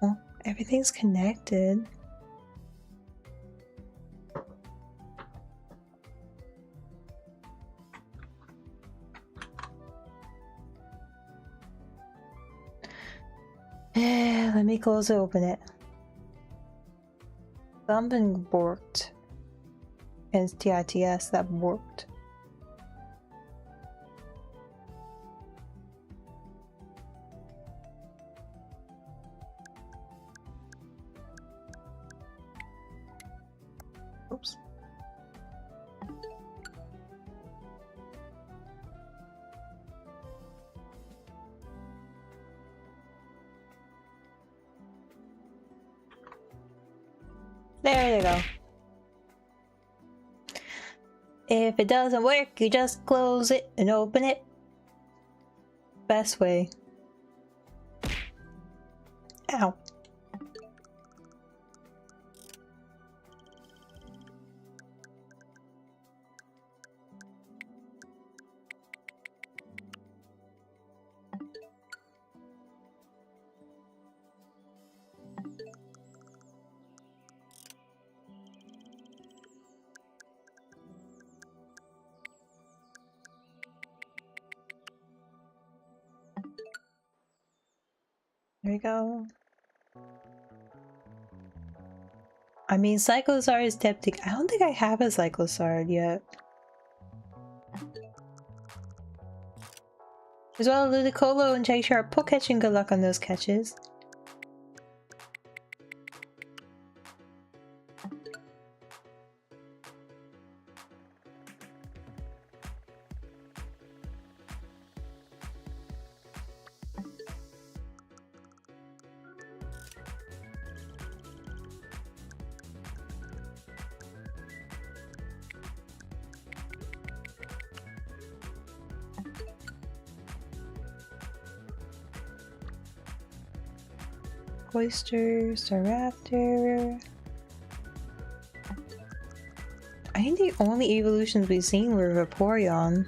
Oh, everything's connected. Let me close it, open it. Something worked. And it's TITS that worked. Oops. There you go. If it doesn't work, you just close it and open it. Best way. Ow. There we go. I mean, Cyclozar is tempting. I don't think I have a Cyclozar yet. As well, Ludicolo and Jay Sharp, poke catching, good luck on those catches. Oyster, Staraptor. I think the only evolutions we've seen were Vaporeon.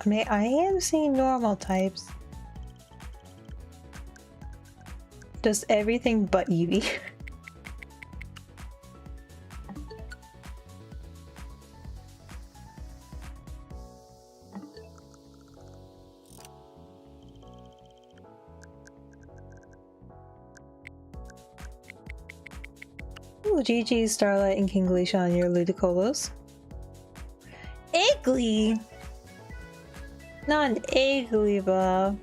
I am seeing normal types. Just everything but Eevee. Ooh, GG Starlight and King Gleesha on your Ludicolo. Iggly! Not an Igglybuff.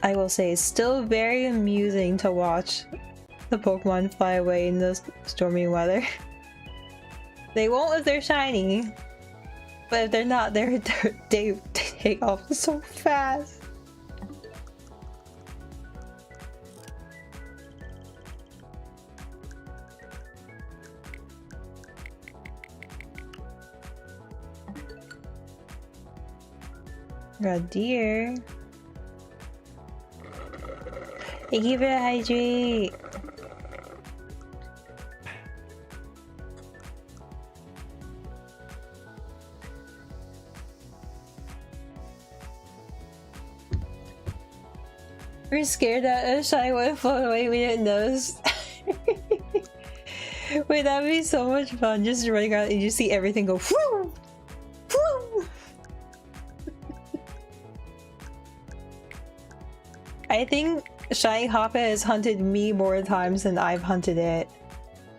I will say it's still very amusing to watch the Pokemon fly away in the stormy weather. They won't if they're shiny, but if they're not, they take off so fast. God dear. Thank you for the hydrate. We're scared that a shiny would float away. We didn't notice. Wait, that'd be so much fun. Just running around and you see everything go whoo! Whoo! I think Shiny Hoppa has hunted me more times than I've hunted it.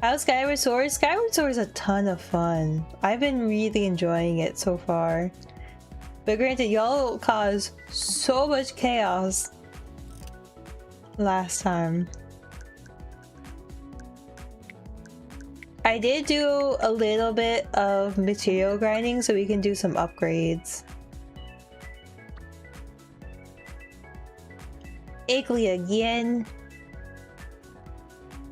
How's Skyward Sword? Skyward Sword is a ton of fun. I've been really enjoying it so far. But granted, y'all caused so much chaos last time. I did do a little bit of material grinding so we can do some upgrades. Iggly again.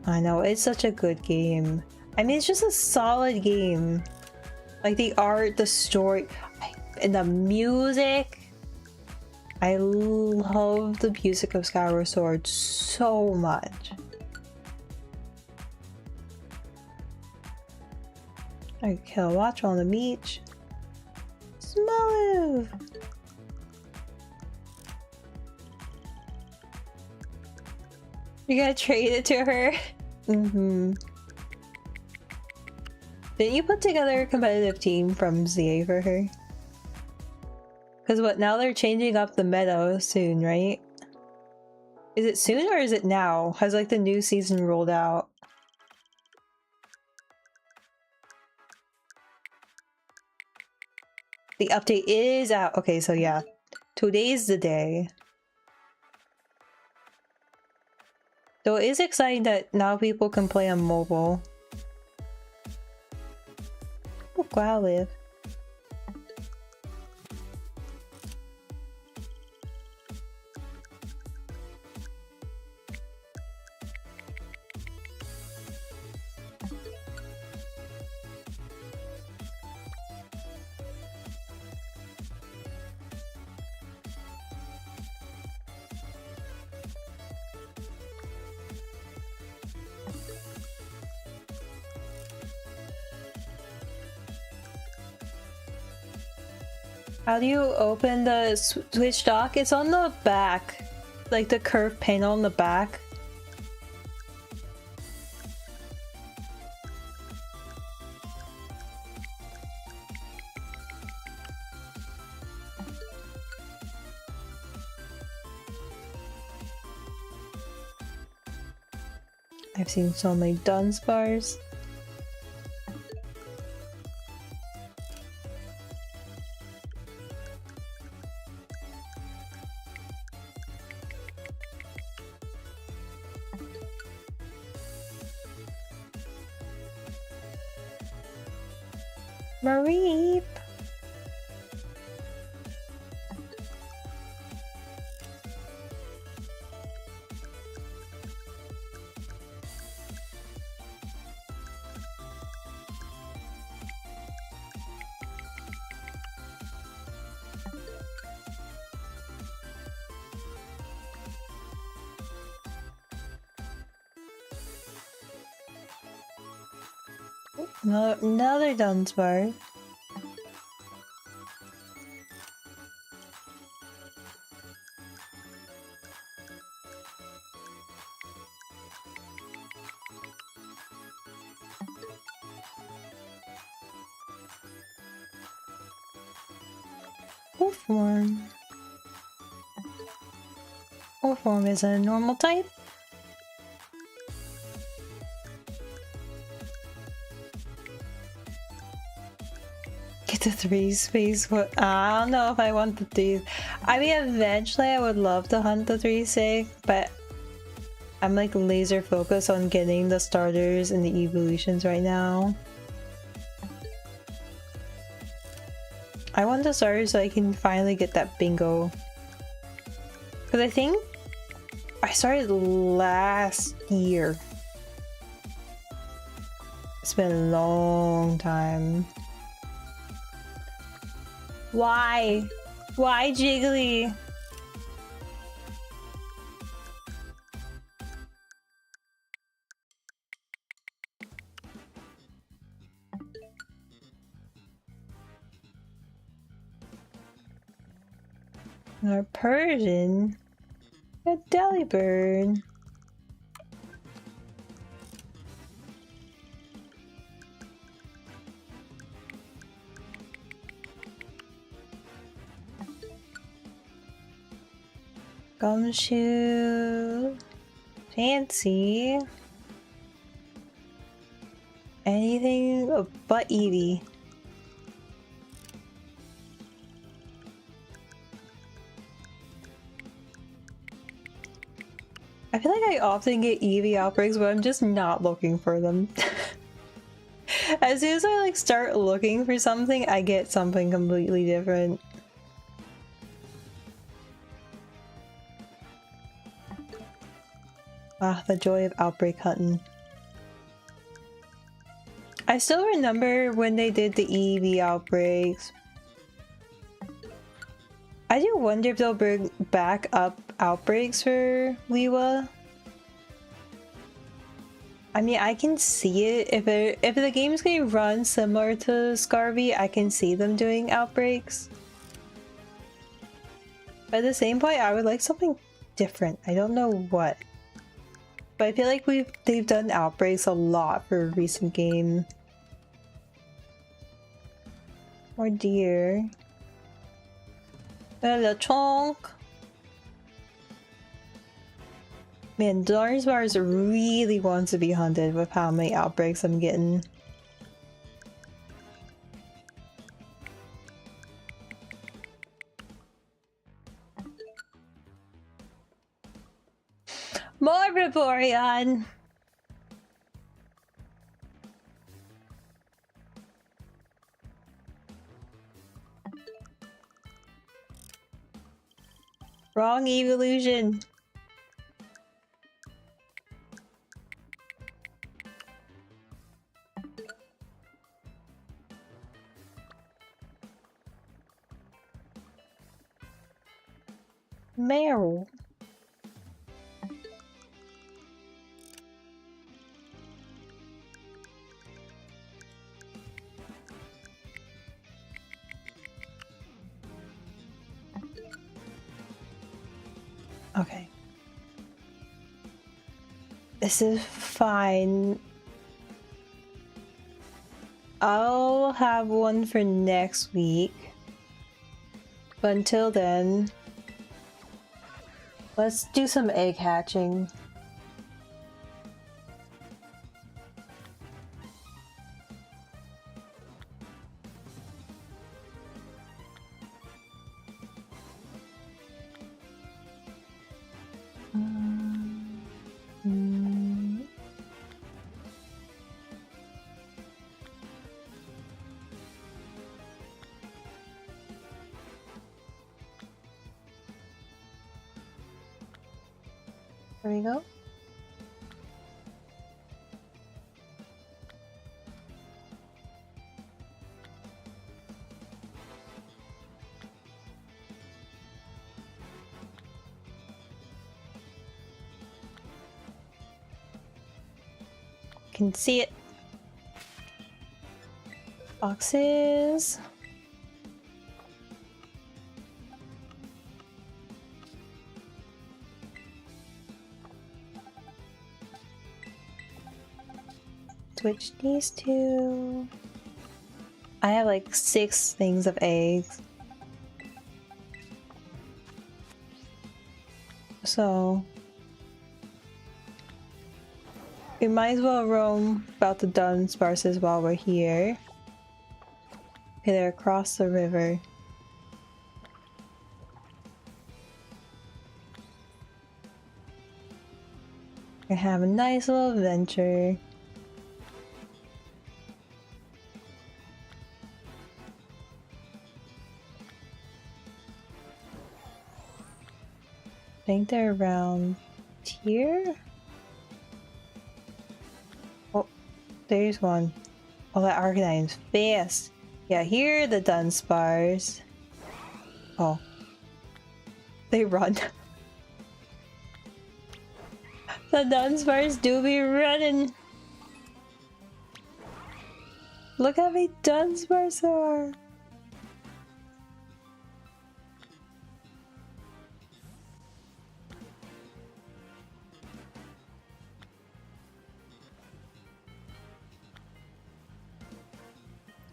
I know, it's such a good game. I mean, it's just a solid game. Like the art, the story, and the music. I love the music of Skyward Sword so much. I kill Watch on the beach. Smooth. You gotta trade it to her. Mm-hmm. Didn't you put together a competitive team from ZA for her? Because what, now they're changing up the meta soon, right? Is it soon or is it now? Has like the new season rolled out? The update is out. Okay, so yeah. Today's the day. Though it is exciting that now people can play on mobile. Look where I live. How do you open the Switch dock? It's on the back. Like the curved panel on the back. I've seen so many Dunsparce. Mareep. No, another Dunsparce. Form. Form is a normal type. Get the 3 space. What? I don't know if I want the 3. I mean, eventually I would love to hunt the 3-6, but I'm like laser focused on getting the starters and the evolutions right now. I want the starters so I can finally get that bingo. Because I think I started last year. It's been a long time. Why? Why Jiggly? Our Persian? A Delibird. Gumshoe. Fancy. Anything but Eevee. I feel like I often get Eevee outbreaks, but I'm just not looking for them. As soon as I like start looking for something, I get something completely different. Ah, the joy of outbreak hunting. I still remember when they did the Eevee outbreaks. I do wonder if they'll bring back up outbreaks for Liwa. I mean, I can see it. If the game's gonna run similar to Scarvy, I can see them doing outbreaks. But at the same point, I would like something different. I don't know what. But I feel like they've done outbreaks a lot for a recent game. Oh dear. The chonk. Man, Dunsparce really wants to be hunted with how many outbreaks I'm getting. More Vaporeon! Wrong evolution. Meryl. Okay. This is fine. I'll have one for next week. But until then, let's do some egg hatching. There we go. Can see it. Boxes. Switch these two. I have like 6 things of eggs. So we might as well roam about the Dunsparces while we're here. Okay, they're across the river. We have a nice little adventure. I think they're around here. Oh, there's one. Oh, that Arcanine's fast. Yeah, here are the Dunsparce. Oh. They run. The Dunsparce do be running. Look how many Dunsparce there are.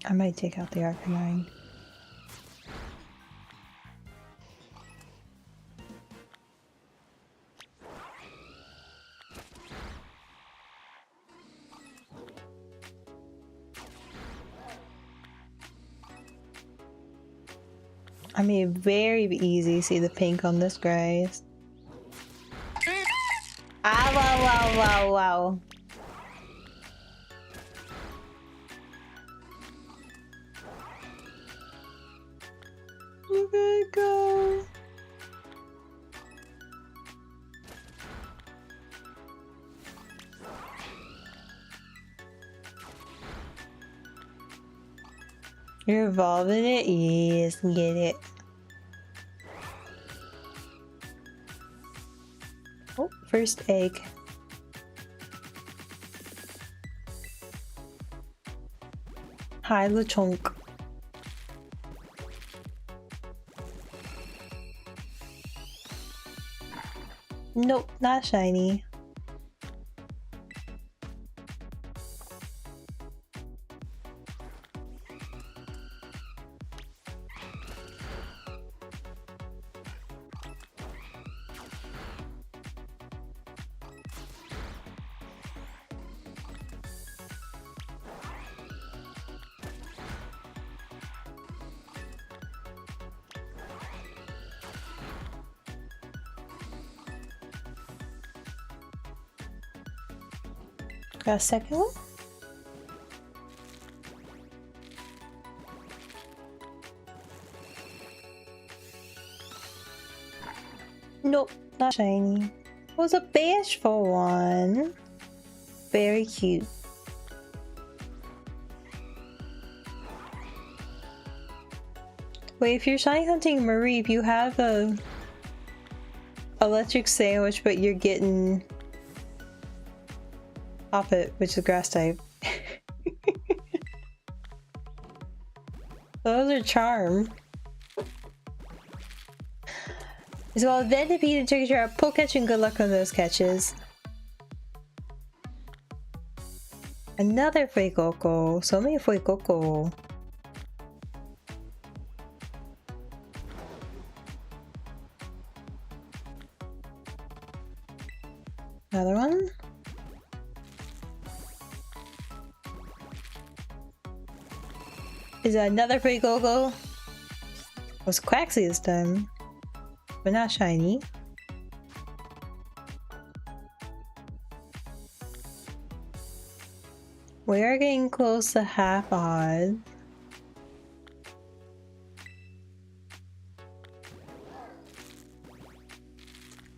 I might take out the Arcanine. I mean, very easy. See the pink on this grass. Ah, wow, wow, wow, wow. Look at it go. You're evolving it? Yes, get it. Oh, first egg. Hi, Lechonk. Nope, not shiny. Got a second one? Nope, not shiny. It was a bashful one. Very cute. Wait, if you're shiny hunting Mareep, you have a electric sandwich, but you're getting Hoppet, which is grass type. Those are charm. So I'll then defeat and take care of pull catch and good luck on those catches. Another Fuecoco. So many Fuecoco. Another one. Is that another Fuecoco? It was Quaxly this time, but not shiny. We are getting close to half odds.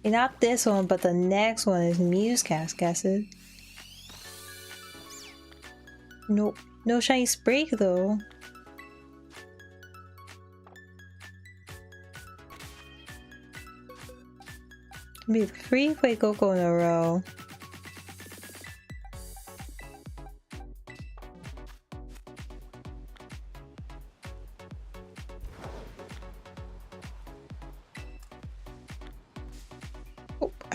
And not this one, but the next one is Musecast guesses. Nope, no shiny Sprake though. Be 3 Fuecoco in a row.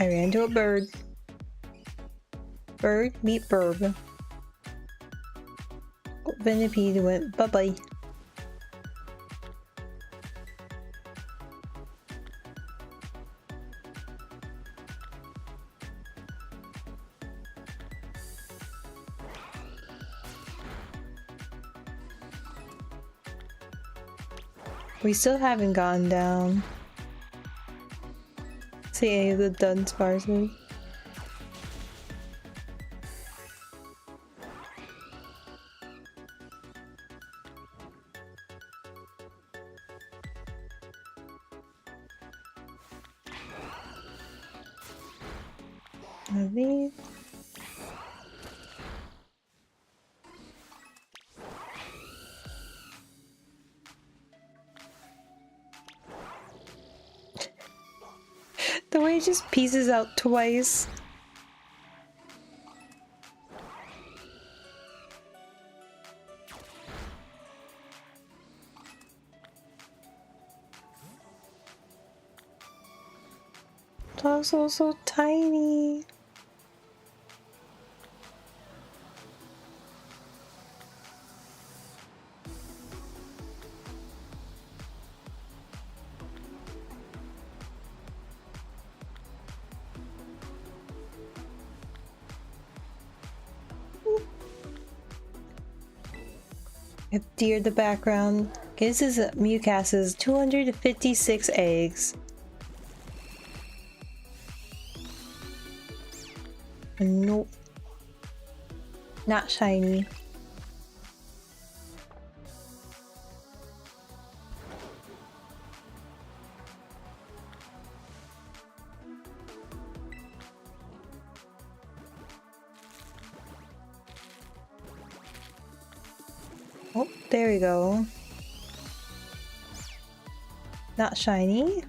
I ran into a bird. Bird meet bird. Oh, Venipede went bye-bye. We still haven't gone down. See any of the Dunsparces. Are these? The way it just pieces out twice. It's also so tiny. Have deer in the background. Okay, this is Mewcast's 256 eggs. Nope. Not shiny. Oh, there we go. Not shiny.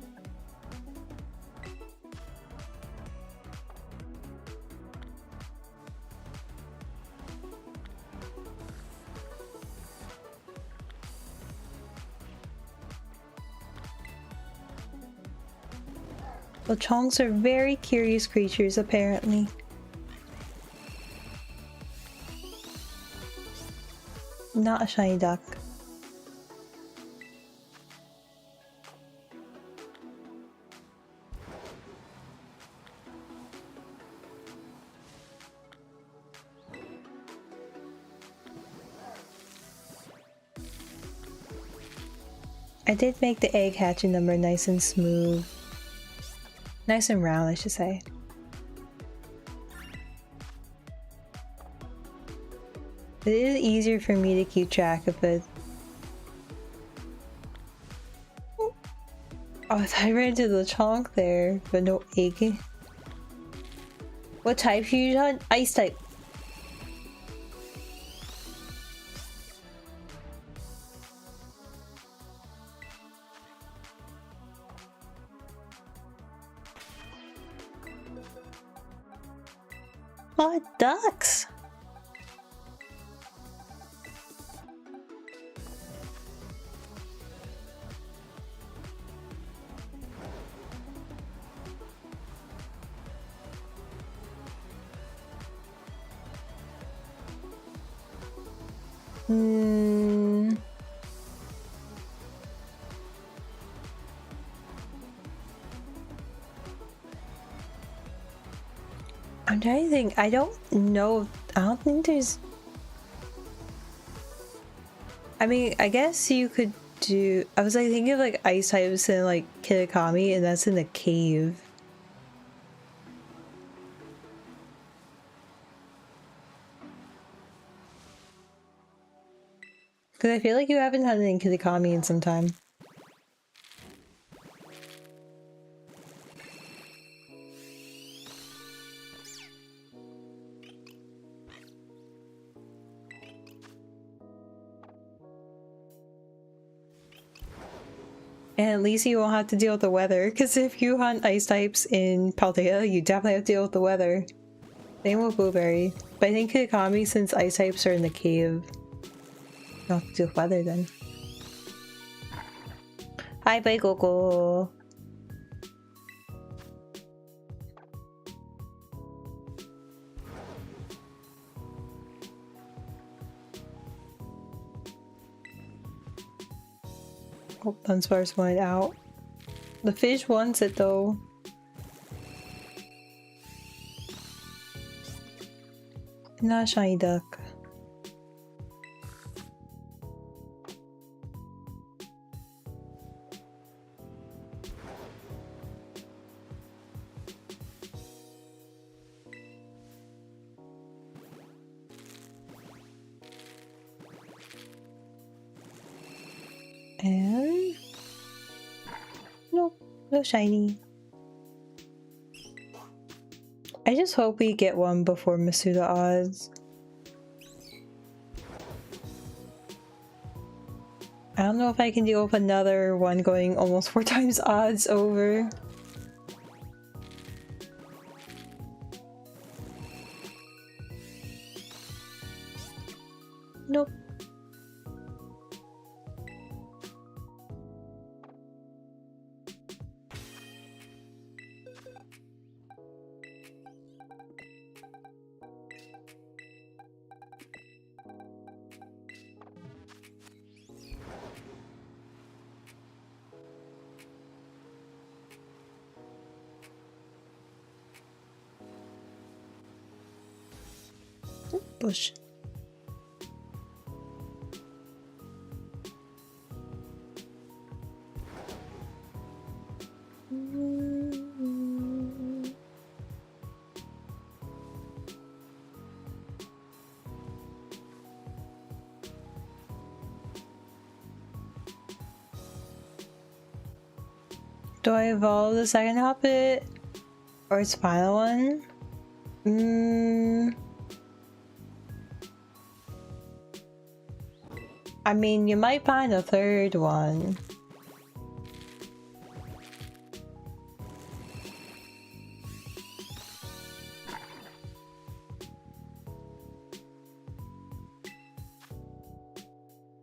Well, chonks are very curious creatures, apparently. Not a shiny duck. I did make the egg hatching number nice and smooth. Nice and round, I should say. It is easier for me to keep track of it. Oh, I thought I ran into the chonk there, but no egg. What type fusion? Ice type. Oh, ducks! I'm trying to think. I don't know. I don't think there's... I mean, I guess you could do... I was like thinking of like ice types and like Kitakami, and that's in a cave. Because I feel like you haven't had an Kitakami in some time. And at least you won't have to deal with the weather, because if you hunt ice types in Paldea, you definitely have to deal with the weather. Same with Blueberry. But I think Kitakami, since ice types are in the cave, you don't have to deal with weather then. Hi, bye, Coco. Oh, Dunsparce went out. The fish wants it though. Not a shiny duck. And nope, no shiny. I just hope we get one before Masuda odds. I don't know if I can deal with another one going almost 4 times odds over. Nope. Bush. Do I evolve the second Hoppit? Or its final one? I mean, you might find a third one.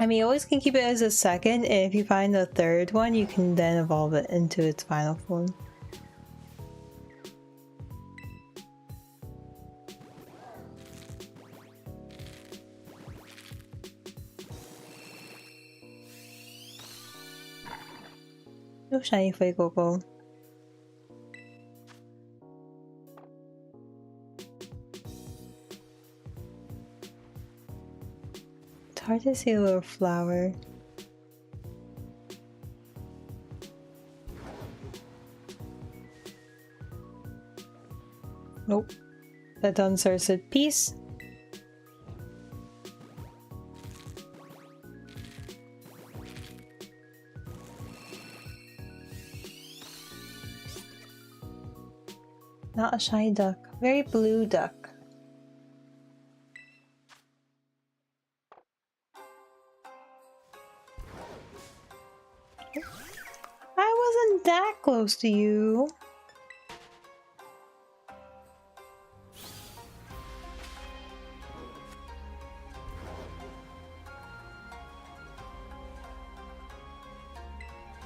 I mean, you always can keep it as a second, and if you find a third one, you can then evolve it into its final form. No shiny Fuecoco. It's hard to see a little flower. Nope. That Dunsparce said peace. Not a shiny duck. Very blue duck. I wasn't that close to you.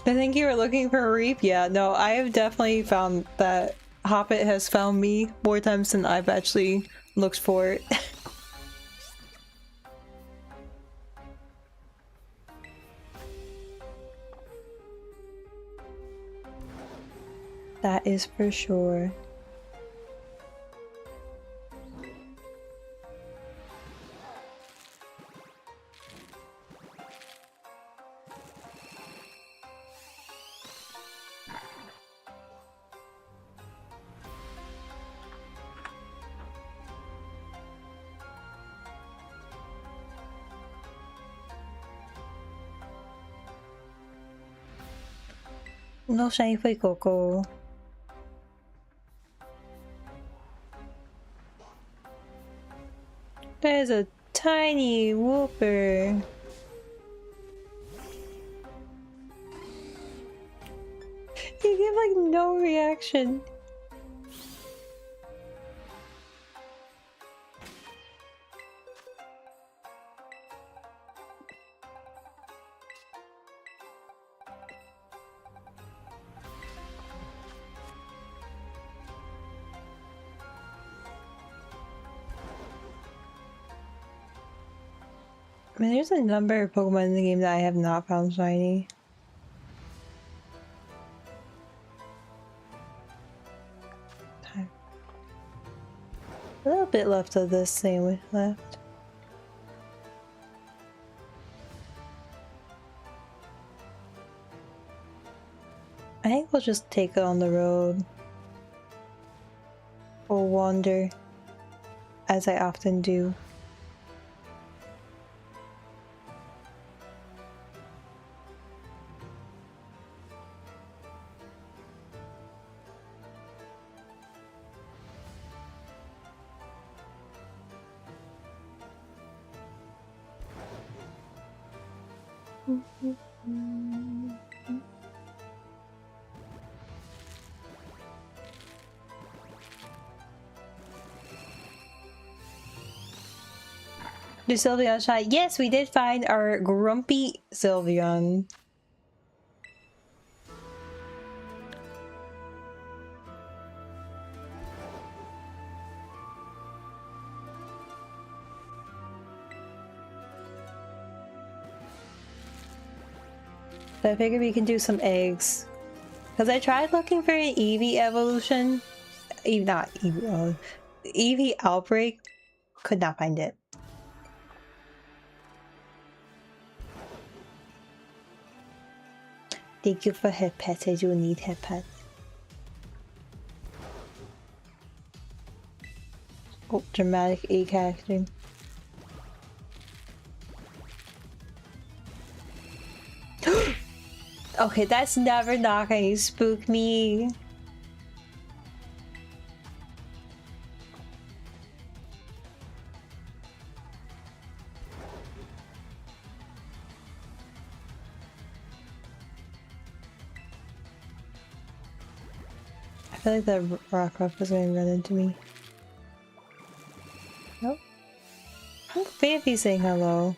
I think you were looking for a reap. Yeah, no, I have definitely found that Hoppit has found me more times than I've actually looked for it. That is for sure. No shiny Fuecoco. There's a tiny whooper. You give like no reaction. I mean, there's a number of Pokemon in the game that I have not found shiny. A little bit left of this sandwich left. I think we'll just take it on the road. Or wander, as I often do. The Sylveon shot. Yes, we did find our grumpy Sylveon. So I figured we can do some eggs. Because I tried looking for an Eevee evolution. Not Eevee. Eevee outbreak. Could not find it. Thank you for head pets. I do need head pets. Oh, dramatic egg acting. Okay, that's never not gonna spook me. I feel like that Rockruff was going to run into me. Nope. Oh, Fancy's saying hello.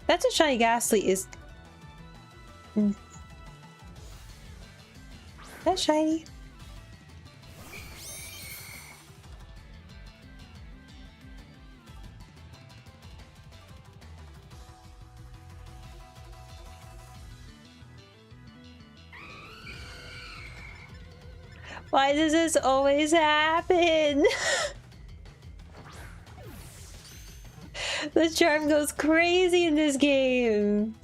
That's a shiny Ghastly is... That's shiny. Why does this always happen? The charm goes crazy in this game.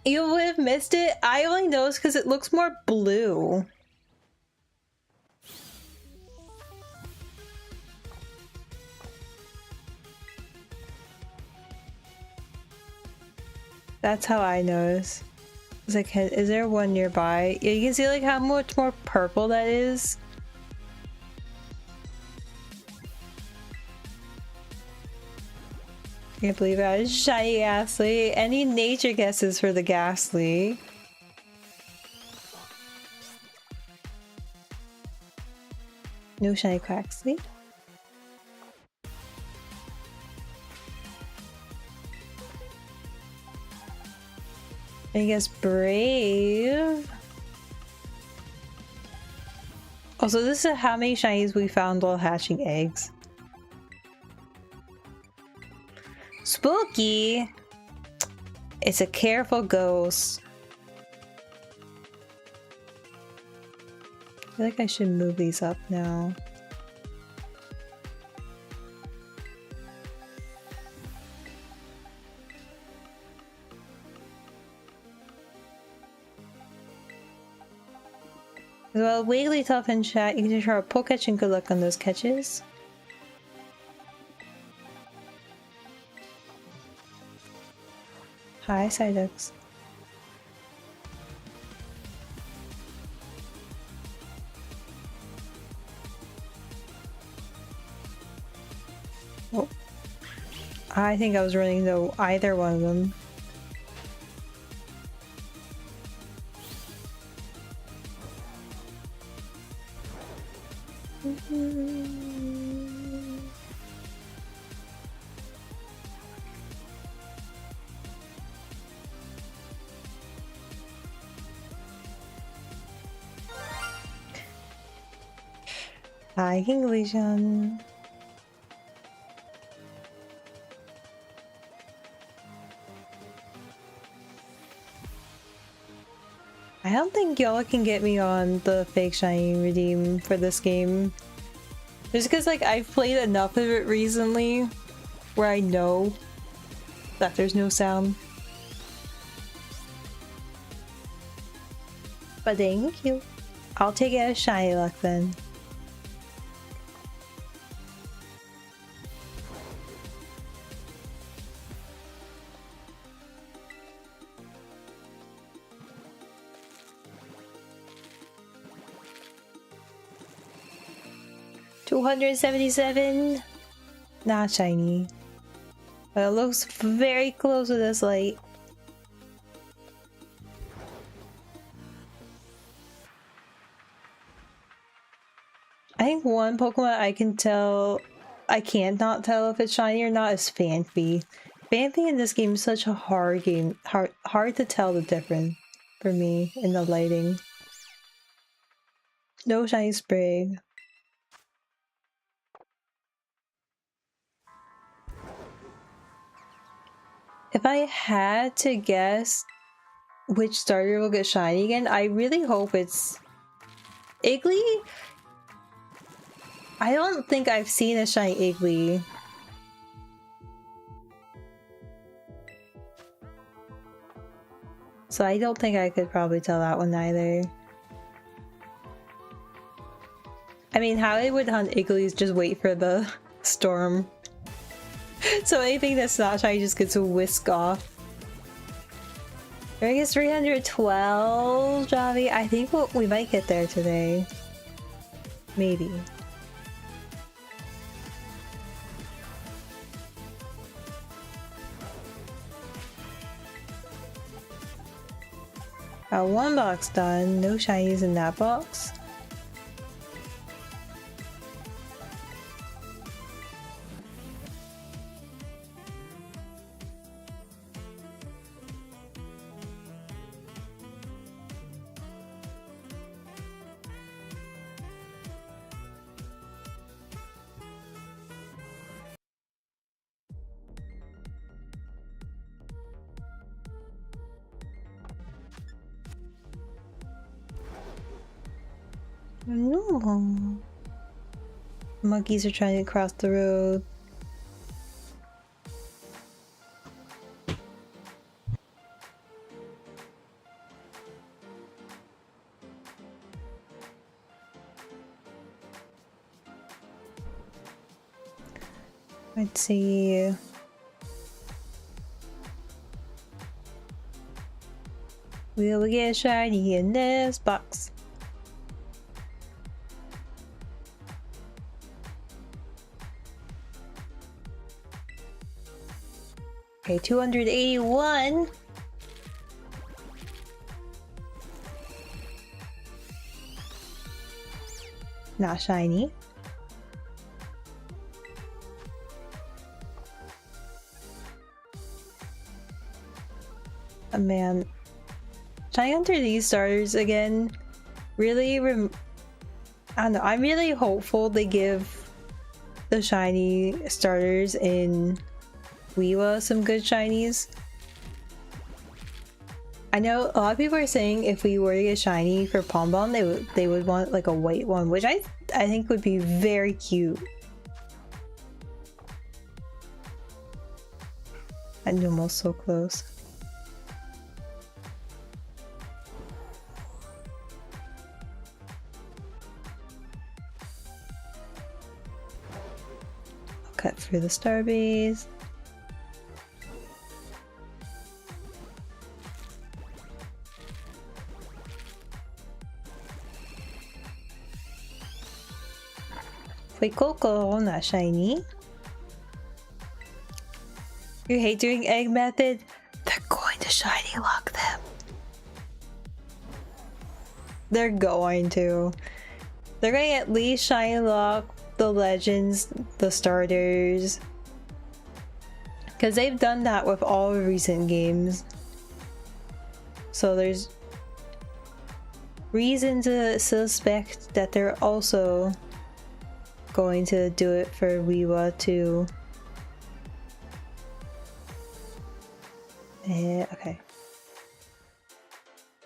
You would have missed it. I only noticed because it looks more blue. That's how I notice. It's like, is there one nearby? Yeah, you can see like how much more purple that is. Can't believe I was shiny Ghastly. Any nature guesses for the Ghastly? No shiny Quaxley. I guess Brave. Also, this is how many shinies we found while hatching eggs. Spooky! It's a careful ghost. I feel like I should move these up now. As well, Wigglytuff in chat, you can try a poke catch and good luck on those catches. Hi, Psyducks. Oh. I think I was running though either one of them. Hi, Eeveelutions. I don't think y'all can get me on the fake shiny redeem for this game. Just because like I've played enough of it recently where I know that there's no sound. But thank you. I'll take it as shiny luck then. $277. Not shiny. But it looks very close with this light. I think one Pokemon I can tell, I can't not tell if it's shiny or not is Phanpy. Phanpy in this game is such a hard game, hard to tell the difference for me in the lighting. No shiny spray. If I had to guess which starter will get shiny again, I really hope it's Iggly. I don't think I've seen a shiny Iggly. So I don't think I could probably tell that one either. I mean, how I would hunt Igglys, just wait for the storm. So anything that's not shiny just gets a whisk off. I guess 312, Javi. I think we might get there today. Maybe. Got one box done. No shinies in that box. No. Monkeys are trying to cross the road. Let's see. Will we get shiny in this box? Okay, 281. Not shiny. Oh man. Trying to enter these starters again really I don't know, I'm really hopeful they give the shiny starters in Weewa some good shinies. I know a lot of people are saying if we were to get shiny for Pombom, they would want like a white one, which I think would be very cute. I'm almost so close. I'll cut through the Starbase. Coco, not shiny. You hate doing egg method? They're going to shiny lock them. They're going to. They're going to at least shiny lock the legends, the starters. Because they've done that with all recent games. So there's reason to suspect that they're also going to do it for Weewa too. Okay.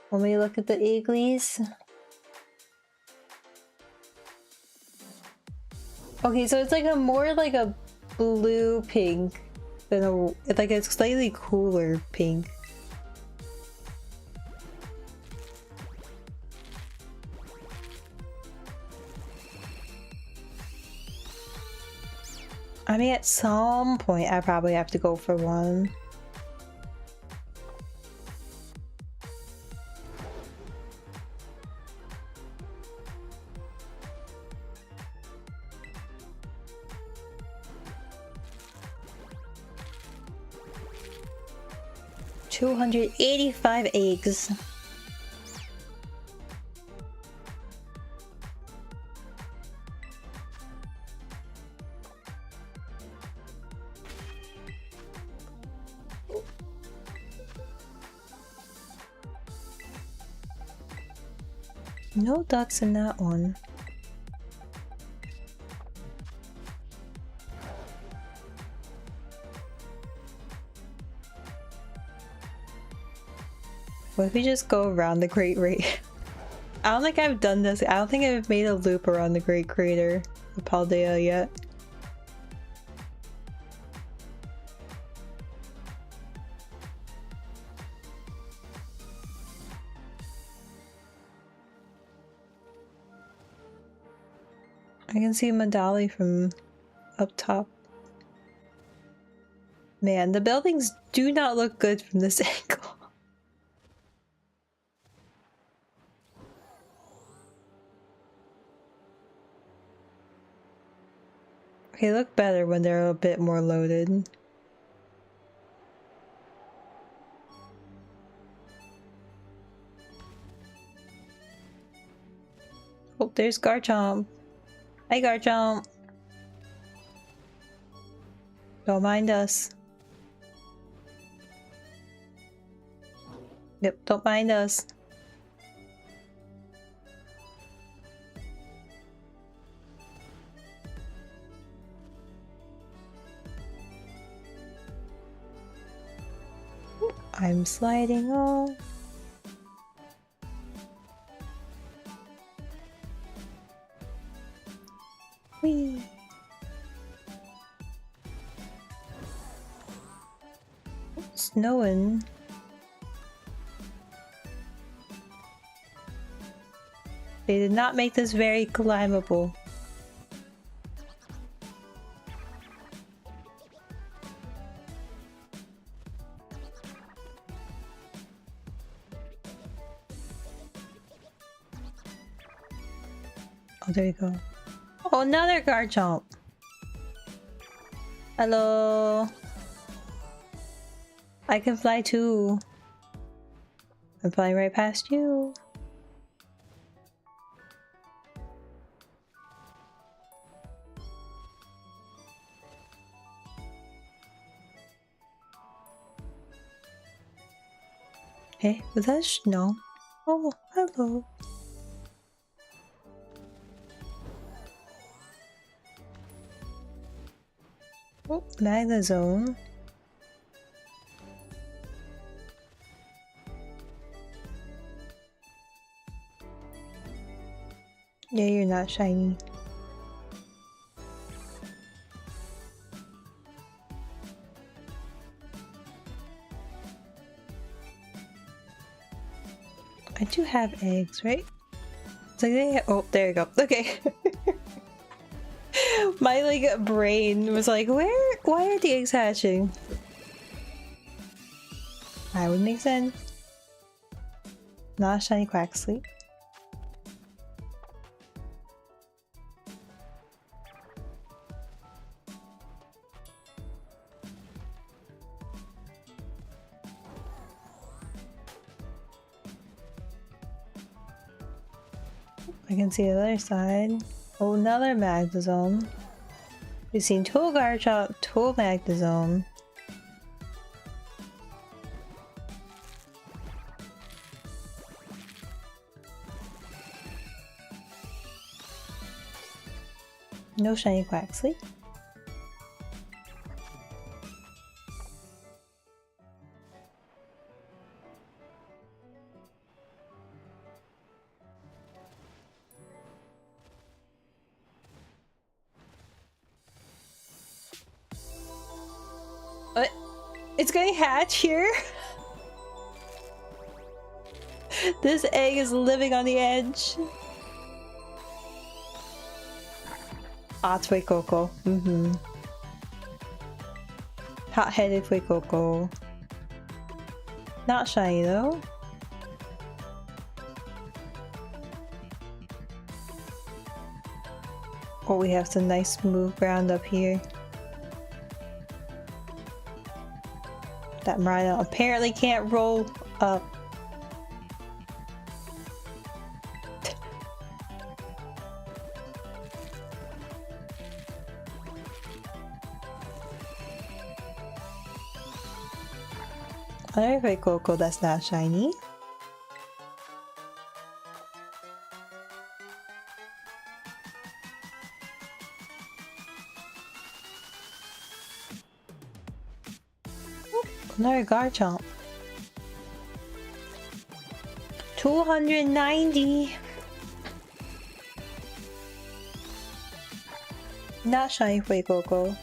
When we look at the Iglees. Okay, so it's like a more like a blue pink than a like a slightly cooler pink. I mean, at some point, I probably have to go for one. $285 eggs. No ducks in that one. What if we just go around the Great Rate? I don't think I've done this. I don't think I've made a loop around the Great Crater of Paldea yet. I can see Madali from up top. Man, the buildings do not look good from this angle. They look better when they're a bit more loaded. Oh, there's Garchomp. Hi, Garchomp. Don't mind us. Yep, don't mind us. I'm sliding off. Whee! It's snowing. They did not make this very climbable. Oh, there you go. Oh, another Garchomp. Hello. I can fly too. I'm flying right past you. Hey, was that snow? Oh, hello. Oh, Magnezone. Yeah, you're not shiny. I do have eggs, right? It's like they oh, there you go. Okay. My like brain was like, why are the eggs hatching? That would make sense. Not a shiny Quaxley. I can see the other side. Oh, another Magnezone. We've seen two Garchomp, two Magnezone. No shiny Quaxley. What? It's gonna hatch here? This egg is living on the edge. Hot Coco. Hot-headed Coco. Not shiny though. Oh, we have some nice smooth ground up here. That Rhino apparently can't roll up. Another Coco that's not shiny. Another Garchomp. 290. Not shiny Coco.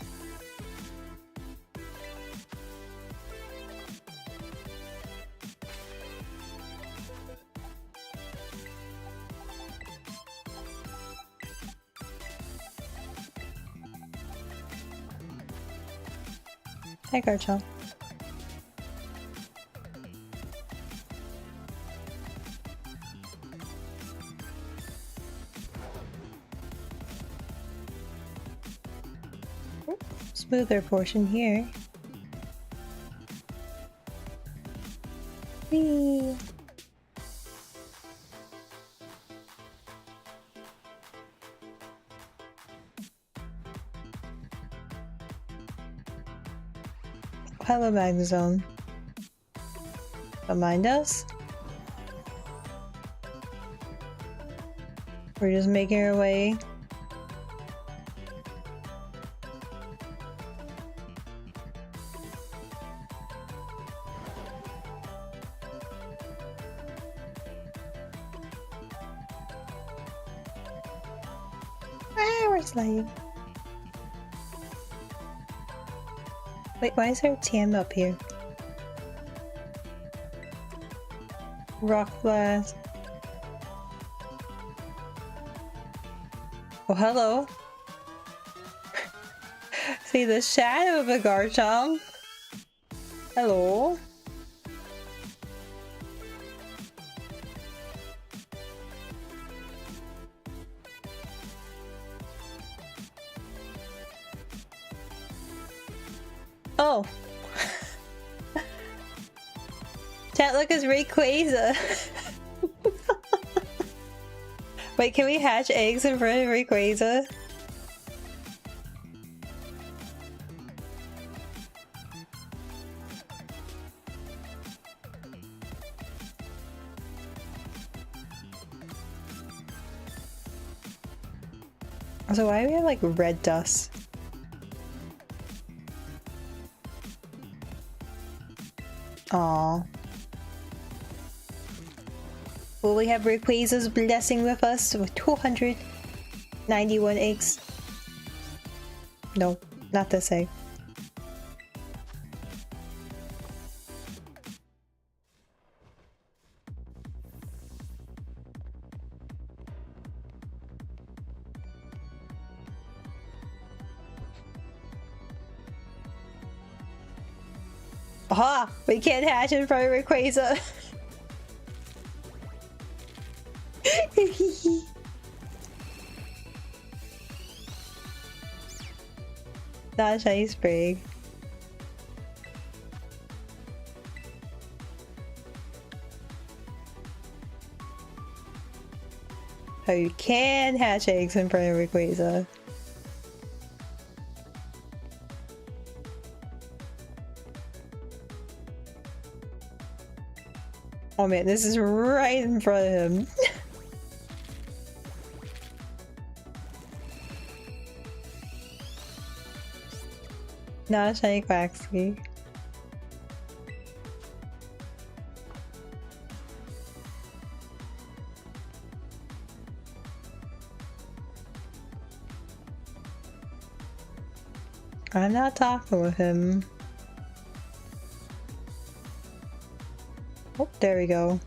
Hey Garchomp. Smoother portion here. Whee! Hello, Magnezone. Don't mind us. We're just making our way. We're sliding. Wait, why is there a TM up here? Rock Blast. Oh, hello. See the shadow of a Garchomp. Hello. Oh. Chat, look, it's Rayquaza. Wait, can we hatch eggs in front of Rayquaza? So why do we have like red dust? Aww. Will we have Rayquaza's blessing with us with 291 eggs? No, not this egg. Aha! We can't hatch in front of Rayquaza. Not a shiny Sprig. Oh, you can hatch eggs in front of Rayquaza. Oh man, this is right in front of him. Not a shiny Quaxly. I'm not talking with him. Oh, there we go.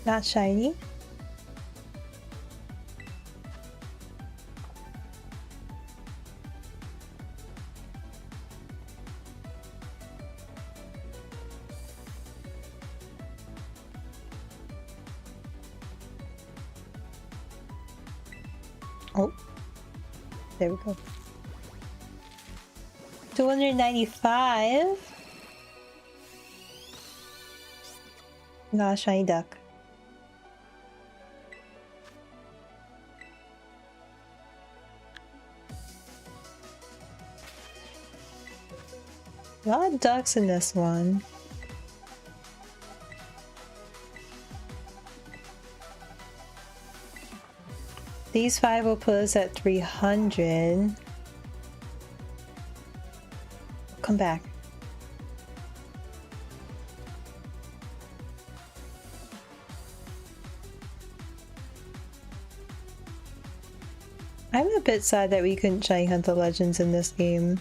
Not shiny. Oh, there we go. 295. Not a shiny duck. A lot of ducks in this one. These 5 will put us at 300. Come back. I'm a bit sad that we couldn't shiny hunt the legends in this game.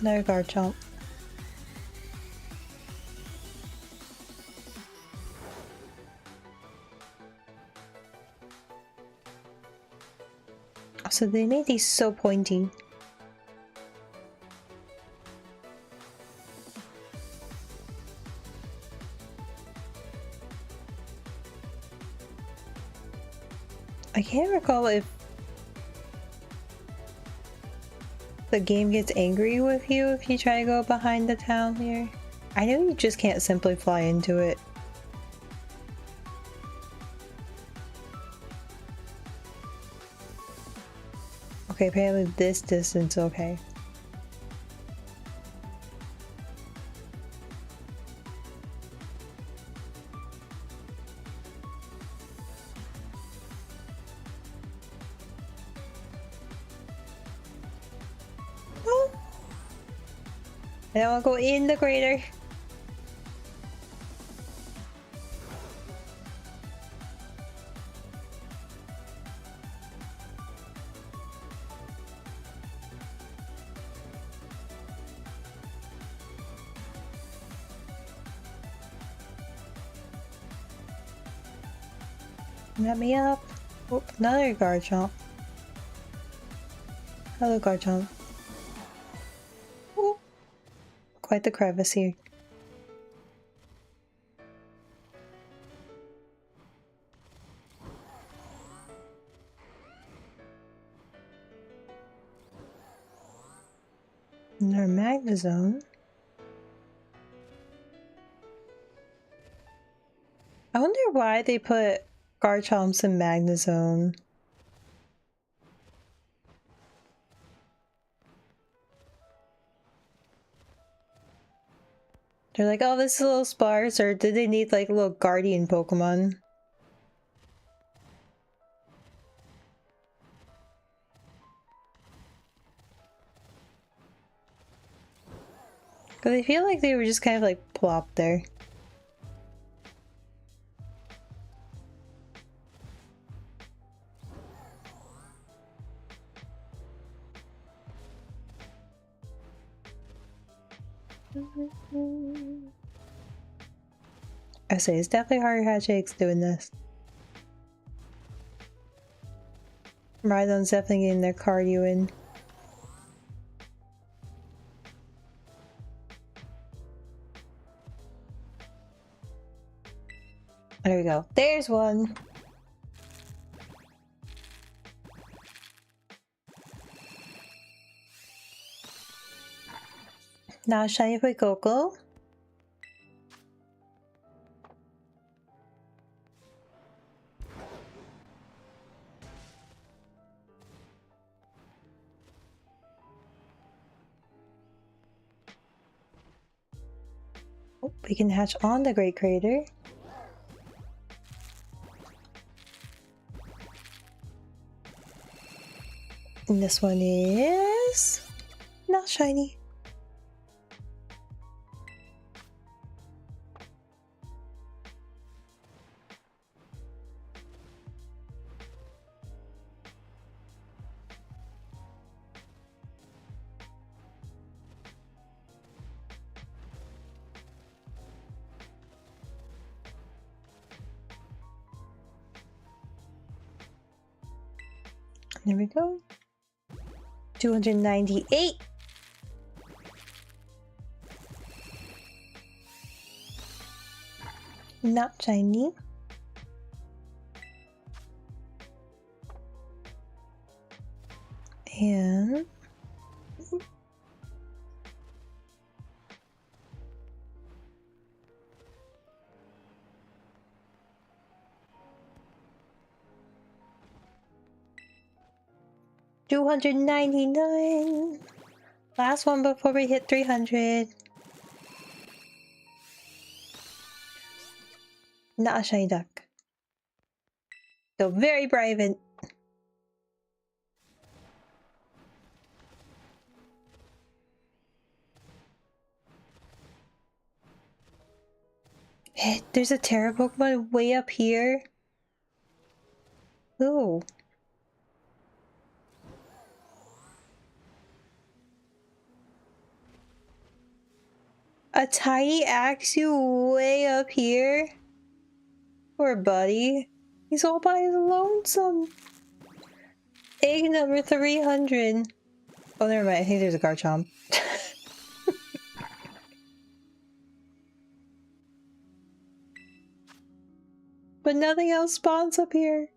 Another guard jump. So they made these so pointy. I can't recall if the game gets angry with you if you try to go behind the town here. I know you just can't simply fly into it. Okay, apparently this distance, okay. I don't want to go in the crater. Let me up. Oop, another guard jump. Hello, guard jump. Quite the crevice here. Another Magnezone. I wonder why they put Garchomp's in Magnezone. They're like, oh, this is a little sparse, or did they need like a little guardian Pokemon? Because I feel like they were just kind of like plopped there. I say it's definitely harder Hatchakes doing this. Rhydon's definitely getting their cardio in. There we go. There's one. Now shiny for Coco. Oh, we can hatch on the Great Crater. And this one is not shiny. There we go. 298. Not shiny. And 299. Last one before we hit 300. Not a shiny duck. So very private. There's a Terra Pokemon way up here. Ooh. A tiny Axew way up here? Poor buddy. He's all by his lonesome. Egg number 300. Oh, never mind. I think there's a Garchomp. But nothing else spawns up here.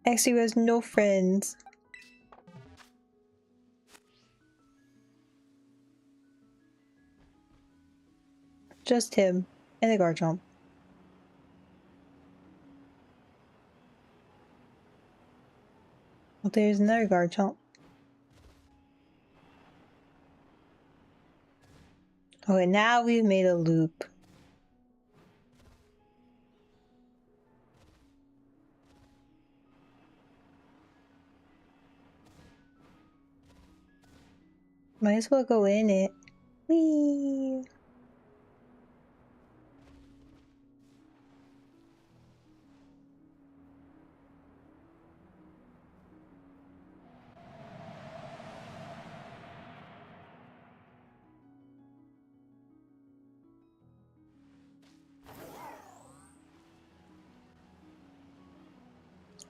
Axew has no friends. Just him and a Garchomp. Well, there's another Garchomp. Okay, now we've made a loop. Might as well go in it. Whee!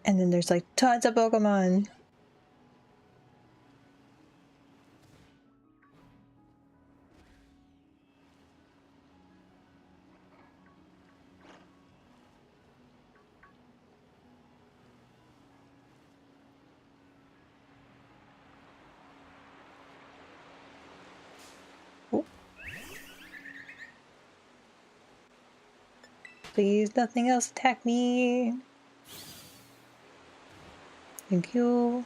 And then there's like tons of Pokemon. Oh. Please, nothing else attack me. Thank you.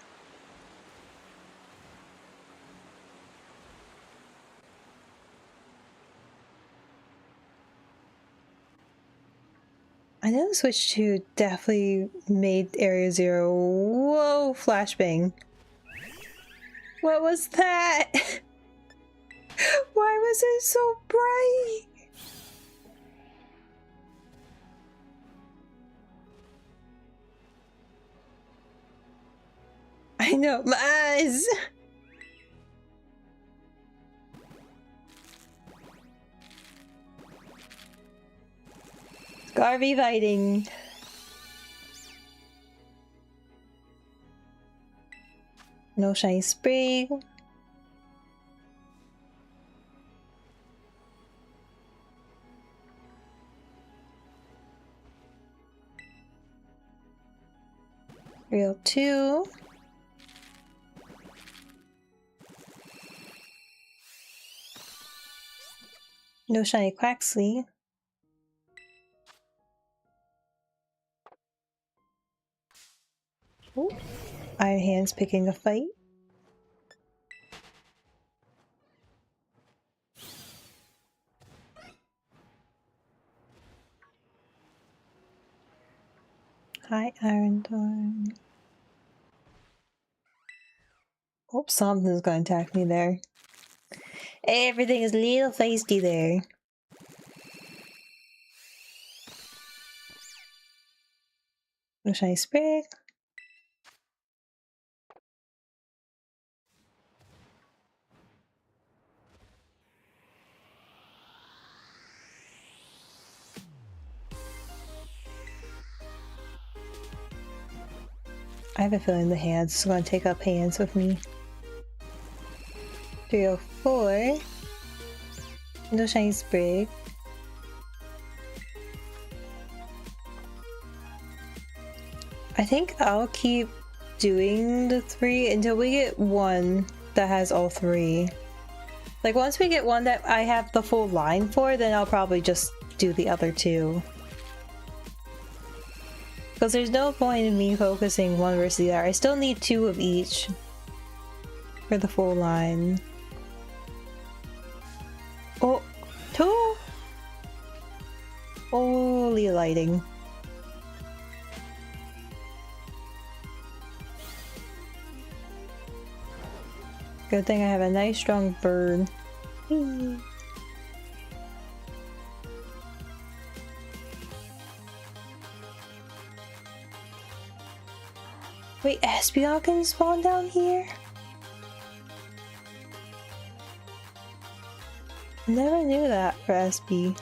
I know the Switch 2 definitely made Area Zero. Whoa, flashbang. What was that? Why was it so bright? I know, my eyes! Garvey fighting. No shiny spring. Real 2. No shiny Quaxley. Ooh. Iron Hand's picking a fight. Hi, Iron Thorn. Oh, something's gonna attack me there. Everything is a little feisty there. No shiny sprig. I have a feeling the hands is going to take up hands with me. 304. No shiny sprig. I think I'll keep doing the 3 until we get one that has all 3. Like once we get one that I have the full line for, then I'll probably just do the other 2. Because there's no point in me focusing one versus the other. I still need 2 of each for the full line. Oh, 2! Holy lighting. Good thing I have a nice strong bird. Wait, Espeon can spawn down here? Never knew that for SP.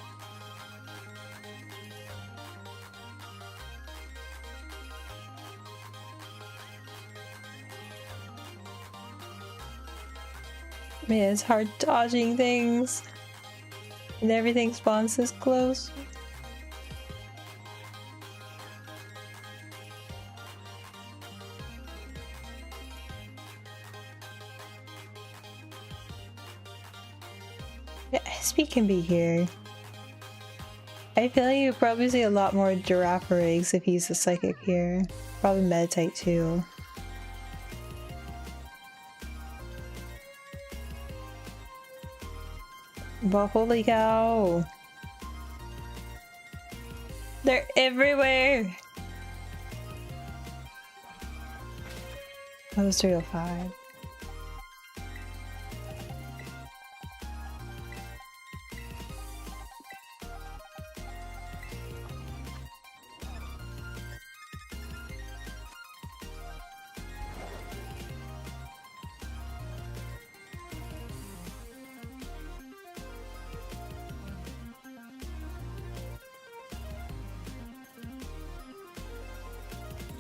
Man, it's hard dodging things. And everything spawns this close. Yeah, SP can be here. I feel like you probably see a lot more giraffe eggs if he's a psychic here. Probably meditate too. But holy cow! They're everywhere! That was 305.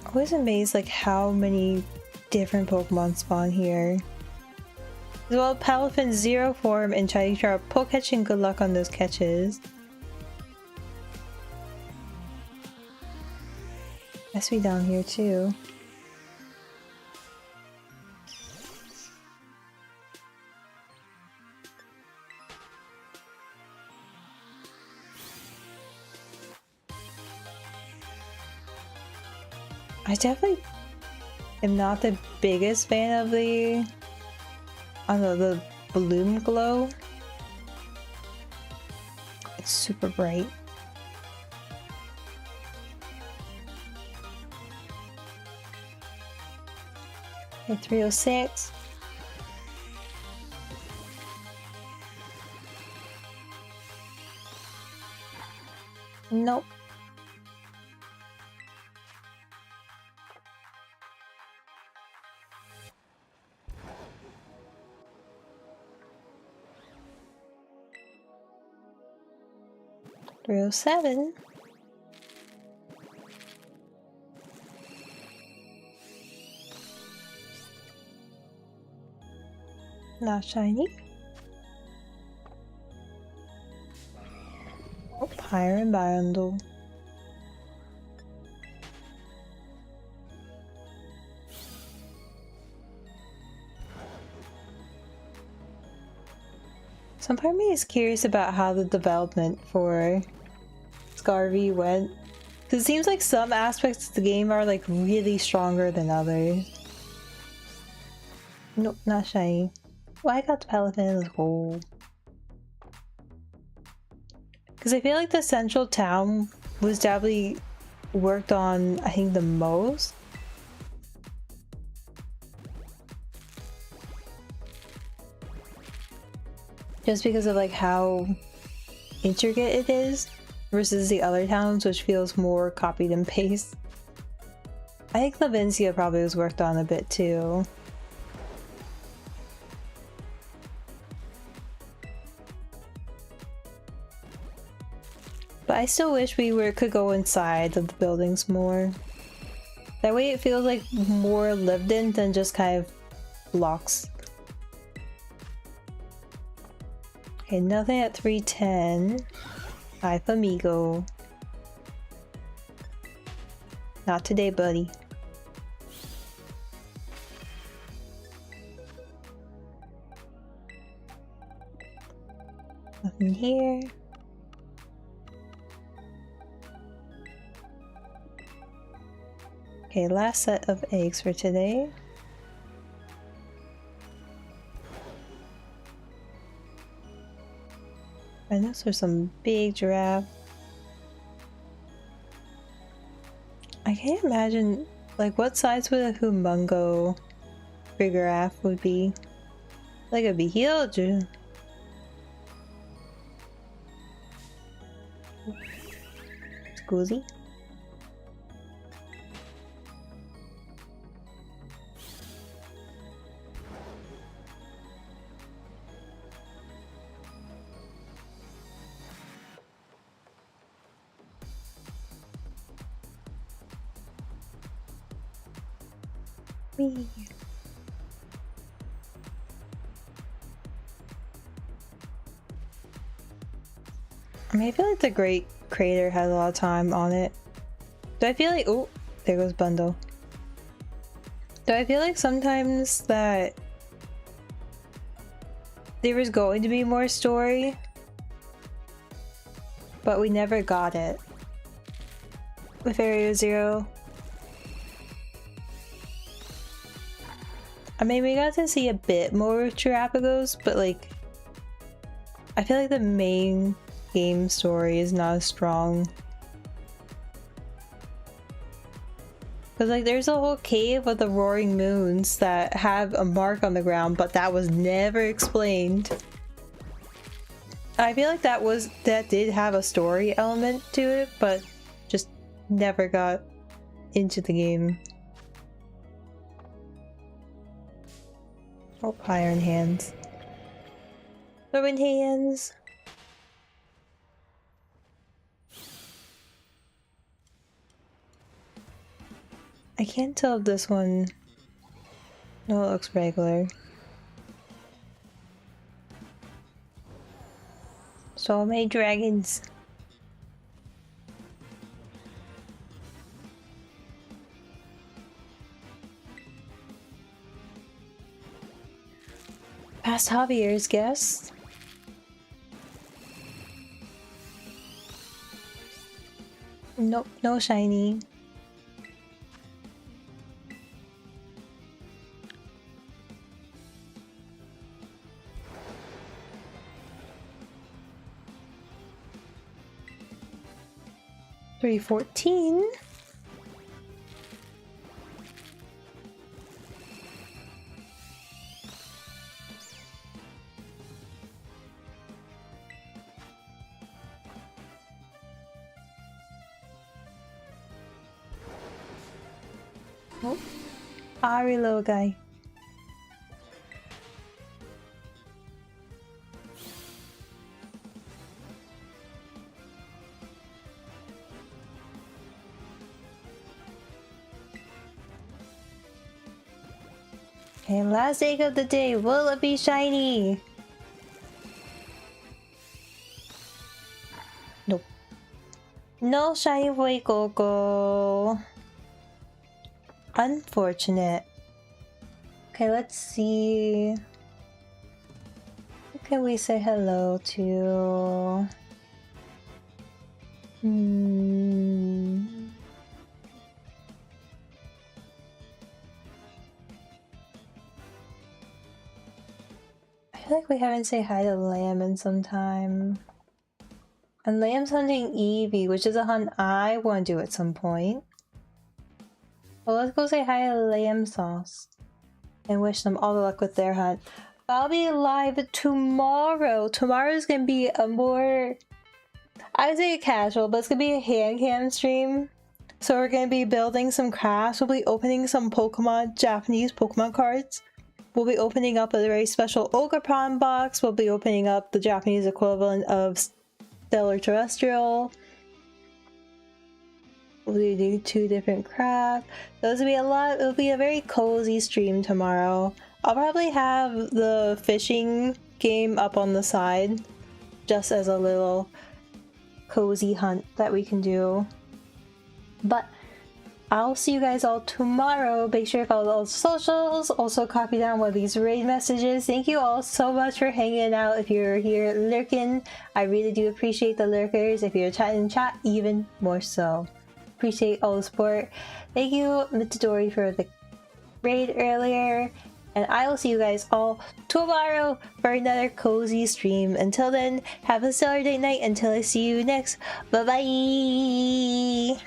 I was amazed like how many different Pokemon spawn here. As well, Palafin Zero Form and Charizard poke catching. Good luck on those catches. SP down here too. I definitely am not the biggest fan of the, I don't know, the bloom glow. It's super bright. Okay, 306. Nope. Real 7. Not shiny. Oh, Iron Bundle. Some part of me is curious about how the development for Scarvy went. Because it seems like some aspects of the game are like really stronger than others. Nope, not shiny. Well, I got the Palafin as whole. Because I feel like the central town was definitely worked on, I think, the most. Just because of like how intricate it is versus the other towns, which feels more copied and paste. I think Levincia probably was worked on a bit too. But I still wish we could go inside of the buildings more. That way it feels like more lived in than just kind of blocks. Okay, nothing at 310. Hi, Famigo. Not today, buddy. Nothing here. Okay, last set of eggs for today. I know there's some big giraffe. I can't imagine, like, what size would a humongo giraffe would be? Like, it'd be huge. Scusi? Me. I mean, I feel like the Great Crater has a lot of time on it. Do I feel like— oh, there goes Bundle. Do I feel like sometimes that there was going to be more story, but we never got it with Area Zero? I mean, we got to see a bit more of Terrapagos, but like, I feel like the main game story is not as strong. Cause like, there's a whole cave of the Roaring Moons that have a mark on the ground, but that was never explained. I feel like that did have a story element to it, but just never got into the game. Oh, Iron Hands. Iron Hands! I can't tell if this one— no, it looks regular. So many dragons. Past Javier's guess. Nope, no shiny. $314. Oh, Ari little guy. Okay, last egg of the day. Will it be shiny? Nope. No shiny boy Coco. Unfortunate. Okay, let's see. Who can we say hello to? I feel like we haven't said hi to Lamb in some time. And Lamb's hunting Eevee, which is a hunt I want to do at some point. Well, let's go say hi to Lamb Sauce and wish them all the luck with their hunt. I'll be live tomorrow. Tomorrow's gonna be a more— I would say casual, but it's gonna be a hand cam stream. So we're gonna be building some crafts. We'll be opening some Japanese Pokemon cards. We'll be opening up a very special Ogreprime box. We'll be opening up the Japanese equivalent of Stellar Terrestrial. We'll do 2 different crafts. Those will be a lot. It'll be a very cozy stream tomorrow. I'll probably have the fishing game up on the side just as a little cozy hunt that we can do. But I'll see you guys all tomorrow. Make sure to follow all the socials. Also copy down one of these raid messages. Thank you all so much for hanging out. If you're here lurking, I really do appreciate the lurkers. If you're chatting in chat, even more so. Appreciate all the support. Thank you, Mitadori, for the raid earlier. And I will see you guys all tomorrow for another cozy stream. Until then, have a stellar day night. Until I see you next. Bye-bye!